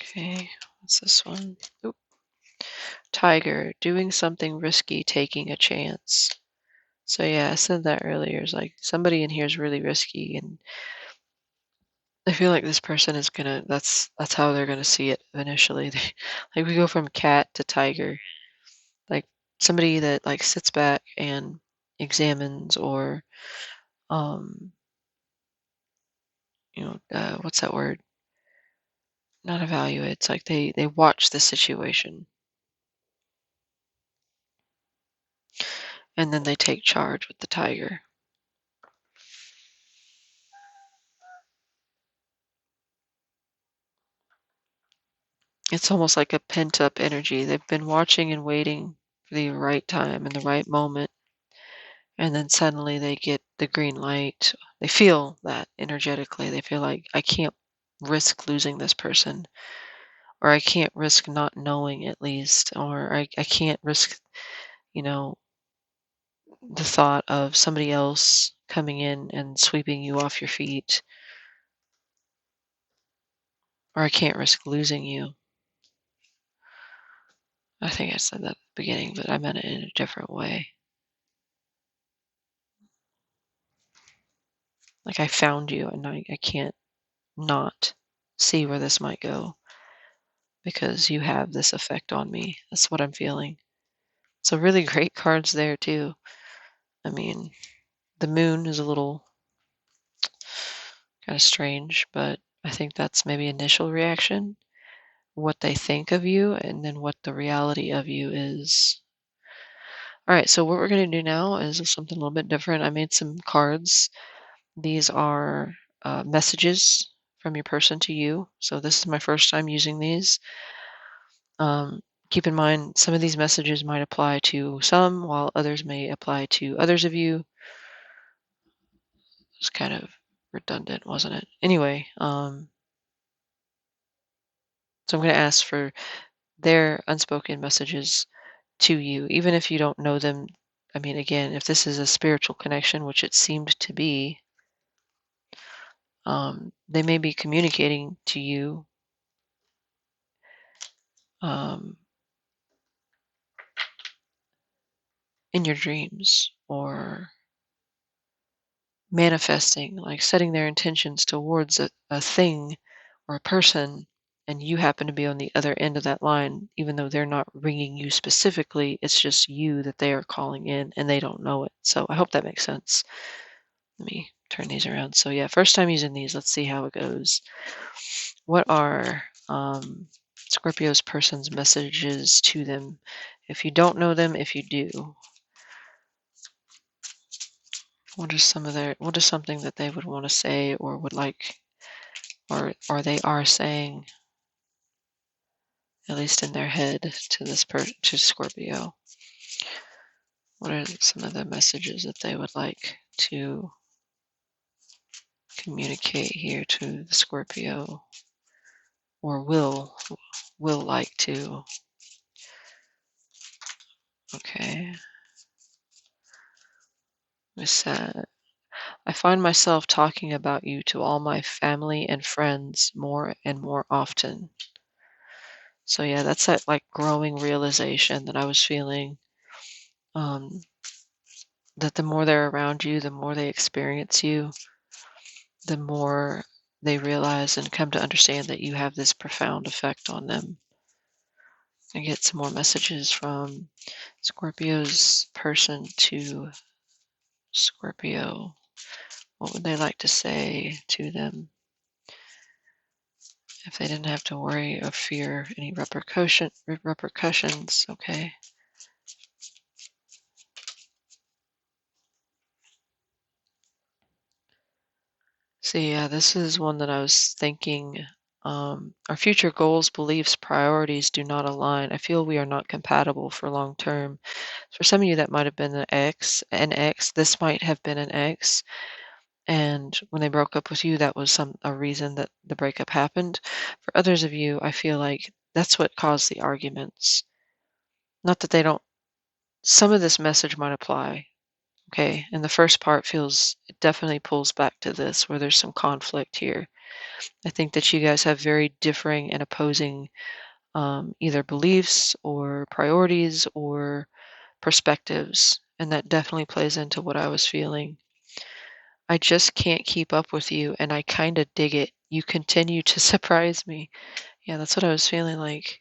Okay, what's this one? Oop. Tiger, doing something risky, taking a chance. So yeah, I said that earlier. It's like somebody in here is really risky, and I feel like this person is gonna. That's how they're gonna see it initially. Like we go from cat to tiger. Like somebody that like sits back and examines, or um, what's that word? Not evaluate. It's like they watch the situation and then they take charge with the tiger. It's almost like a pent up energy. They've been watching and waiting for the right time and the right moment, and then suddenly they get the green light. They feel that energetically. They feel like I can't risk losing this person, or I can't risk not knowing at least, or I can't risk, you know, the thought of somebody else coming in and sweeping you off your feet, or I can't risk losing you. I think I said that at the beginning, but I meant it in a different way. Like I found you and I can't not see where this might go because you have this effect on me. That's what I'm feeling. So really great cards there too. I mean, the moon is a little kind of strange, but I think that's maybe initial reaction, what they think of you, and then what the reality of you is. All right, so what we're going to do now is something a little bit different. I made some cards. These are messages from your person to you. So this is my first time using these. Keep in mind, some of these messages might apply to some, while others may apply to others of you. It's kind of redundant, wasn't it? Anyway, so I'm going to ask for their unspoken messages to you, even if you don't know them. I mean, again, if this is a spiritual connection, which it seemed to be, they may be communicating to you um, in your dreams, or manifesting, like setting their intentions towards a thing or a person, and you happen to be on the other end of that line, even though they're not ringing you specifically. It's just you that they are calling in and they don't know it. So I hope that makes sense. Let me turn these around. So yeah, first time using these. Let's see how it goes. What are Scorpio's person's messages to them? If you don't know them, if you do, what is what is something that they would want to say or would like, or they are saying at least in their head, to to Scorpio? What are some of the messages that they would like to communicate here to the Scorpio, or will like to? Okay. We said, I find myself talking about you to all my family and friends more and more often. So yeah, that's that like growing realization that I was feeling. Um, that the more they're around you, the more they experience you, the more they realize and come to understand that you have this profound effect on them. I get some more messages from Scorpio's person to Scorpio. What would they like to say to them if they didn't have to worry or fear any repercussions? Okay. So yeah, this is one that I was thinking. Our future goals, beliefs, priorities do not align. I feel we are not compatible for long term. For some of you, that might have been an ex. This might have been an ex, and when they broke up with you, that was a reason that the breakup happened. For others of you, I feel like that's what caused the arguments. Not that they don't. Some of this message might apply. Okay, and the first part feels it definitely pulls back to this, where there's some conflict here. I think that you guys have very differing and opposing either beliefs or priorities or perspectives, and that definitely plays into what I was feeling. I just can't keep up with you, and I kind of dig it. You continue to surprise me. Yeah, that's what I was feeling like.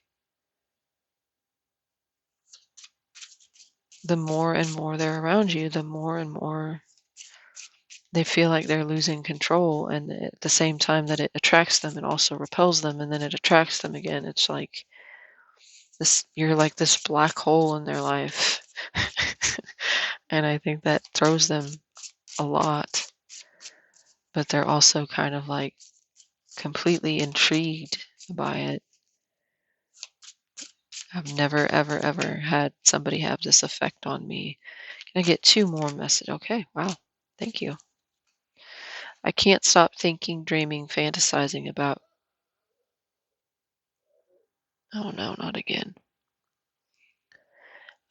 The more and more they're around you, the more and more they feel like they're losing control, and at the same time that it attracts them, it also repels them, and then it attracts them again. It's like this, you're like this black hole in their life. And I think that throws them a lot, but they're also kind of like completely intrigued by it. I've never, ever, ever had somebody have this effect on me. Can I get two more messages? Okay, wow. Thank you. I can't stop thinking, dreaming, fantasizing about. Oh no, not again.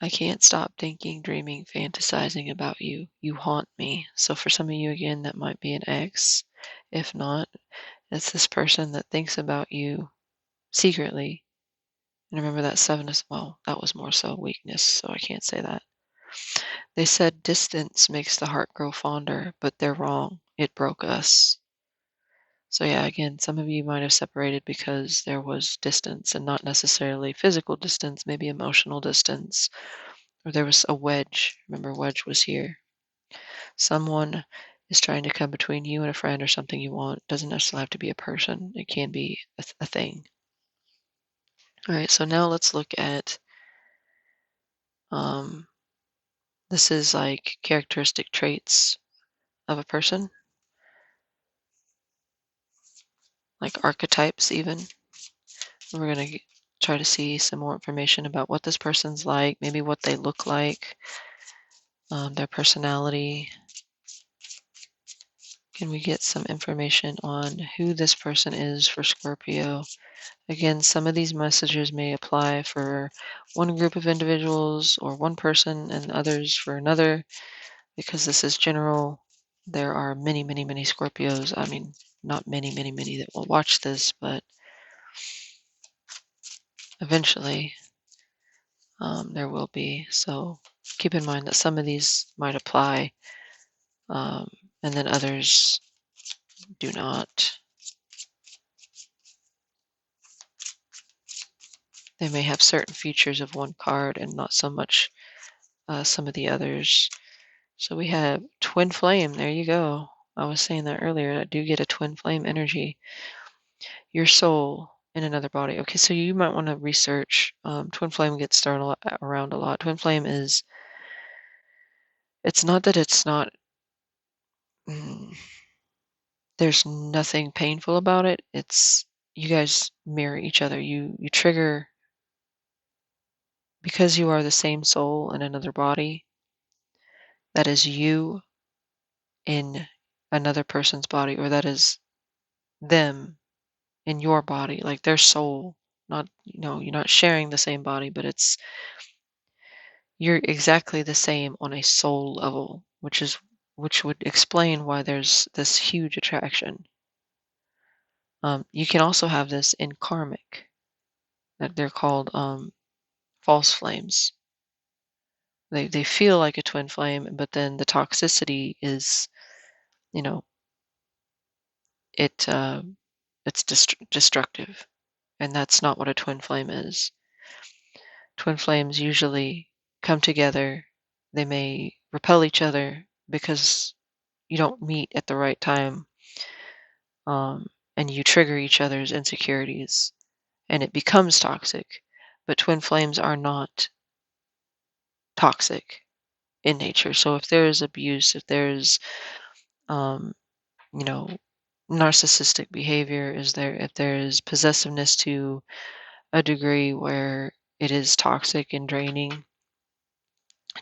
I can't stop thinking, dreaming, fantasizing about you. You haunt me. So for some of you, again, that might be an ex. If not, it's this person that thinks about you secretly. And remember that seven is, well, that was more so weakness, so I can't say that. They said distance makes the heart grow fonder, but they're wrong. It broke us. So yeah, again, some of you might have separated because there was distance and not necessarily physical distance, maybe emotional distance, or there was a wedge. Remember, wedge was here. Someone is trying to come between you and a friend or something you want. Doesn't necessarily have to be a person. It can be a thing. All right, so now let's look at um, this is like characteristic traits of a person, like archetypes even. We're going to try to see some more information about what this person's like, maybe what they look like, their personality. Can we get some information on who this person is for Scorpio? Again, some of these messages may apply for one group of individuals or one person and others for another, because this is general. There are many, many, many Scorpios. I mean, not many, many, many that will watch this, but eventually there will be. So keep in mind that some of these might apply, um, and then others do not. They may have certain features of one card and not so much some of the others. So we have twin flame. There you go. I was saying that earlier. I do get a twin flame energy. Your soul in another body. Okay, so you might want to research. Twin flame gets thrown around a lot. Twin flame is. It's not that it's not. Mm, there's nothing painful about it. It's you guys mirror each other. You trigger. because you are the same soul in another body, that is you in another person's body, or that is them in your body, like their soul. Not, you're not sharing the same body, but you're exactly the same on a soul level, which would explain why there's this huge attraction. You can also have this in karmic, that they're called false flames. They feel like a twin flame, but then the toxicity is, you know, it it's destructive, and that's not what a twin flame is. Twin flames usually come together. They may repel each other because you don't meet at the right time, um, and you trigger each other's insecurities, and it becomes toxic. But twin flames are not toxic in nature. So if there is abuse, if there's um, you know, narcissistic behavior, if there is possessiveness to a degree where it is toxic and draining,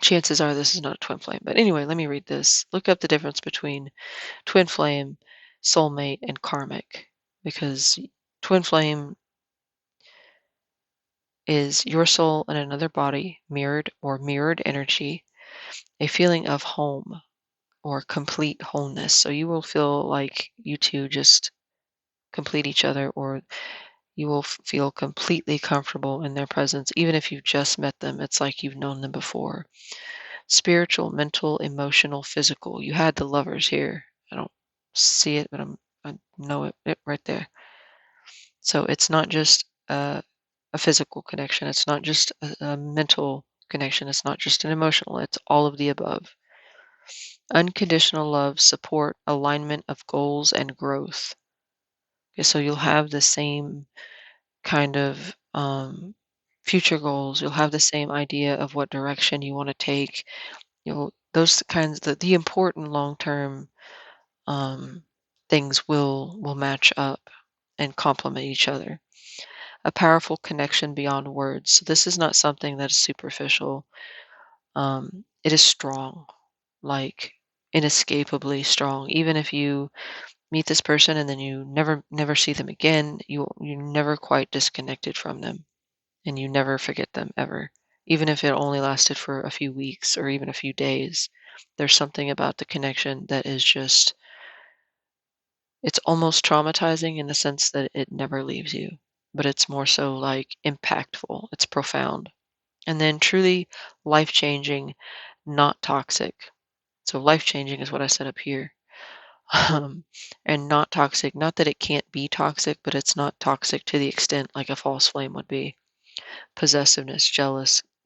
chances are this is not a twin flame. But anyway, let me read this. Look up the difference between twin flame, soulmate, and karmic, because twin flame is your soul in another body, mirrored energy, a feeling of home or complete wholeness. So you will feel like you two just complete each other, or you will feel completely comfortable in their presence. Even if you've just met them, it's like you've known them before. Spiritual, mental, emotional, physical. You had the lovers here. I don't see it, but I know it right there. So it's not just a physical connection. It's not just a mental connection. It's not just an emotional. It's all of the above. Unconditional love, support, alignment of goals, and growth. Okay, so you'll have the same kind of future goals. You'll have the same idea of what direction you want to take. Those kinds, the important long term um, things will match up and complement each other. A powerful connection beyond words. So this is not something that is superficial. It is strong, like inescapably strong. Even if you meet this person and then you never see them again, you're never quite disconnected from them, and you never forget them ever. Even if it only lasted for a few weeks or even a few days, there's something about the connection that is just, it's almost traumatizing in the sense that it never leaves you, but it's more so like impactful, it's profound. And then truly life-changing, not toxic. So life-changing is what I said up here. Um, and not toxic, not that it can't be toxic, but it's not toxic to the extent like a false flame would be. Possessiveness,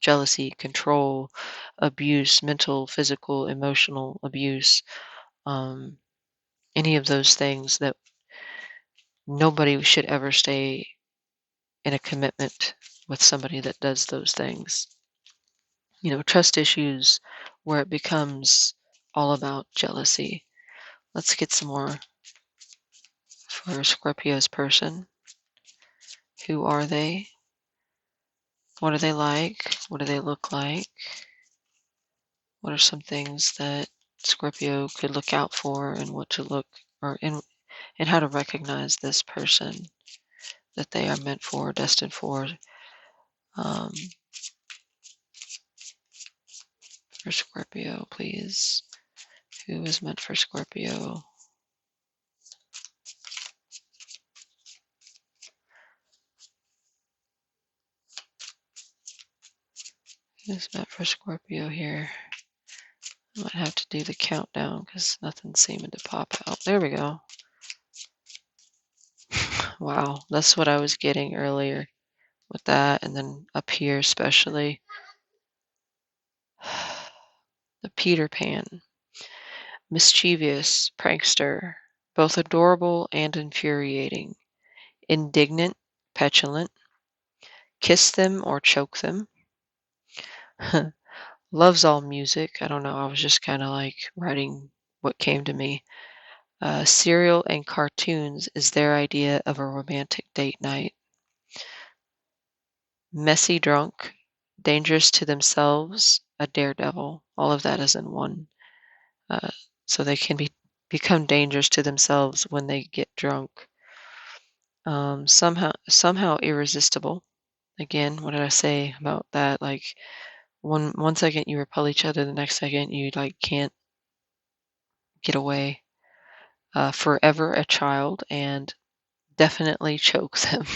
jealousy, control, abuse, mental, physical, emotional abuse, um, any of those things that nobody should ever stay in a commitment with somebody that does those things. Trust issues where it becomes all about jealousy. Let's get some more for Scorpio's person. Who are they? What are they like? What do they look like? What are some things that Scorpio could look out for, and what to look, or and how to recognize this person that they are meant for, destined um, for Scorpio, please. Who is meant for Scorpio? Who's meant for Scorpio here? I might have to do the countdown because nothing's seeming to pop out. There we go. Wow, that's what I was getting earlier with that, and then up here especially. The Peter Pan. Mischievous, prankster, both adorable and infuriating, indignant, petulant, kiss them or choke them. Loves all music. I don't know, I was just kind of like writing what came to me. Cereal and cartoons is their idea of a romantic date night. Messy drunk, dangerous to themselves, a daredevil. All of that is in one. Uh, so they can become dangerous to themselves when they get drunk. Somehow irresistible. Again, what did I say about that? Like one second you repel each other, the next second you like can't get away. Forever a child and definitely chokes them.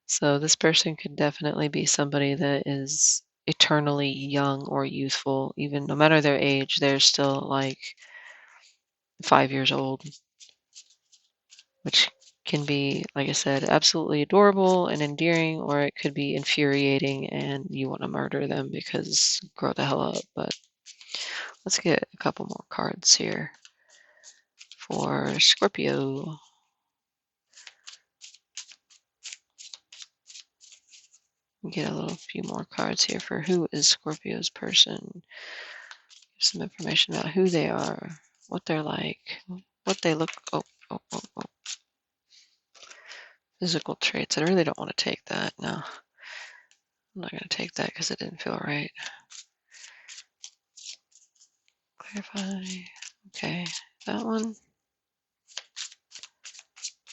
So this person could definitely be somebody that is eternally young or youthful, even no matter their age, they're still like 5 years old, which can be, like I said, absolutely adorable and endearing, or it could be infuriating and you want to murder them because grow the hell up. But let's get a couple more cards here for Scorpio. Get a little few more cards here for who is Scorpio's person. Some information about who they are, what they're like, what they look. Oh. Physical traits. I really don't want to take that. No, I'm not going to take that because it didn't feel right. Clarify. Okay, that one.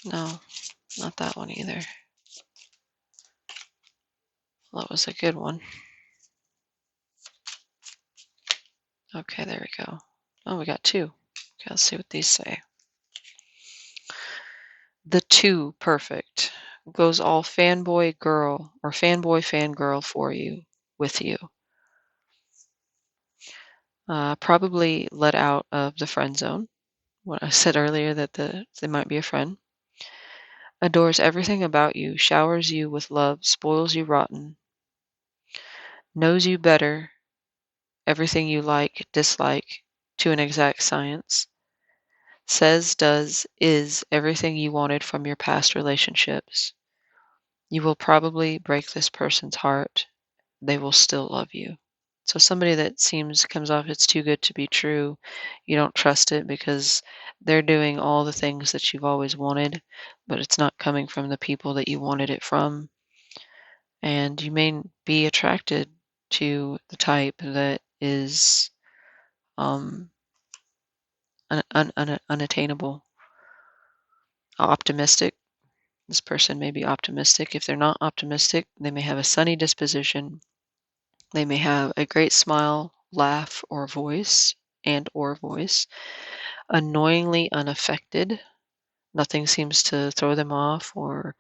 No, not that one either. Well, that was a good one. Okay, there we go. Oh, we got two. Okay, let's see what these say. The two, perfect. Goes all fanboy girl or fanboy fangirl for you, with you. Probably let out of the friend zone. What I said earlier that they might be a friend. Adores everything about you, showers you with love, spoils you rotten, knows you better, everything you like, dislike, to an exact science, says, does, is everything you wanted from your past relationships. You will probably break this person's heart. They will still love you. So somebody that comes off, it's too good to be true. You don't trust it because they're doing all the things that you've always wanted, but it's not coming from the people that you wanted it from. And you may be attracted to the type that is unattainable, optimistic. This person may be optimistic. If they're not optimistic, they may have a sunny disposition. They may have a great smile, laugh, or voice, annoyingly unaffected. Nothing seems to throw them off or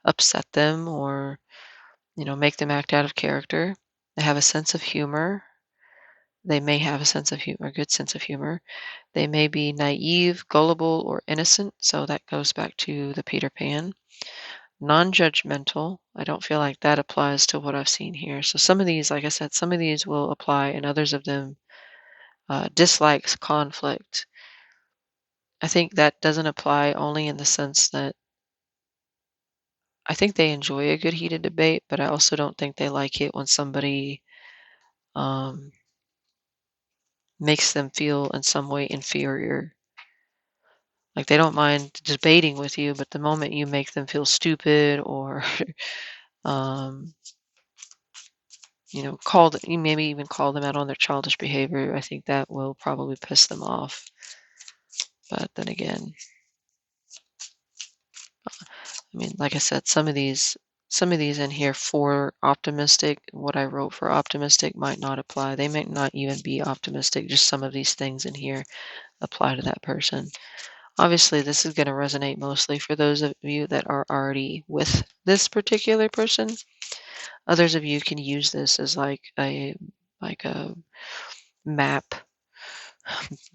upset them or, make them act out of character. They have a sense of humor. They may have a sense of humor, a good sense of humor. They may be naive, gullible, or innocent. So that goes back to the Peter Pan. Non-judgmental. I don't feel like that applies to what I've seen here. So some of these, like I said, some of these will apply, and others of them dislikes conflict. I think that doesn't apply only in the sense that I think they enjoy a good heated debate, but I also don't think they like it when somebody um, makes them feel in some way inferior. Like they don't mind debating with you, but the moment you make them feel stupid or um, you maybe even call them out on their childish behavior, I think that will probably piss them off. But then again, I mean, like I said, some of these in here for optimistic, what I wrote for optimistic might not apply. They might not even be optimistic. Just some of these things in here apply to that person. Obviously, this is going to resonate mostly for those of you that are already with this particular person. Others of you can use this as like a map,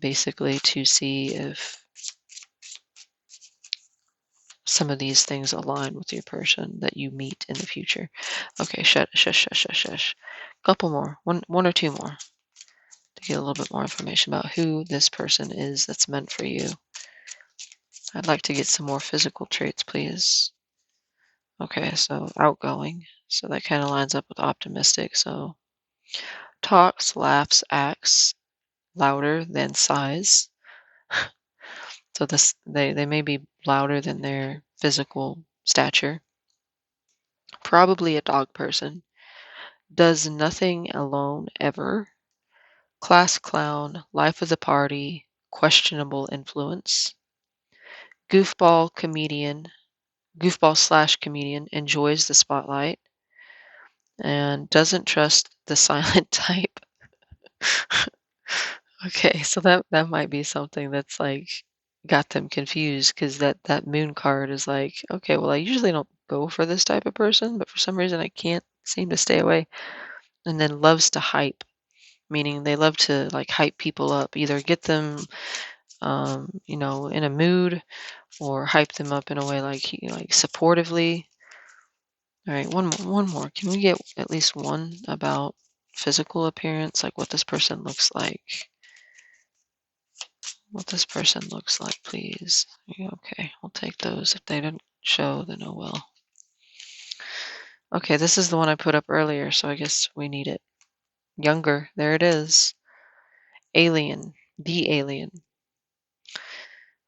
basically, to see if some of these things align with your person that you meet in the future. Okay, shush. Couple more, one or two more, to get a little bit more information about who this person is that's meant for you. I'd like to get some more physical traits, please. Okay, so outgoing. So that kind of lines up with optimistic. So talks, laughs, acts louder than size. So they may be louder than their physical stature. Probably a dog person. does nothing alone ever, class clown, life of the party, questionable influence, goofball slash comedian, enjoys the spotlight, and doesn't trust the silent type. Okay, so that might be something that's like got them confused because that moon card is like, okay, well, I usually don't go for this type of person, but for some reason I can't seem to stay away. And then loves to hype, meaning they love to like hype people up, either get them, in a mood or hype them up in a way like supportively. All right, one more. Can we get at least one about physical appearance, like what this person looks like? What this person looks like, please. Yeah, okay, we'll take those. If they didn't show, then oh well. Okay, this is the one I put up earlier, so I guess we need it. Younger, there it is. Alien, the alien.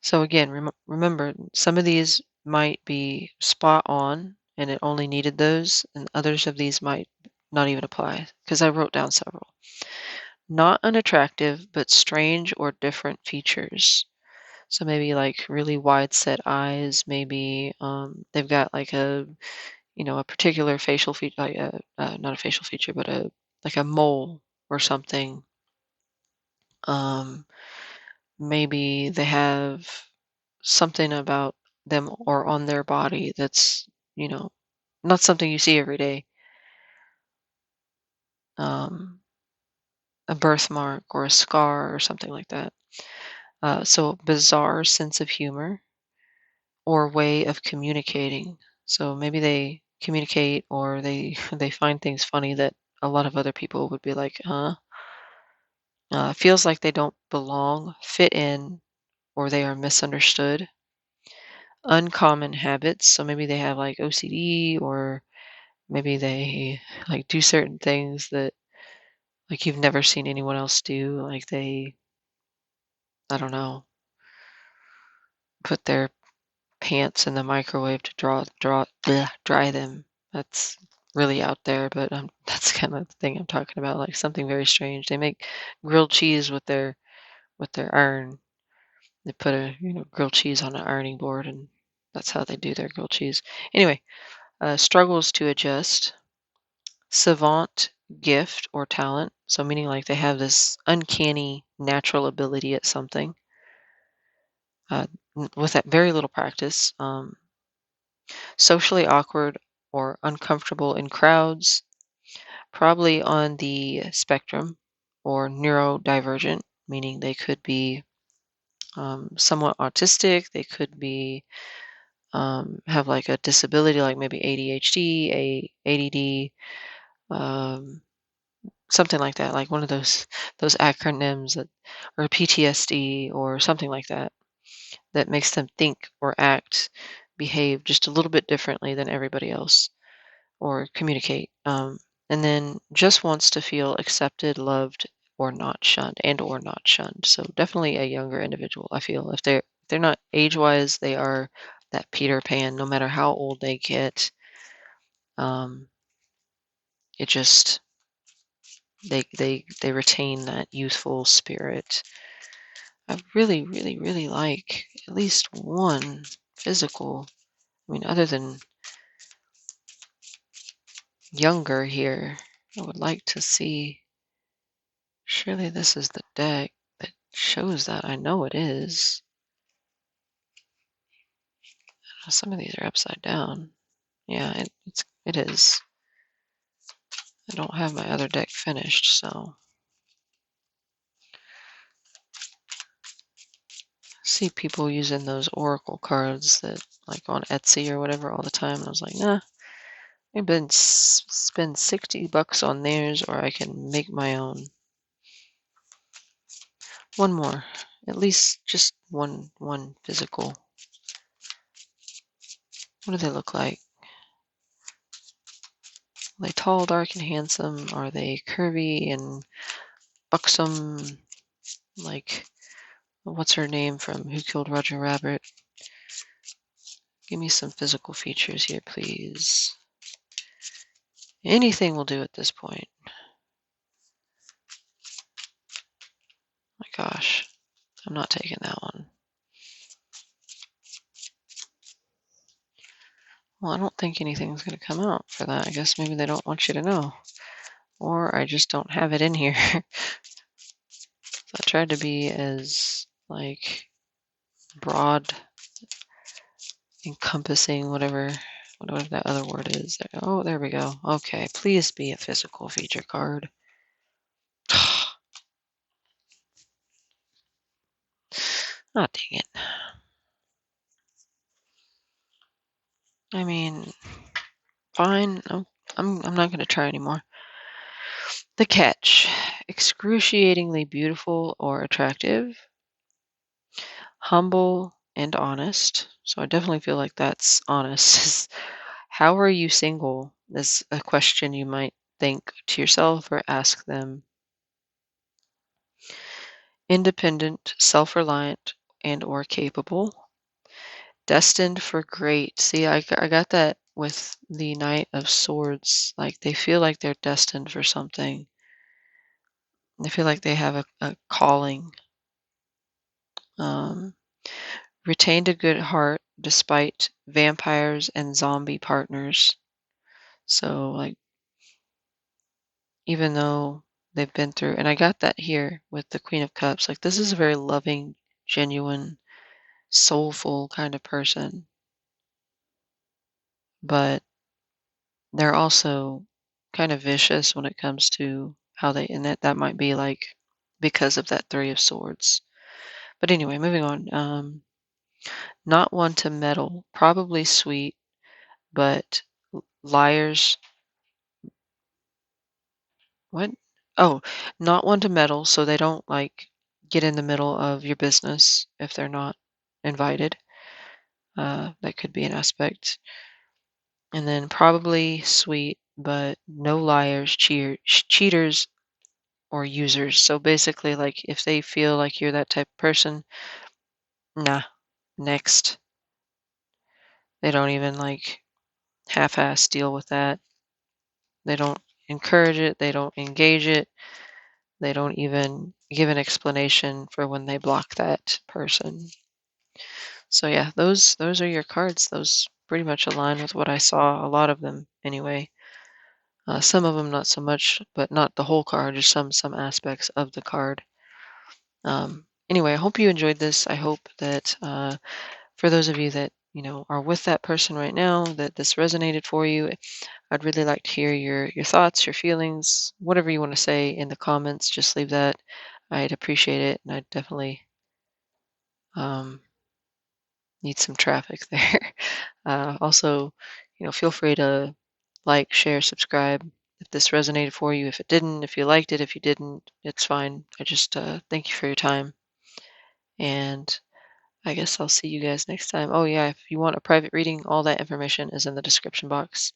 So again, remember, some of these might be spot on, and it only needed those, and others of these might not even apply, because I wrote down several. Not unattractive, but strange or different features. So maybe like really wide set eyes, maybe they've got like a particular facial feature, like not a facial feature, but like a mole or something. Um, Maybe they have something about them or on their body that's, you know, not something you see every day. Um, a birthmark or a scar or something like that. So bizarre sense of humor or way of communicating. So maybe they communicate or they they find things funny that a lot of other people would be like, huh? Feels like they don't belong, fit in, or they are misunderstood. Uncommon habits. So maybe they have like OCD or maybe they like do certain things that like you've never seen anyone else do. Like I don't know, put their pants in the microwave to dry them. That's really out there, but that's kind of the thing I'm talking about. Like something very strange. They make grilled cheese with their iron. They put grilled cheese on an ironing board, and that's how they do their grilled cheese. Anyway, struggles to adjust. Savant gift or talent. So meaning like they have this uncanny natural ability at something uh, with that very little practice. Socially awkward or uncomfortable in crowds, probably on the spectrum or neurodivergent, meaning they could be somewhat autistic, they could be have like a disability like maybe ADHD, ADD, um, something like that, like one of those acronyms that, or PTSD or something like that, that makes them think or act, behave just a little bit differently than everybody else or communicate. And then just wants to feel accepted, loved, or not shunned, and or not shunned. So definitely a younger individual. I feel if they're not age wise, they are that Peter Pan. No matter how old they get, um, it just they retain that youthful spirit. I really, really, really like at least one physical. I mean, other than younger here, I would like to see. Surely this is the deck that shows that. I know it is. Some of these are upside down. Yeah, it is. I don't have my other deck finished, so I see people using those oracle cards that like on Etsy or whatever all the time. And I was like, nah, maybe spend $60 on theirs, or I can make my own. One more, at least just one physical. What do they look like? Are they tall, dark, and handsome? Are they curvy and buxom? Like, what's her name from Who Killed Roger Rabbit? Give me some physical features here, please. Anything will do at this point. My gosh, I'm not taking that one. Well, I don't think anything's going to come out for that. I guess maybe they don't want you to know. Or I just don't have it in here. I tried to be as, like, broad, encompassing, whatever that other word is. Oh, there we go. Okay, please be a physical feature card. Oh, dang it. I mean, fine. I'm not going to try anymore. The catch: excruciatingly beautiful or attractive, humble and honest. So I definitely feel like that's honest. How are you single? Is a question you might think to yourself or ask them. Independent, self-reliant, and or capable. Destined for great. See, I got that with the Knight of Swords. Like they feel like they're destined for something. They feel like they have a calling. Um, Retained a good heart despite vampires and zombie partners. So, like, even though they've been through, and I got that here with the Queen of Cups, like, this is a very loving, genuine, soulful kind of person, but they're also kind of vicious when it comes to how they, and that might be like because of that Three of Swords. But anyway, moving on. Not one to meddle, probably sweet, but liars. What? Oh, not one to meddle, so they don't like get in the middle of your business if they're not invited. That could be an aspect. And then probably sweet, but no liars, cheaters, or users. So basically, like if they feel like you're that type of person, nah, next. They don't even like half-ass deal with that. They don't encourage it. They don't engage it. They don't even give an explanation for when they block that person. So yeah, those are your cards. Those pretty much align with what I saw. A lot of them anyway. Some of them not so much, but not the whole card. Just some aspects of the card. Anyway, I hope you enjoyed this. I hope that for those of you that are with that person right now, that this resonated for you. I'd really like to hear your thoughts, your feelings, whatever you want to say in the comments. Just leave that. I'd appreciate it, and I'd definitely um, need some traffic there. Also, feel free to like, share, subscribe if this resonated for you. If it didn't, if you liked it, if you didn't, it's fine. I just thank you for your time, and I guess I'll see you guys next time. Oh yeah, if you want a private reading, all that information is in the description box.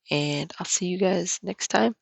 And I'll see you guys next time.